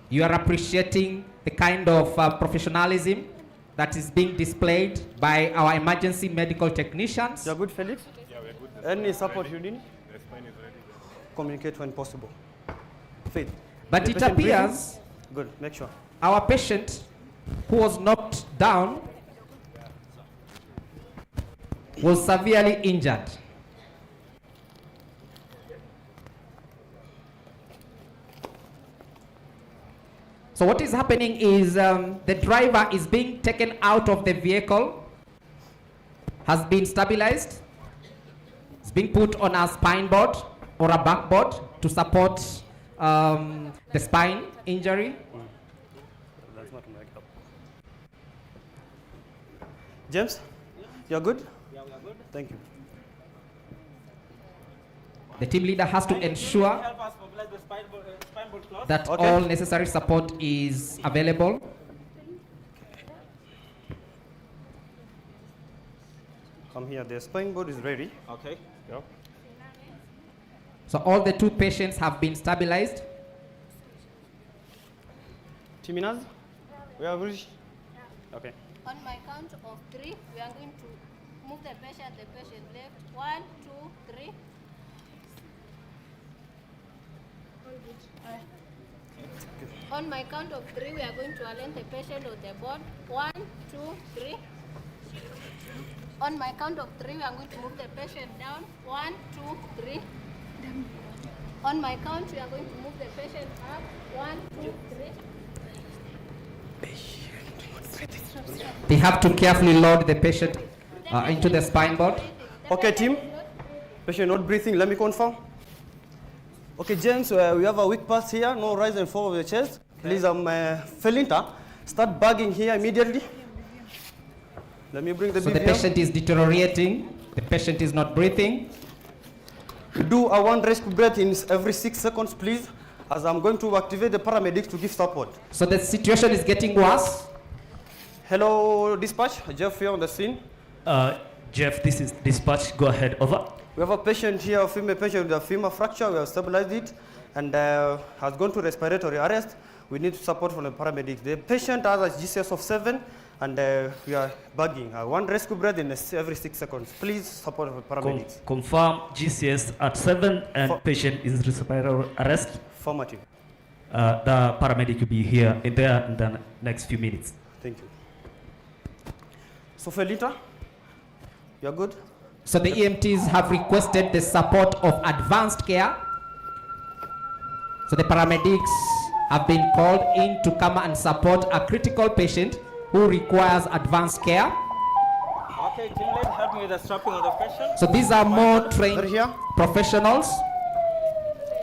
you are appreciating the kind of professionalism that is being displayed by our emergency medical technicians. You're good, Felix? Yeah, we're good. Any support you need? Communicate when possible. Faith. But it appears good, make sure. Our patient who was knocked down was severely injured. So what is happening is the driver is being taken out of the vehicle, has been stabilized, is being put on a spine board or a backboard to support the spine injury. That's not my cup. James, you're good? Yeah, we are good. Thank you. The team leader has to ensure that all necessary support is available. Come here, the spine board is ready. Okay. Yeah. So all the 2 patients have been stabilized. Timinaz, we have reached. Okay. On my count of 3, we are going to move the patient left. 1, 2, 3. On my count of 3, we are going to align the patient on the board. 1, 2, 3. On my count of 3, we are going to move the patient down. 1, 2, 3. On my count, we are going to move the patient up. 1, 2, 3. They have to carefully load the patient into the spine board. Okay, team. Patient not breathing. Let me confirm. Okay, James, we have a weak pass here. No rise and fall of the chest. Please, Felinta, start bagging here immediately. Let me bring the So BVM. the patient is deteriorating. The patient is not breathing. Do a 1 rescue breath in every 6 seconds, please, as I'm going to activate the paramedics to give support. So the situation is getting worse. Hello, dispatch. Jeff here on the scene. Jeff, this is dispatch. Go ahead. Over. We have a patient here, a female patient with a femur fracture. We have stabilized it and has gone to respiratory arrest. We need support from the paramedics. The patient has a GCS of 7 and we are bagging. 1 rescue breath in every 6 seconds. Please support the paramedics. Confirm GCS at 7 and patient is respiratory arrest. Affirmative. The paramedic will be here in the next few minutes. Thank you. So Felita, you're good? So the EMTs have requested the support of advanced care. So the paramedics have been called in to come and support a critical patient who requires advanced care. Okay, team lead, help me with the strapping of the patient. So these are more trained professionals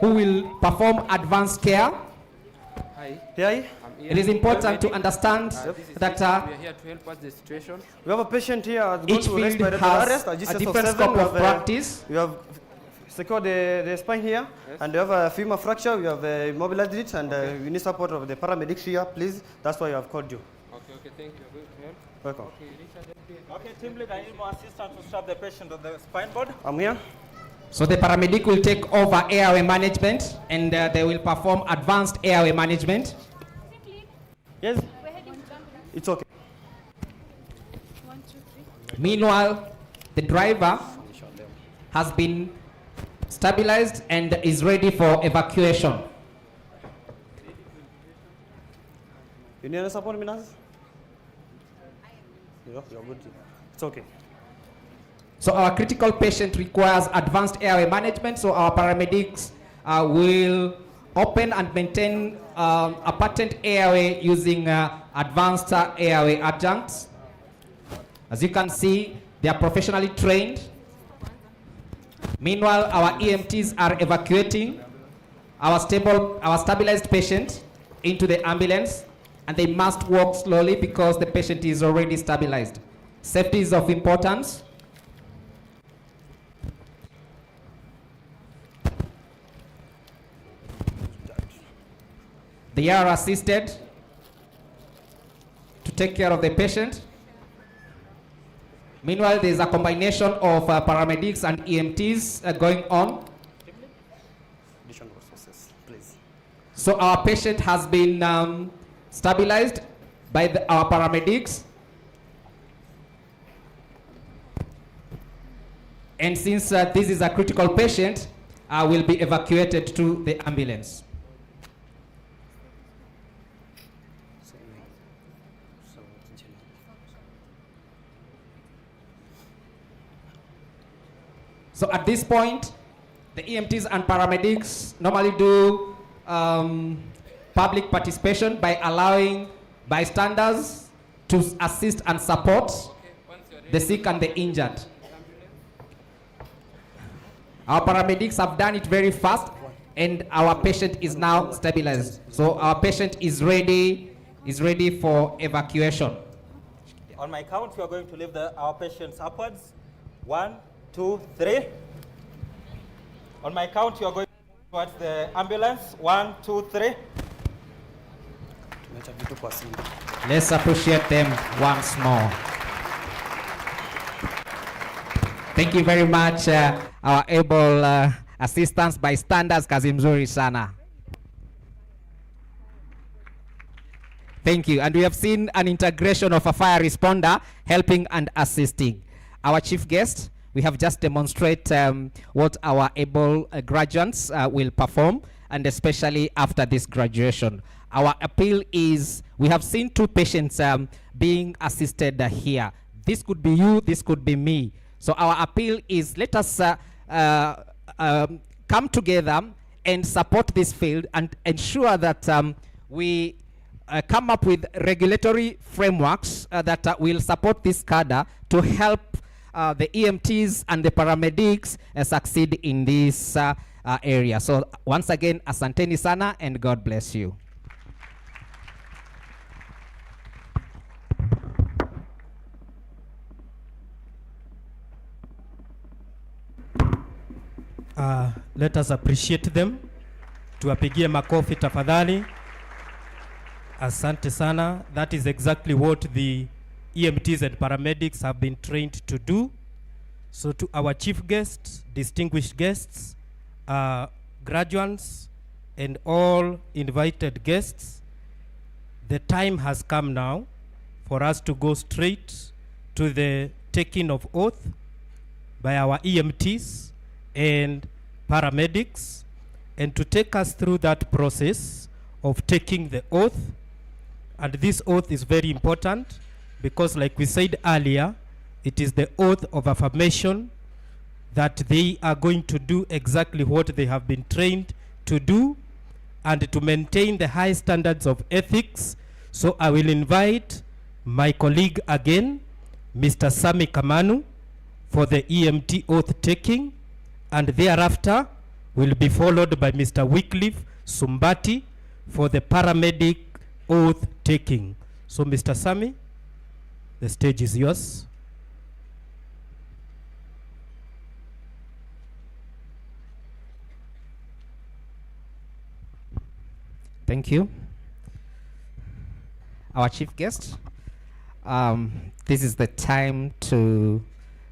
who will perform advanced care. Hi. It is important to understand that we are here to help us the situation. We have a patient here. Each field has a different scope of practice. We have secured the spine here, and we have a femur fracture. We have immobilized it, and we need support of the paramedics here, please. That's why I have called you. Okay, thank you. Good help. Welcome. Okay, team lead, I need more assistance to strap the patient on the spine board. I'm here. So the paramedic will take over airway management and they will perform advanced airway management. Yes? It's okay. Meanwhile, the driver has been stabilized and is ready for evacuation. You need any support, Minas? You're good. It's okay. So our critical patient requires advanced airway management, so our paramedics will open and maintain a patent airway using advanced airway adjuncts. As you can see, they are professionally trained. Meanwhile, our EMTs are evacuating our stabilized patient into the ambulance, and they must walk slowly because the patient is already stabilized. Safety is of importance. They are assisted to take care of the patient. Meanwhile, there is a combination of paramedics and EMTs going on. So our patient has been stabilized by our paramedics. And since this is a critical patient, will be evacuated to the ambulance. So at this point, the EMTs and paramedics normally do public participation by allowing bystanders to assist and support the sick and the injured. Our paramedics have done it very fast, and our patient is now stabilized. So our patient is ready for evacuation. On my count, we are going to lift our patients upwards. 1, 2, 3. On my count, you are going towards the ambulance. 1, 2, 3. Let's appreciate them once more. Thank you very much, our able assistance bystanders, kazi mzuri sana. Thank you. And we have seen an integration of a fire responder helping and assisting. Our chief guest, we have just demonstrated what our able graduates will perform, and especially after this graduation. Our appeal is, we have seen 2 patients being assisted here. This could be you, this could be me. So our appeal is, let us come together and support this field and ensure that we come up with regulatory frameworks that will support this cadre to help the EMTs and the paramedics succeed in this area. So once again, asanteni sana and God bless you. Let us appreciate them. Tuwapigie makofi tafadhali. Asante sana. That is exactly what the EMTs and paramedics have been trained to do. So to our chief guests, distinguished guests, graduates, and all invited guests, the time has come now for us to go straight to the taking of oath by our EMTs and paramedics, and to take us through that process of taking the oath. And this oath is very important because, like we said earlier, it is the oath of affirmation that they are going to do exactly what they have been trained to do and to maintain the high standards of ethics. So I will invite my colleague again, Mr. Sami Kamanu, for the EMT oath taking, and thereafter will be followed by Mr. Wycliffe Sumbati for the paramedic oath taking. So Mr. Sami, the stage is yours. Thank you. Our chief guest, this is the time to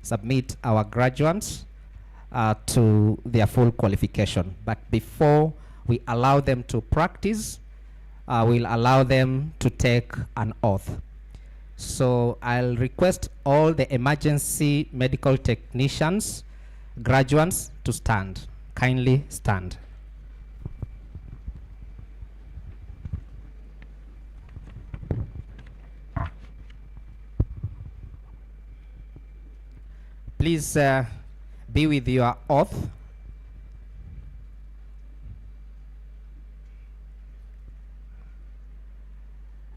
submit our graduates to their full qualification. But before we allow them to practice, we'll allow them to take an oath. So I'll request all the emergency medical technicians, graduates, to stand. Kindly stand. Please be with your oath.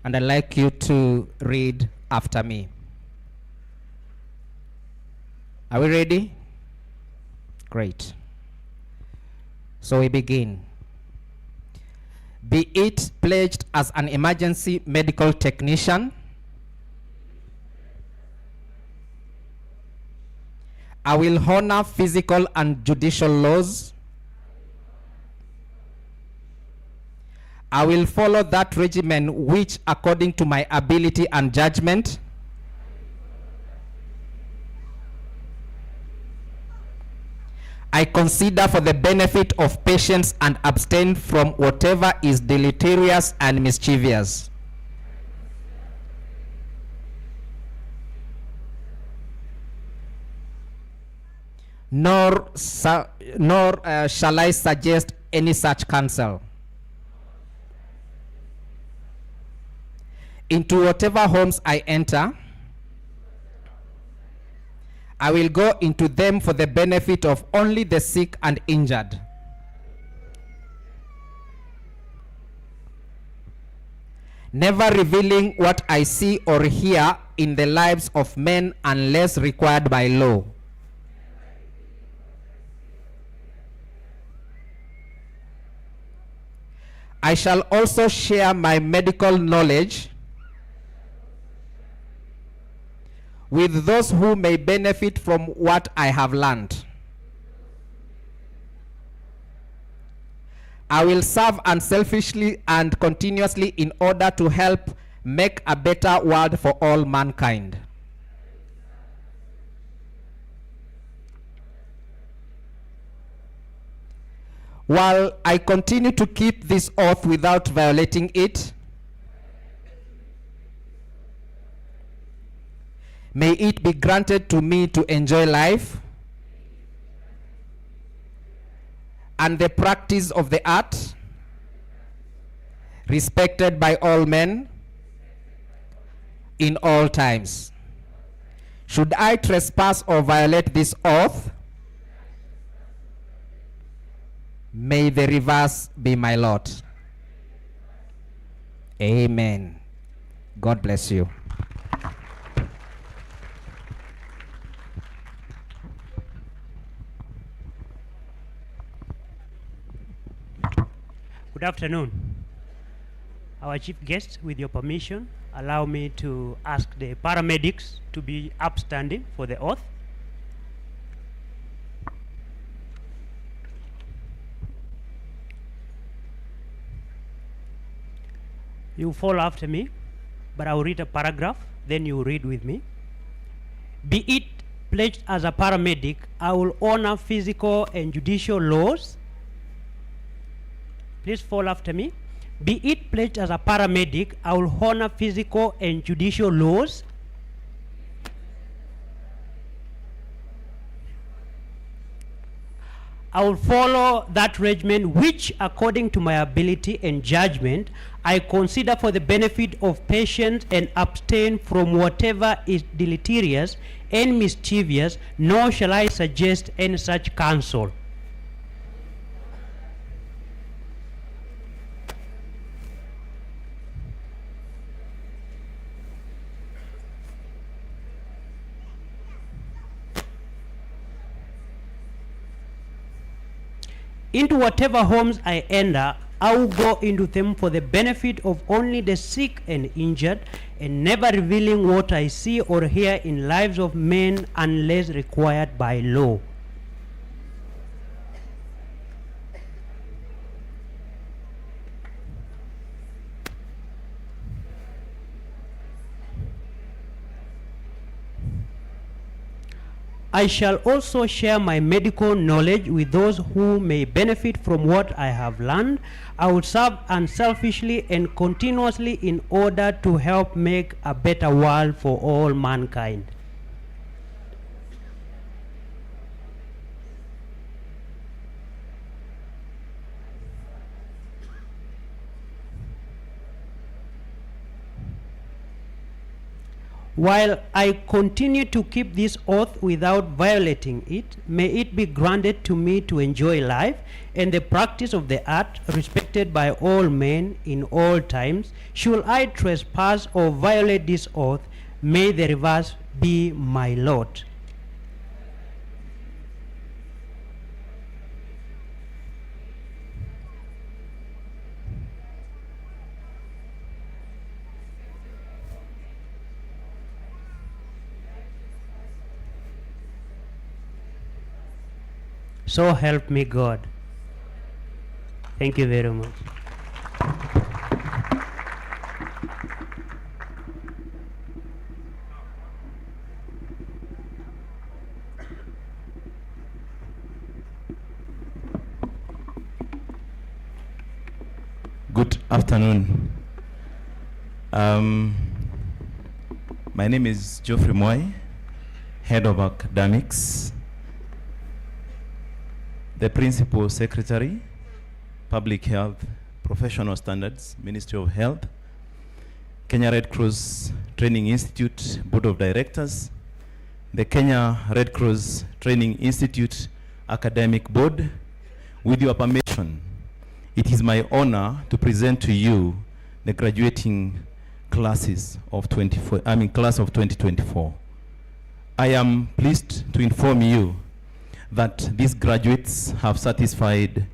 And I'd like you to read after me. Are we ready? Great. So we begin. Be it pledged as an emergency medical technician, I will honor physical and judicial laws. I will follow that regimen which, according to my ability and judgment, I consider for the benefit of patients and abstain from whatever is deleterious and mischievous. Nor shall I suggest any such counsel. Into whatever homes I enter, I will go into them for the benefit of only the sick and injured. Never revealing what I see or hear in the lives of men unless required by law. I shall also share my medical knowledge with those who may benefit from what I have learned. I will serve unselfishly and continuously in order to help make a better world for all mankind. while I continue to keep this oath without violating it, may it be granted to me to enjoy life and the practice of the art, respected by all men in all times. Should I trespass or violate this oath, may the reverse be my lot. Amen. God bless you. Good afternoon. Our chief guest, with your permission, allow me to ask the paramedics to be upstanding for the oath. You follow after me, but I will read a paragraph, then you read with me. Be it pledged as a paramedic, I will honor physical and judicial laws. Please follow after me. Be it pledged as a paramedic, I will honor physical and judicial laws. I will follow that regimen which, according to my ability and judgment, I consider for the benefit of patients, and abstain from whatever is deleterious and mischievous, nor shall I suggest any such counsel. Into whatever homes I enter, I will go into them for the benefit of only the sick and injured, and never revealing what I see or hear in lives of men unless required by law. I shall also share my medical knowledge with those who may benefit from what I have learned. I will serve unselfishly and continuously in order to help make a better world for all mankind. While I continue to keep this oath without violating it, may it be granted to me to enjoy life and the practice of the art, respected by all men in all times. Should I trespass or violate this oath, may the reverse be my lot. So help me God. Thank you very much. Good afternoon. My name is Geoffrey Moy, Head of Academics, the Principal Secretary, Public Health, Professional Standards, Ministry of Health, Kenya Red Cross Training Institute, Board of Directors, the Kenya Red Cross Training Institute Academic Board. With your permission, it is my honor to present to you the graduating classes of class of 2024. I am pleased to inform you that these graduates have satisfied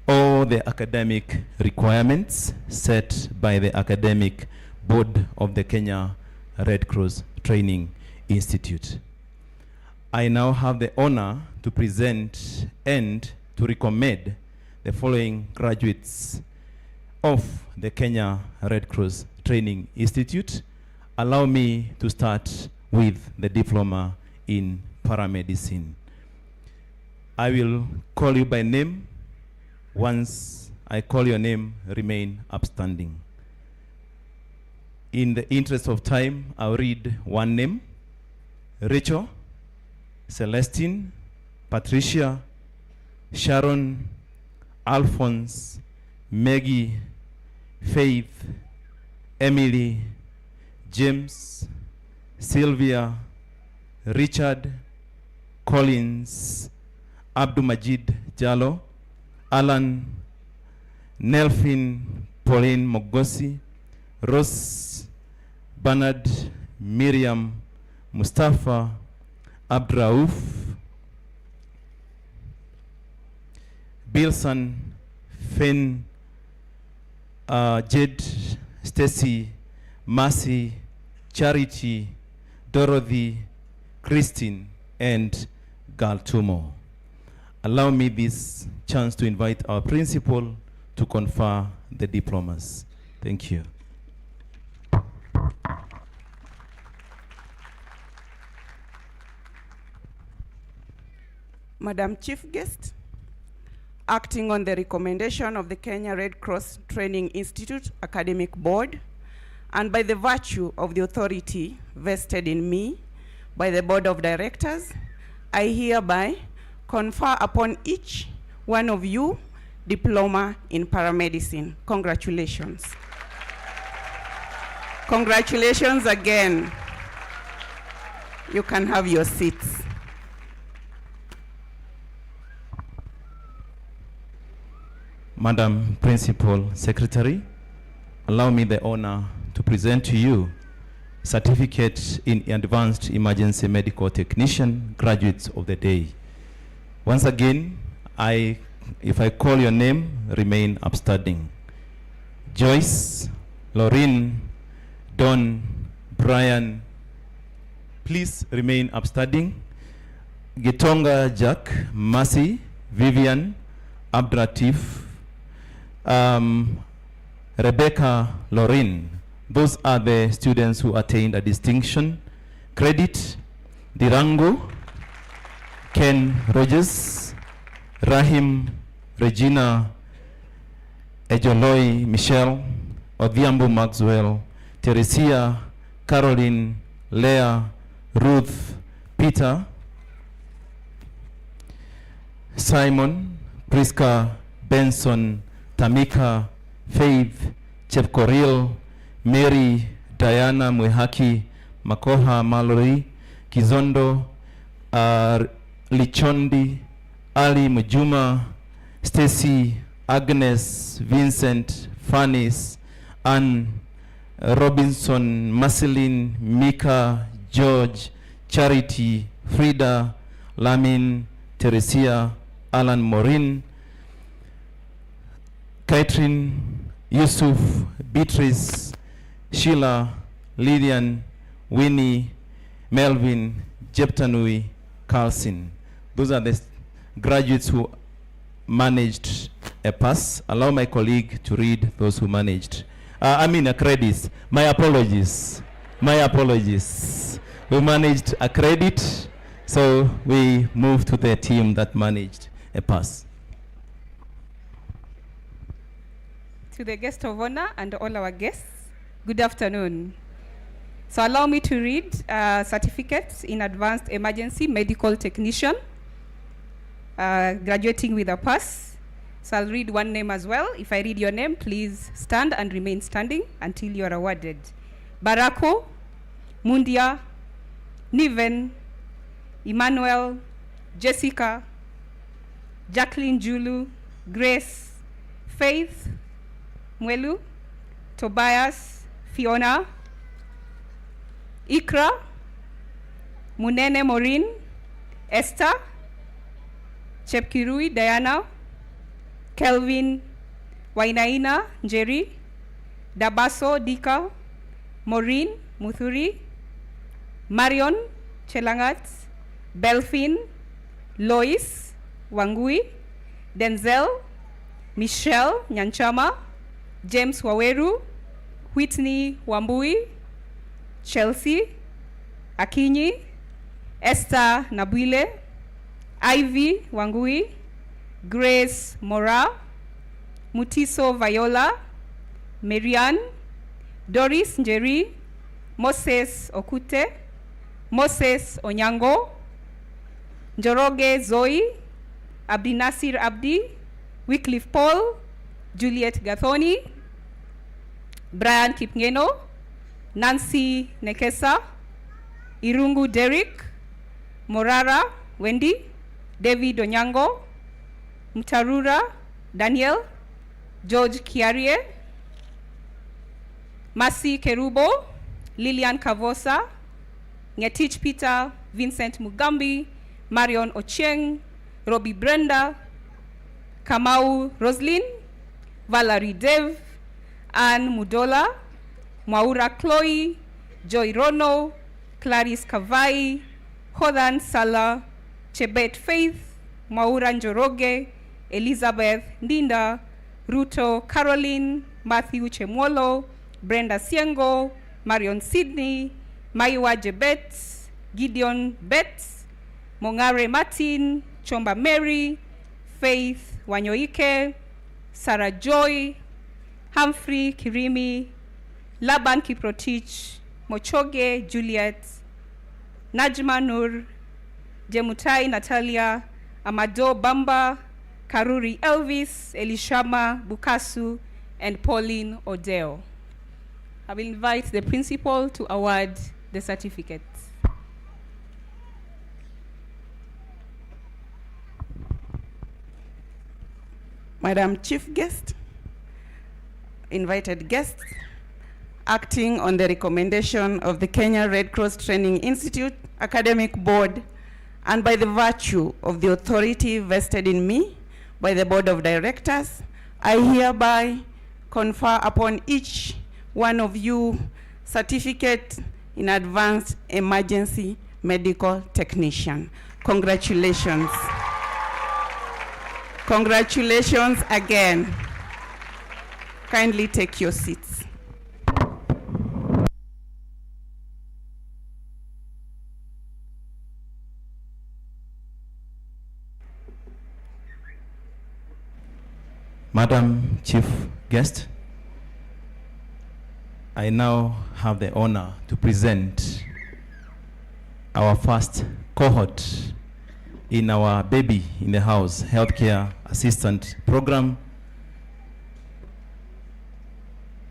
all the academic requirements set by the academic board of the Kenya Red Cross Training Institute. I now have the honor to present and to recommend the following graduates of the Kenya Red Cross Training Institute. Allow me to start with the diploma in paramedicine. I will call you by name Once I call your name, remain upstanding. In the interest of time, I'll read one name: Rachel, Celestine, Patricia, Sharon, Alphonse, Maggie, Faith, Emily, James, Sylvia, Richard, Collins, Abdumajid Jallo, Alan, Nelfin, Pauline Mogosi, Rose, Bernard, Miriam, Mustafa, Abdraouf, Bilson, Finn, Jed, Stacy, Mercy, Charity, Dorothy, Christine, and Galtumo. Allow me this chance to invite our principal to confer the diplomas. Thank you. Madam Chief Guest, acting on the recommendation of the Kenya Red Cross Training Institute Academic Board, and by the virtue of the authority vested in me by the Board of Directors, I hereby confer upon each one of you diploma in paramedicine. Congratulations. Congratulations again. You can have your seats. Madam Principal Secretary, allow me the honor to present to you Certificate in Advanced Emergency Medical Technician Graduates of the Day. Once again, if I call your name, remain upstanding. Joyce, Lorraine, Don, Brian, please remain upstanding. Gitonga Jack, Mercy, Vivian, Abdratif, Rebecca, Lorraine. Those are the students who attained a distinction. Credit, Dirango, Ken Rogers, Rahim, Regina, Ejoloi, Michelle, Odhiambo Maxwell, Teresia, Caroline, Leah, Ruth, Peter, Simon, Priska, Benson, Tamika, Faith, Chepkoril, Mary, Diana, Mwehaki, Makoha, Mallory, Kizondo, Lichondi, Ali, Mujuma, Stacy, Agnes, Vincent, Fanis, Anne, Robinson, Marceline, Mika, George, Charity, Frida, Lamin, Teresia, Alan Morin, Catherine, Yusuf, Beatrice, Sheila, Lydian, Winnie, Melvin, Jeptanui, Carlson. Those are the graduates who managed a pass. Allow my colleague to read those who managed. Credits. My apologies. My apologies. We managed a credit, so we moved to the team that managed a pass. To the guest of honor and all our guests, good afternoon. So allow me to read certificates in advanced emergency medical technician, graduating with a pass. So I'll read one name as well. If I read your name, please stand and remain standing until you are awarded. Barako, Mundia, Niven, Emmanuel, Jessica, Jacqueline Julu, Grace, Faith, Mwelu, Tobias, Fiona, Ikra, Munene Maureen, Esther, Chepkirui Diana, Kelvin, Wainaina Njeri, Dabaso Dika, Maureen Muthuri, Marion Chelangat, Belfin, Lois Wangui, Denzel, Michelle Nyanchama, James Waweru, Whitney Wambui, Chelsea Akinyi, Esther Nabwile, Ivy Wangui, Grace Mora, Mutiso Viola, Marianne, Doris Njeri, Moses Okute, Moses Onyango, Njoroge Zoe, Abdinasir Abdi, Wycliffe Paul, Juliet Gathoni, Brian Kipngeno, Nancy Nekesa, Irungu Derek, Morara Wendy, David Onyango, Mutarura Daniel, George Kiarie, Masi Kerubo, Lilian Kavosa, Ngetich Peter, Vincent Mugambi, Marion Ochieng, Robbie Brenda, Kamau Roslyn, Valerie Dev, Anne Mudola, Mwaura Chloe, Joy Rono, Clarice Kavai, Hodan Sala, Chebet Faith, Mwaura Njoroge, Elizabeth Ndinda, Ruto Caroline, Matthew Chemwolo, Brenda Siengo, Marion Sydney, Maiwa Jebet, Gideon Betts, Mongare Martin, Chomba Mary, Faith Wanyoike, Sarah Joy, Humphrey Kirimi, Laban Kiprotich, Mochoge Juliet, Najma Nur, Jemutai Natalia, Amado Bamba, Karuri Elvis, Elishama Bukasu, and Pauline Odeo. I will invite the principal to award the certificates. Madam Chief Guest, invited guests, acting on the recommendation of the Kenya Red Cross Training Institute Academic Board, and by the virtue of the authority vested in me by the Board of Directors, I hereby confer upon each one of you certificate in advanced emergency medical technician. Congratulations. Congratulations again. Kindly take your seats. Madam Chief Guest, I now have the honor to present our first cohort in our Baby in the House Healthcare Assistant Program.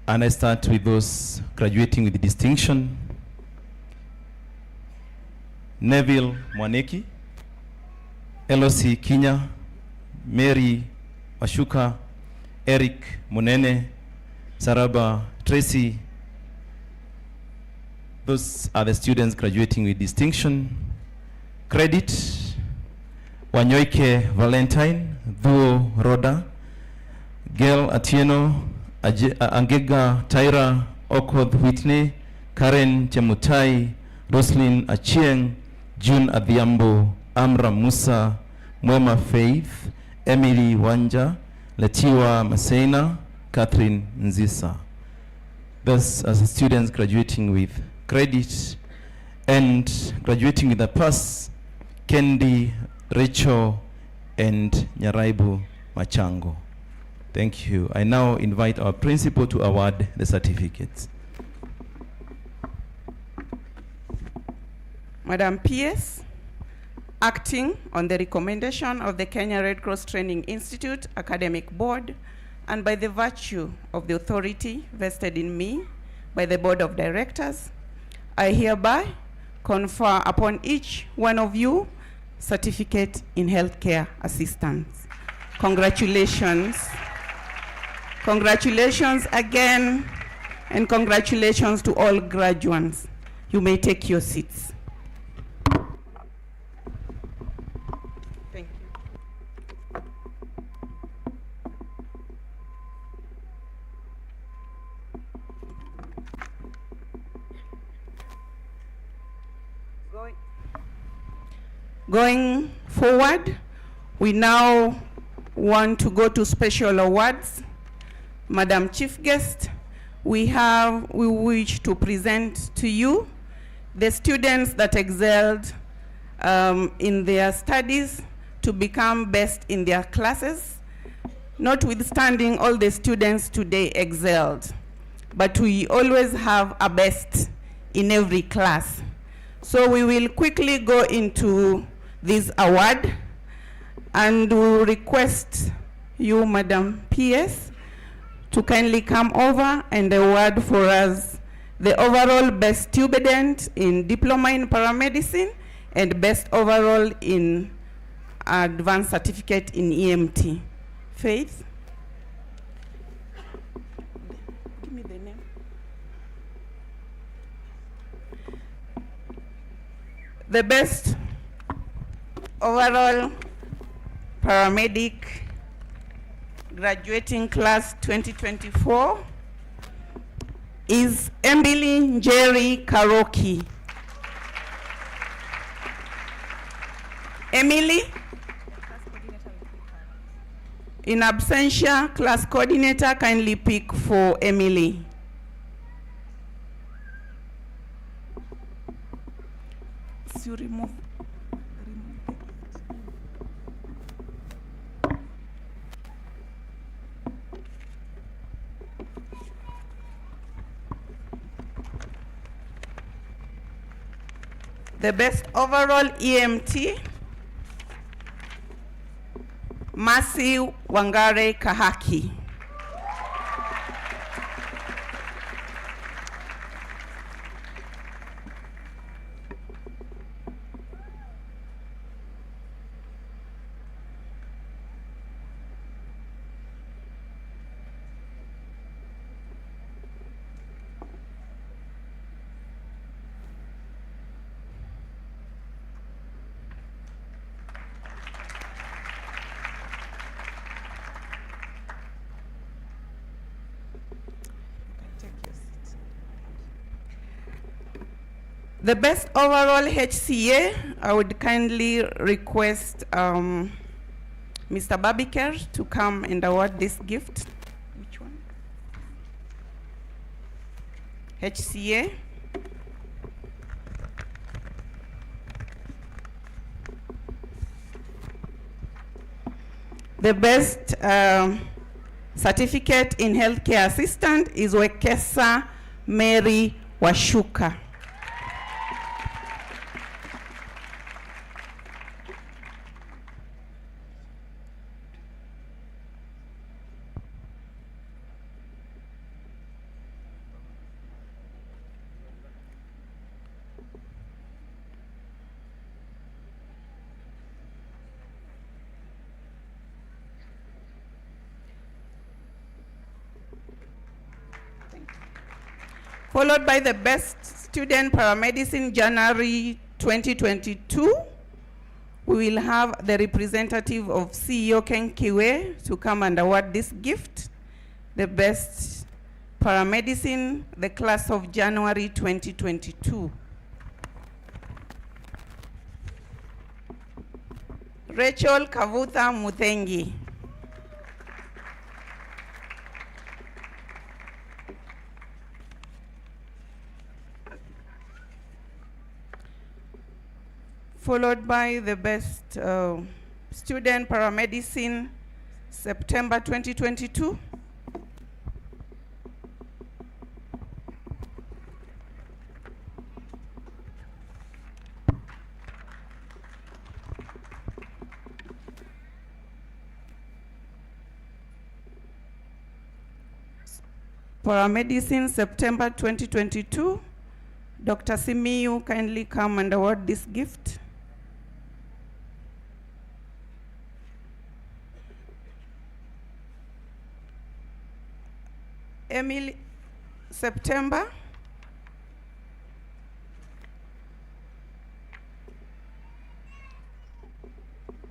And I start with those graduating with distinction. Neville Mwaneki, Elosi Kinya, Mary Washuka, Eric Munene, Saraba Tracy. Those are the students graduating with distinction. Credit, Wanyoike Valentine, Dhuo Roda, Gail Atieno, Angega Tyra, Okoth Whitney, Karen Chemutai, Roslyn Achieng, June Adhiambo, Amra Musa, Mwema Faith, Emily Wanja, Letiwa Masena, Catherine Nzisa. Those are the students graduating with credit, and graduating with a pass, Kendi, Rachel, and Nyaraibu Machango. Thank you. I now invite our principal to award the certificates. Madam PS, acting on the recommendation of the Kenya Red Cross Training Institute Academic Board, and by the virtue of the authority vested in me by the Board of Directors, I hereby confer upon each one of you certificate in healthcare assistance. Congratulations. Congratulations again, and congratulations to all graduates. You may take your seats. Thank you. Going forward, we now want to go to special awards. Madam Chief Guest, we wish to present to you the students that excelled in their studies to become best in their classes. Notwithstanding, all the students today excelled, but we always have a best in every class. So we will quickly go into this award, and we request you, Madam PS, to kindly come over and award for us the overall best student in diploma in paramedicine and best overall in advanced certificate in EMT. Faith? Give me the name. The best overall paramedic graduating class 2024 is Emily Jerry Karoki. Emily? In absentia, class coordinator kindly pick for Emily. So remove. The best overall EMT, Mercy Wangare Kahaki. The best overall HCA, I would kindly request Mr. Babiker to come and award this gift. Which one? HCA. The best certificate in healthcare assistant is Wekesa Mary Washuka. Followed by the best student paramedicine January 2022. We will have the representative of CEO Ken Kiwe to come and award this gift. The best paramedicine, the class of January 2022. Rachel Kavutha Muthengi. Followed by the best student paramedicine, September 2022. Paramedicine, September 2022. Dr. Simiyu, kindly come and award this gift. Emily, September.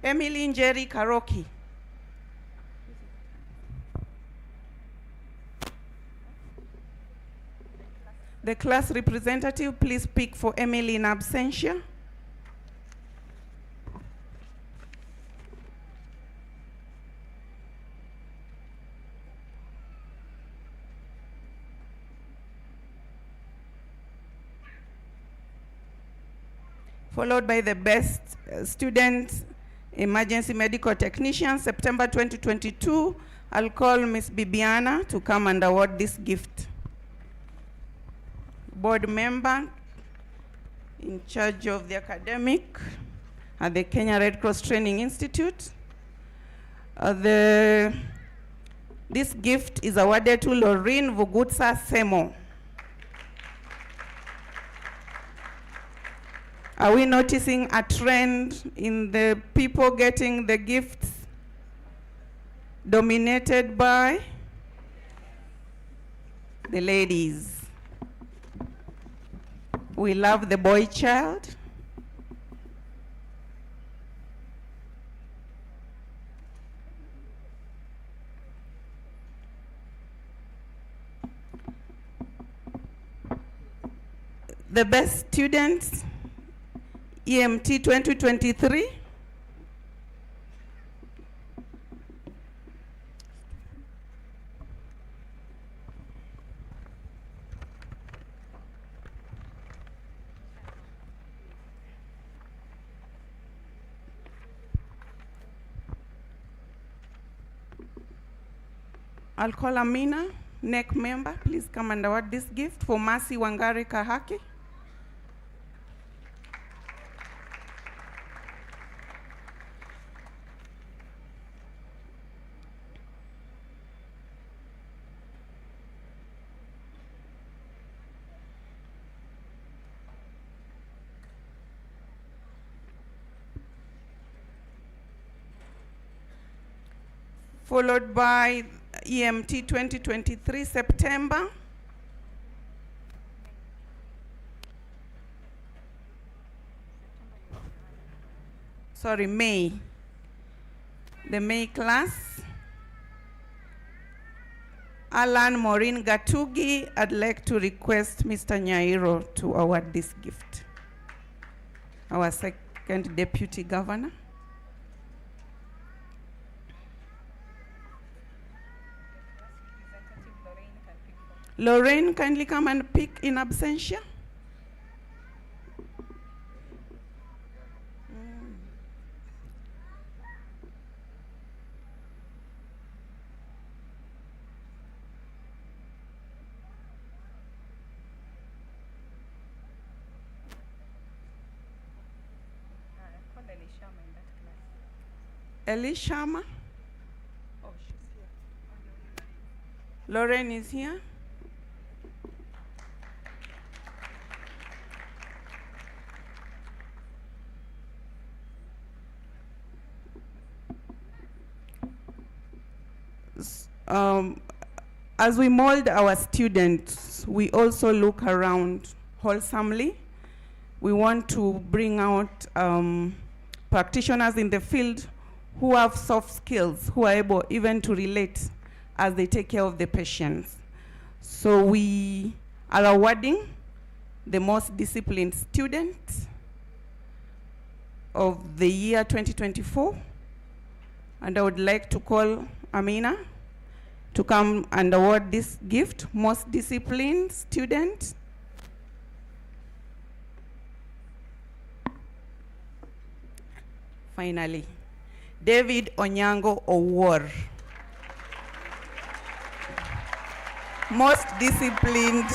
Emily Njeri Karoki. The class representative, please pick for Emily in absentia. Followed by the best student emergency medical technician, September 2022, I'll call Ms. Bibiana to come and award this gift. Board member in charge of the academic at the Kenya Red Cross Training Institute. This gift is awarded to Lorraine Vugutsa Semo. Are we noticing a trend in the people getting the gifts dominated by the ladies? We love the boy child. The best students, EMT 2023. I'll call Amina, NEC member. Please come and award this gift for Mercy Wangari Kahaki. Followed by EMT 2023 September. Sorry, May. The May class. Alan Maureen Gatugi, I'd like to request Mr. Nyairo to award this gift. Our second deputy governor. Lorraine, kindly come and pick in absentia. Elishama. Oh, she's here. Lorraine is here. As we mold our students, we also look around wholesomely. We want to bring out practitioners in the field who have soft skills, who are able even to relate as they take care of the patients. So we are awarding the most disciplined student of the year 2024. And I would like to call Amina to come and award this gift, most disciplined student. Finally, David Onyango Owor, most disciplined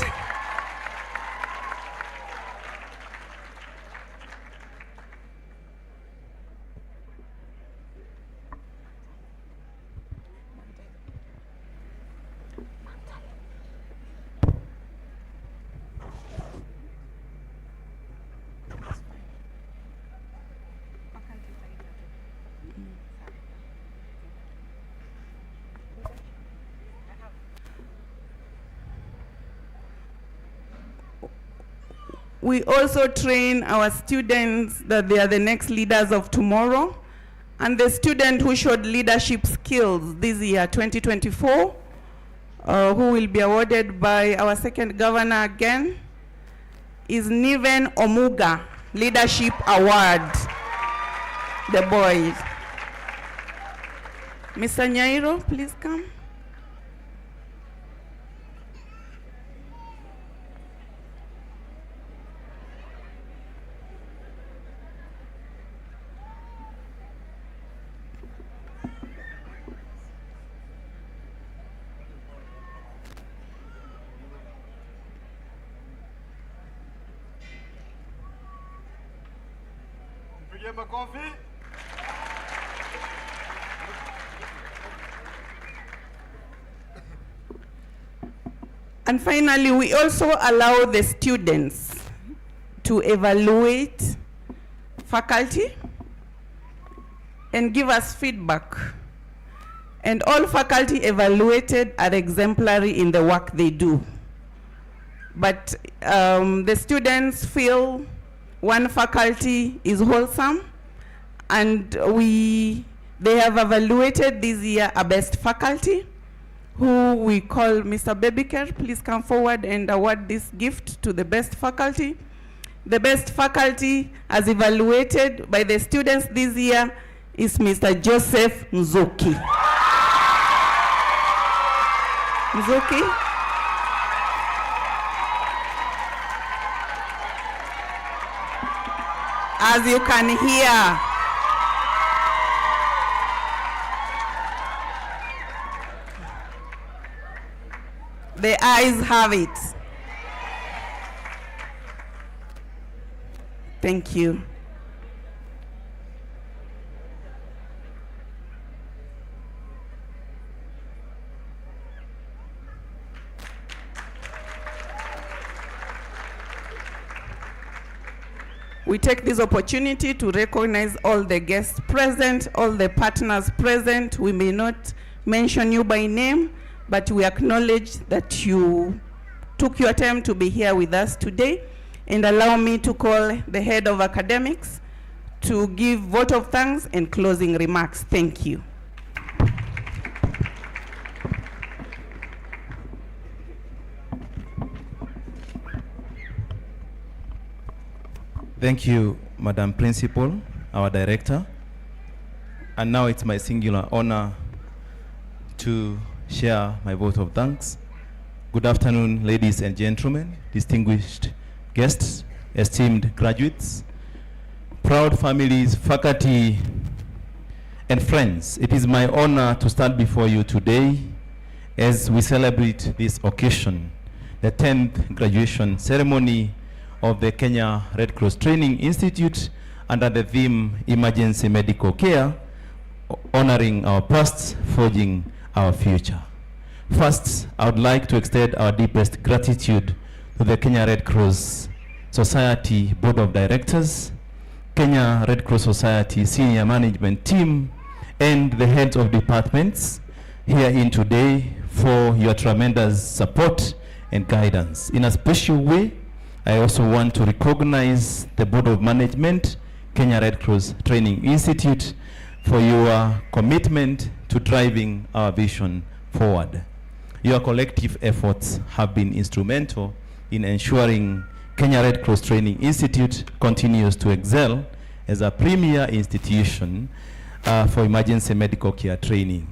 We also train our students that they are the next leaders of tomorrow. And the student who showed leadership skills this year, 2024, who will be awarded by our second governor again, is Niven Omuga, Leadership Award, the boys. Mr. Nyairo, please come. And finally, we also allow the students to evaluate faculty and give us feedback. And all faculty evaluated are exemplary in the work they do. But the students feel one faculty is wholesome, and they have evaluated this year a best faculty, who we call Mr. Babycare. Please come forward and award this gift to the best faculty. The best faculty as evaluated by the students this year is Mr. Joseph Nzuki. Nzuki. As you can hear, the eyes have it. Thank you. We take this opportunity to recognize all the guests present, all the partners present. We may not mention you by name, but we acknowledge that you took your time to be here with us today. And allow me to call the head of academics to give vote of thanks and closing remarks. Thank you. Thank you, Madam Principal, our Director. And now it's my singular honor to share my vote of thanks. Good afternoon, ladies and gentlemen, distinguished guests, esteemed graduates, proud families, faculty, and friends. It is my honor to stand before you today as we celebrate this occasion, the 10th graduation ceremony of the Kenya Red Cross Training Institute under the theme Emergency Medical Care, honoring our past, forging our future. First, I would like to extend our deepest gratitude to the Kenya Red Cross Society Board of Directors, Kenya Red Cross Society Senior Management Team, and the heads of departments here in today for your tremendous support and guidance. In a special way, I also want to recognize the Board of Management, Kenya Red Cross Training Institute, for your commitment to driving our vision forward. Your collective efforts have been instrumental in ensuring Kenya Red Cross Training Institute continues to excel as a premier institution for emergency medical care training.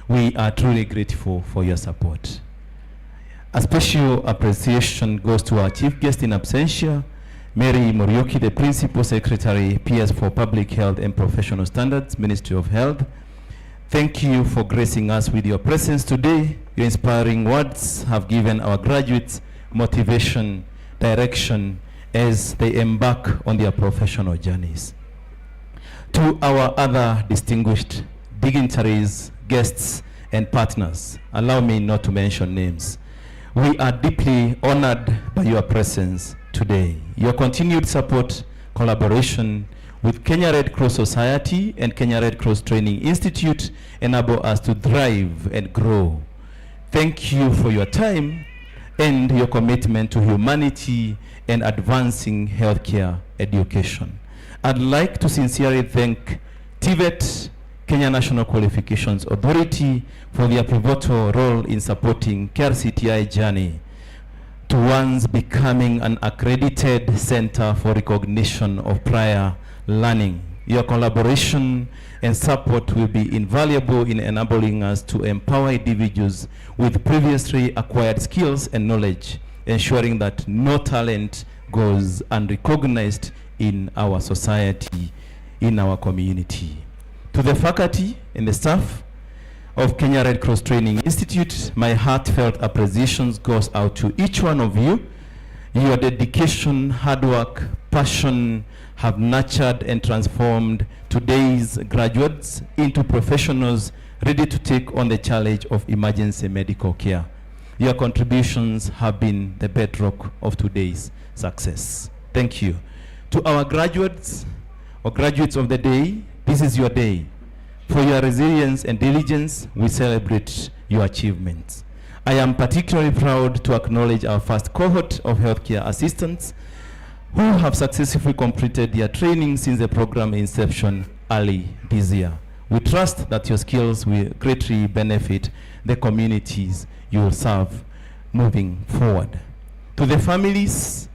We are truly grateful for your support. A special appreciation goes to our chief guest in absentia, Mary Morioki, the Principal Secretary, PS for Public Health and Professional Standards, Ministry of Health. Thank you for gracing us with your presence today. Your inspiring words have given our graduates motivation, direction as they embark on their professional journeys. To our other distinguished dignitaries, guests, and partners, allow me not to mention names. We are deeply honored by your presence today. Your continued support, collaboration with Kenya Red Cross Society and Kenya Red Cross Training Institute enable us to thrive and grow. Thank you for your time and your commitment to humanity and advancing healthcare education. I'd like to sincerely thank TVET, Kenya National Qualifications Authority, for their pivotal role in supporting KRCTI journey towards becoming an accredited center for recognition of prior learning. Your collaboration and support will be invaluable in enabling us to empower individuals with previously acquired skills and knowledge, ensuring that no talent goes unrecognized in our society, in our community. To the faculty and the staff of Kenya Red Cross Training Institute, my heartfelt appreciation goes out to each one of you. Your dedication, hard work, passion have nurtured and transformed today's graduates into professionals ready to take on the challenge of emergency medical care. Your contributions have been the bedrock of today's success. Thank you. To our graduates or graduates of the day, this is your day. For your resilience and diligence, we celebrate your achievements. I am particularly proud to acknowledge our first cohort of healthcare assistants who have successfully completed their training since the program inception early this year. We trust that your skills will greatly benefit the communities you will serve moving forward. To the families,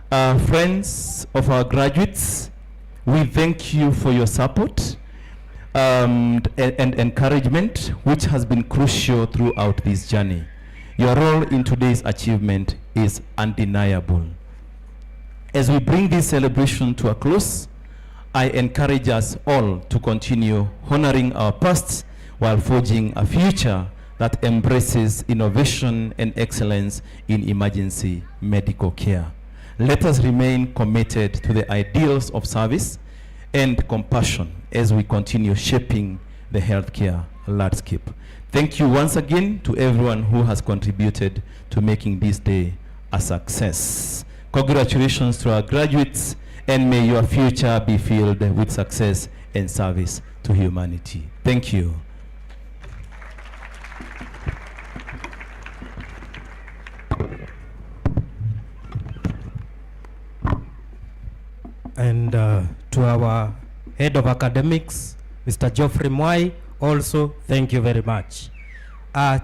friends of our graduates, we thank you for your support and encouragement, which has been crucial throughout this journey. Your role in today's achievement is undeniable. As we bring this celebration to a close, I encourage us all to continue honoring our past while forging a future that embraces innovation and excellence in emergency medical care. Let us remain committed to the ideals of service and compassion as we continue shaping the healthcare landscape. Thank you once again to everyone who has contributed to making this day a success. Congratulations to our graduates, and may your future be filled with success and service to humanity. Thank you. And to our head of academics, Mr. Geoffrey Mwai, also thank you very much.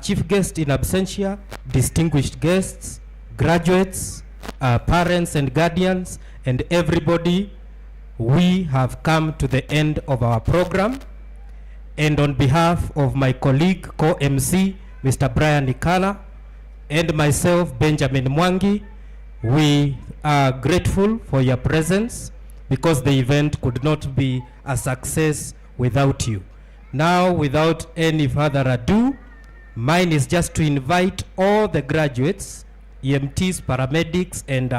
Chief guest in absentia, distinguished guests, graduates, parents and guardians, and everybody, we have come to the end of our program. And on behalf of my colleague, co-MC, Mr. Brian Ikala, and myself, Benjamin Mwangi, we are grateful for your presence because the event could not be a success without you. Now, without any further ado, mine is just to invite all the graduates, EMTs, paramedics, and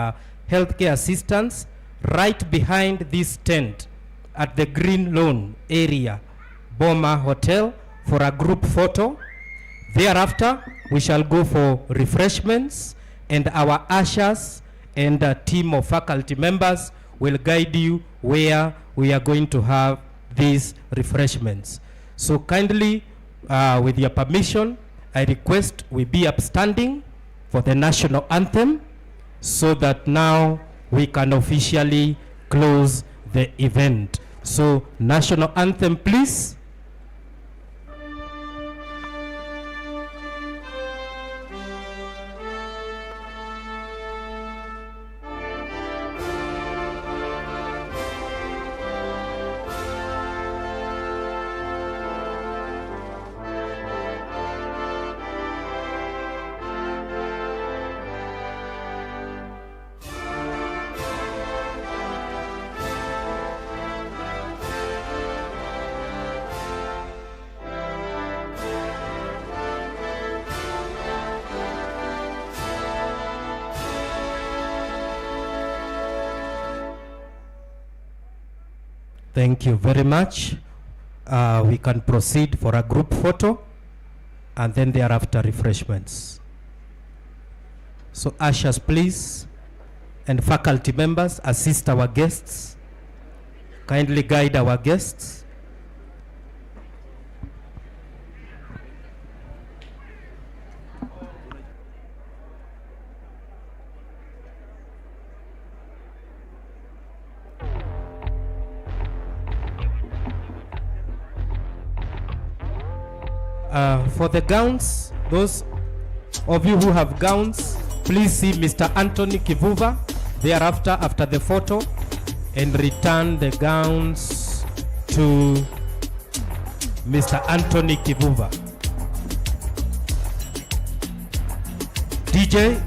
healthcare assistants right behind this tent at the Green Lawn area, Boma Hotel, for a group photo. Thereafter, we shall go for refreshments, and our ushers and a team of faculty members will guide you where we are going to have these refreshments. So kindly, with your permission, I request we be upstanding for the national anthem so that now we can officially close the event. So national anthem, please. Thank you very much. We can proceed for a group photo and then thereafter refreshments. So ushers, please, and faculty members, assist our guests. Kindly guide our guests. For the gowns, those of you who have gowns, please see Mr. Anthony Kivuva thereafter after the photo and return the gowns to Mr. Anthony Kivuva. DJ,